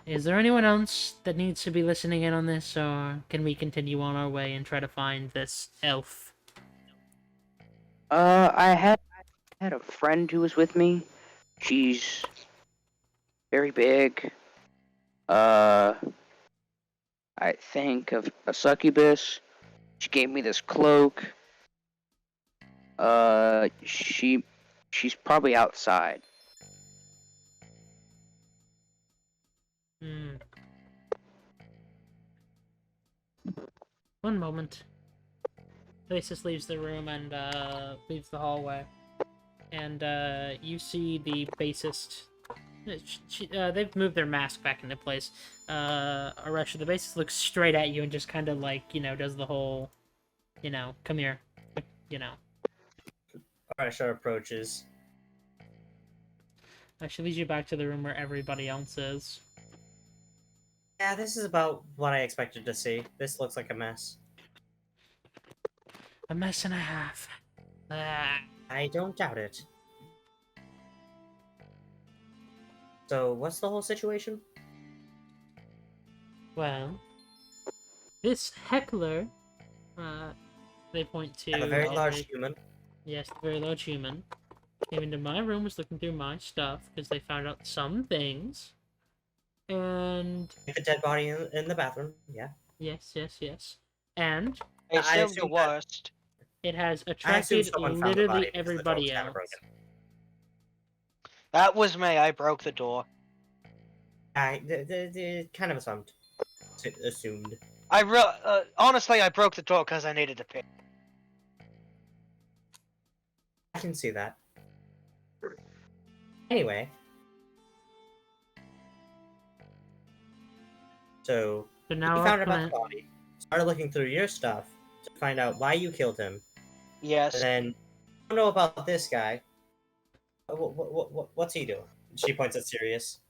A: is there anyone else that needs to be listening in on this, or can we continue on our way and try to find this elf?
D: I had a friend who was with me. She's very big. I think of a succubus. She gave me this cloak. She's probably outside.
A: One moment. Bassist leaves the room and leaves the hallway. and you see the bassist. They've moved their mask back into place. Aresha, the bassist looks straight at you and just kind of like, does the whole, come here,
C: Aresha approaches.
A: She leads you back to the room where everybody else is.
C: Yeah, this is about what I expected to see. This looks like a mess.
A: A mess and a half. Ah.
C: I don't doubt it. So, what's the whole situation?
A: Well, this heckler, they point to
C: I'm a very large human.
A: Yes, the very large human came into my room, was looking through my stuff because they found out some things, and
C: The dead body in the bathroom, yeah.
A: yes, and
B: I
C: I
B: assume the
C: assume that-
B: worst.
A: it has
C: I assume
A: attracted
C: someone found the body
A: literally
C: because the door
A: everybody
C: was kinda
A: else.
C: broken.
B: That was me. I broke the door.
C: Kind of assumed.
B: Honestly, I broke the door because I needed to pee.
C: I can see that. Anyway. So,
A: So
C: you
A: now
C: found
A: our
C: out about
A: plan.
C: the body, started looking through your stuff to find out why you killed him,
B: Yes.
C: and then, I don't know about this guy. What's he doing? She points at Sirius.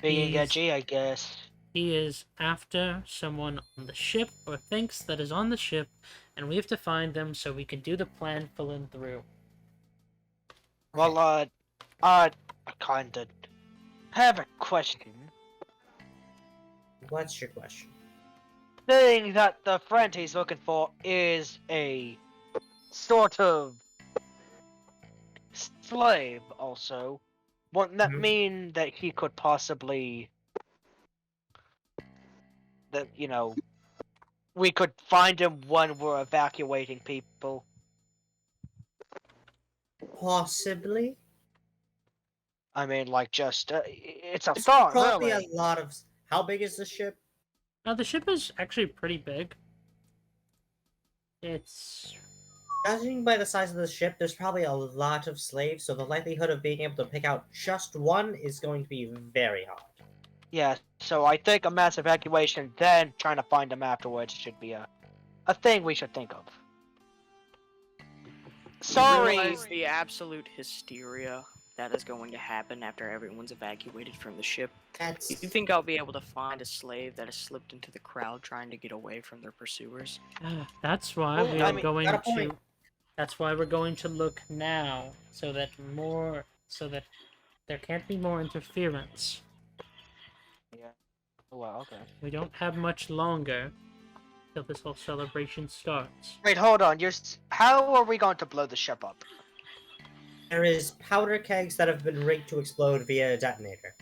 B: Being
A: He's-
B: edgy, I guess.
A: He is after someone on the ship, or thinks that is on the ship, and we have to find them so we can do the plan filling through.
B: Well, I kinda have a question.
C: What's your question?
B: Saying that the friend he's looking for is a sort of slave, also. Wouldn't that
C: Mhm.
B: mean that he could possibly, we could find him when we're evacuating people?
C: Possibly.
B: I mean, like, just, it's a
C: It's
B: thought,
C: probably
B: really.
C: a lot of. How big is the ship?
A: Now, the ship is actually pretty big. It's...
C: Judging by the size of the ship, there's probably a lot of slaves, so the likelihood of being able to pick out just one is going to be very hard.
B: Yeah, so I think a mass evacuation, then trying to find him afterwards should be a thing we should think of. Sorry!
E: Realize the absolute hysteria that is going to happen after everyone's evacuated from the ship.
C: That's.
E: Do you think I'll be able to find a slave that has slipped into the crowd trying to get away from their pursuers?
A: That's why
B: Well,
A: we
B: I
A: are
B: mean,
A: going
C: got a
A: to...
C: point.
A: That's why we're going to look now, so that there can't be more interference.
B: Yeah. Well, okay.
A: We don't have much longer till this whole celebration starts.
B: Wait, hold on. How are we going to blow the ship up?
C: There is powder kegs that have been rigged to explode via a detonator.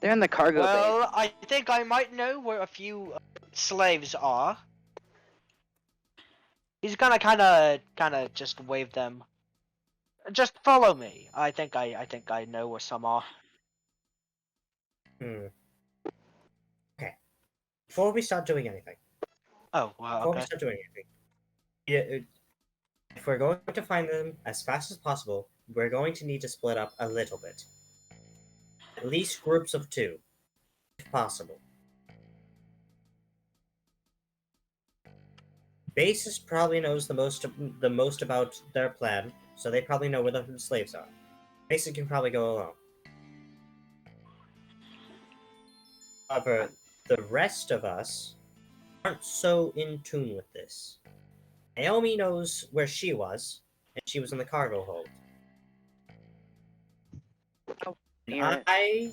D: They're in the cargo bay.
B: Well, I think I might know where a few slaves are. He's gonna kind of just wave them. Just follow me. I think I know where some are.
C: Okay. Before we start doing anything,
B: Oh, wow.
C: before we
B: Okay.
C: start doing anything, if we're going to find them as fast as possible, we're going to need to split up a little bit. At least groups of 2, if possible. Basis probably knows the most about their plan, so they probably know where the slaves are. Basis can probably go alone. However, the rest of us aren't so in tune with this. Naomi knows where she was, and she was in the cargo hold.
D: Near it.
C: I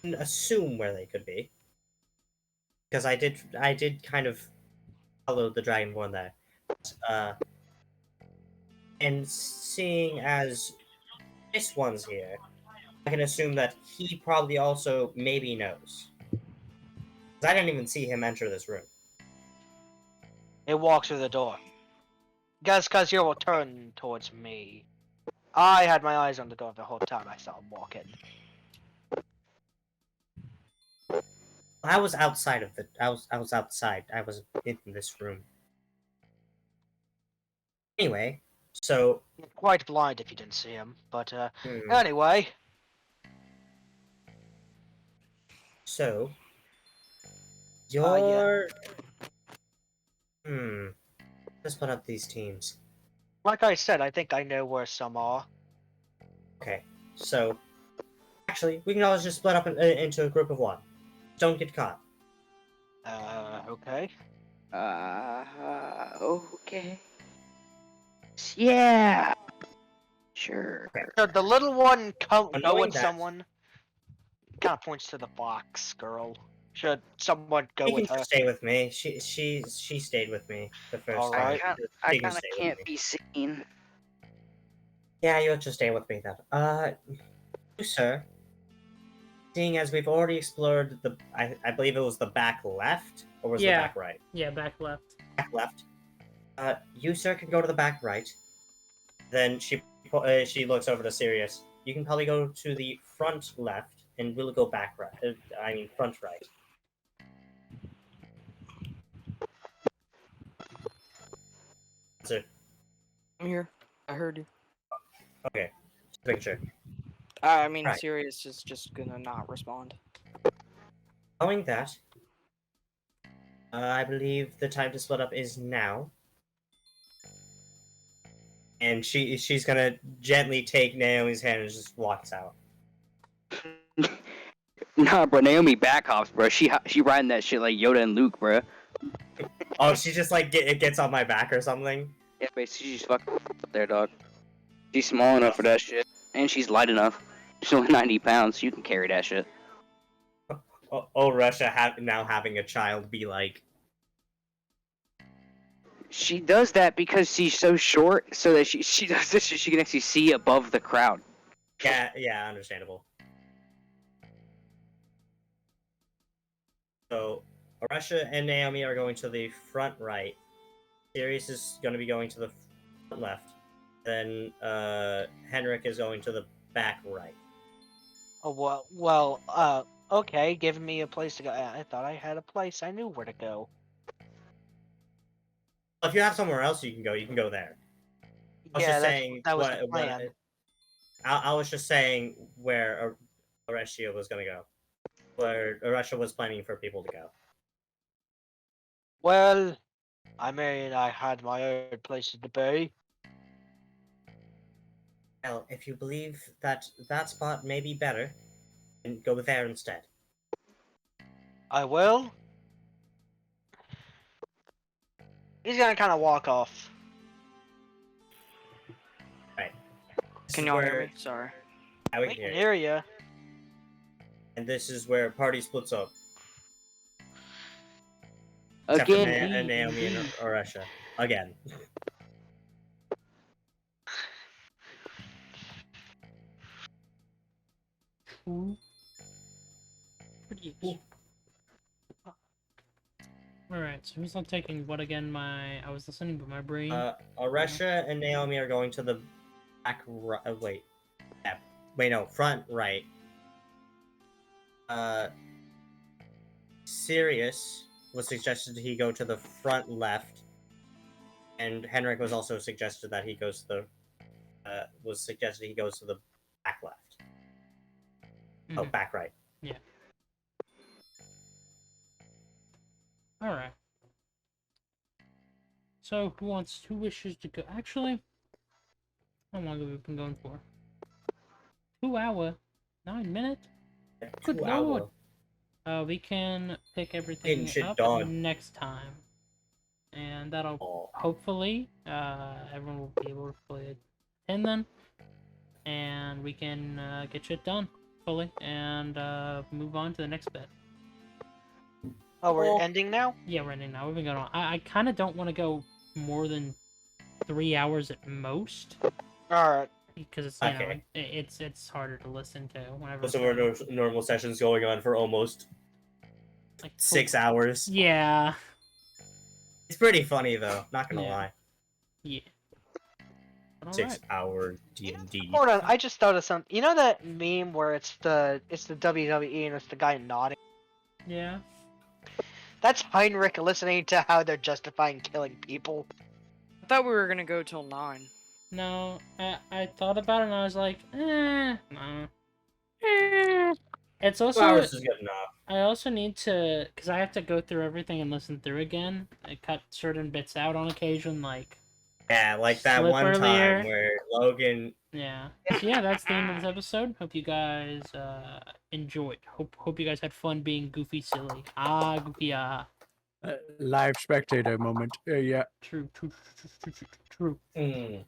C: can assume where they could be, because I did kind of follow the dragonborn there. And seeing as this one's here, I can assume that he probably also maybe knows. 'Cause I didn't even see him enter this room.
B: It walks through the door. Guess because you're turned towards me. I had my eyes on the door the whole time I saw him walk in.
C: I was outside of the. I was outside. I was in this room. Anyway, So,
B: Quite blind if you didn't see him, but
C: hmm,
B: anyway.
C: so
B: Yeah.
C: you're let's put up these teams.
B: Like I said, I think I know where some are.
C: Okay, so actually, we can always just split up into a group of one. Don't get caught.
B: Okay.
D: Okay. Yeah. Sure.
B: So the little one go
C: Knowing
B: with
C: that,
B: someone kind of points to the fox girl. Should someone go
C: she can
B: with her?
C: just stay with me. She stayed with me the first
B: All
C: time.
B: right.
D: I
C: She can
D: kind of
C: stay with
D: can't
C: me.
D: be seen.
C: Yeah, you'll just stay with me then. You, sir. Seeing as we've already explored I believe it was the back left, or was it the
A: Yeah.
C: back right?
A: Yeah, back left.
C: Back left. You, sir, can go to the back right. Then she looks over to Sirius. You can probably go to the front left, and we'll go back right. I mean, front right. So,
E: I'm here. I heard you.
C: okay. Just making sure.
E: I mean,
C: Right.
E: Sirius is just gonna not respond.
C: Knowing that, I believe the time to split up is now. And she's gonna gently take Naomi's hand and just walks out.
D: Nah, bro. Naomi back hops, bro. She riding that shit like Yoda and Luke, bro.
C: Oh, she just like it gets on my back or something.
D: Yeah, basically she's fucking up there, dog. She's small enough for that shit, and she's light enough. She's only 90 pounds. You can carry that shit.
C: Russia now having a child be like,
D: She does that because she's so short, so that she does this so she can actually see above the crowd.
C: yeah, understandable. So, Russia and Naomi are going to the front right. Sirius is going to be going to the front left. Then Henrik is going to the back right.
B: Oh okay. Give me a place to go. I thought I had a place. I knew where to go.
C: If you have somewhere else you can go there. I was just saying
B: that was the plan.
C: I was just saying where Orestia was going to go. Where Orestia was planning for people to go.
B: Well, I mean, I had my own places to be.
C: Well, if you believe that spot may be better, then go there instead.
B: I will. He's gonna kind of walk off.
C: Right.
E: Can y'all hear me? Sorry.
C: I
B: I
C: can
B: can
C: hear you.
B: hear you.
C: And this is where party splits up. Except for
D: Again,
C: Naomi and Oresha. Again.
A: Ooh. Pretty. Alright, so who's not taking what again? I was listening, but my brain.
C: Oresha and Naomi are going to the back right. Wait. Yeah. Wait, no. Front right. Sirius was suggested he go to the front left. And Henrik was also suggested that he goes to the back left. Oh,
A: Mhm.
C: back right.
A: Alright. So who wishes to go? Actually, how long have we been going for? 2 hour, 9 minutes. Good
C: 2
A: lord.
C: hour.
A: We can pick
C: Getting
A: everything
C: shit
A: up
C: done.
A: next time, and that'll
C: Oh.
A: hopefully everyone will be able to play attend then, and we can get shit done fully and move on to the next bit.
B: Oh, we're
C: Well-
B: ending now?
A: Yeah, we're ending now. We've been going on. I kind of don't want to go more than 3 hours at most
B: Alright.
A: because it's you know
C: Okay.
A: it's harder to listen to whenever.
C: Most of our normal sessions going on for almost
A: like
C: 6 hours.
A: Yeah.
C: It's pretty funny though, not gonna
A: Yeah.
C: lie.
A: Yeah. But
C: 6
A: alright.
C: hour D&D.
B: Hold on, I just thought of something. You know that meme where it's the WWE and it's the guy nodding?
A: Yeah.
B: That's Heinrich listening to how they're justifying killing people.
E: I thought we were gonna go till 9.
A: No, I thought about it and I was like, no. It's
C: 2
A: also
C: hours is good enough.
A: I also need to, because I have to go through everything and listen through again. I cut certain bits out on occasion, like
C: Yeah, like that
A: Slip
C: one
A: earlier.
C: time where Logan.
A: yeah. So yeah, that's the end of this episode. Hope you guys enjoyed. Hope you guys had fun being goofy, silly. Goofy,
G: Live spectator moment. Yeah.
A: True.
C: Mm.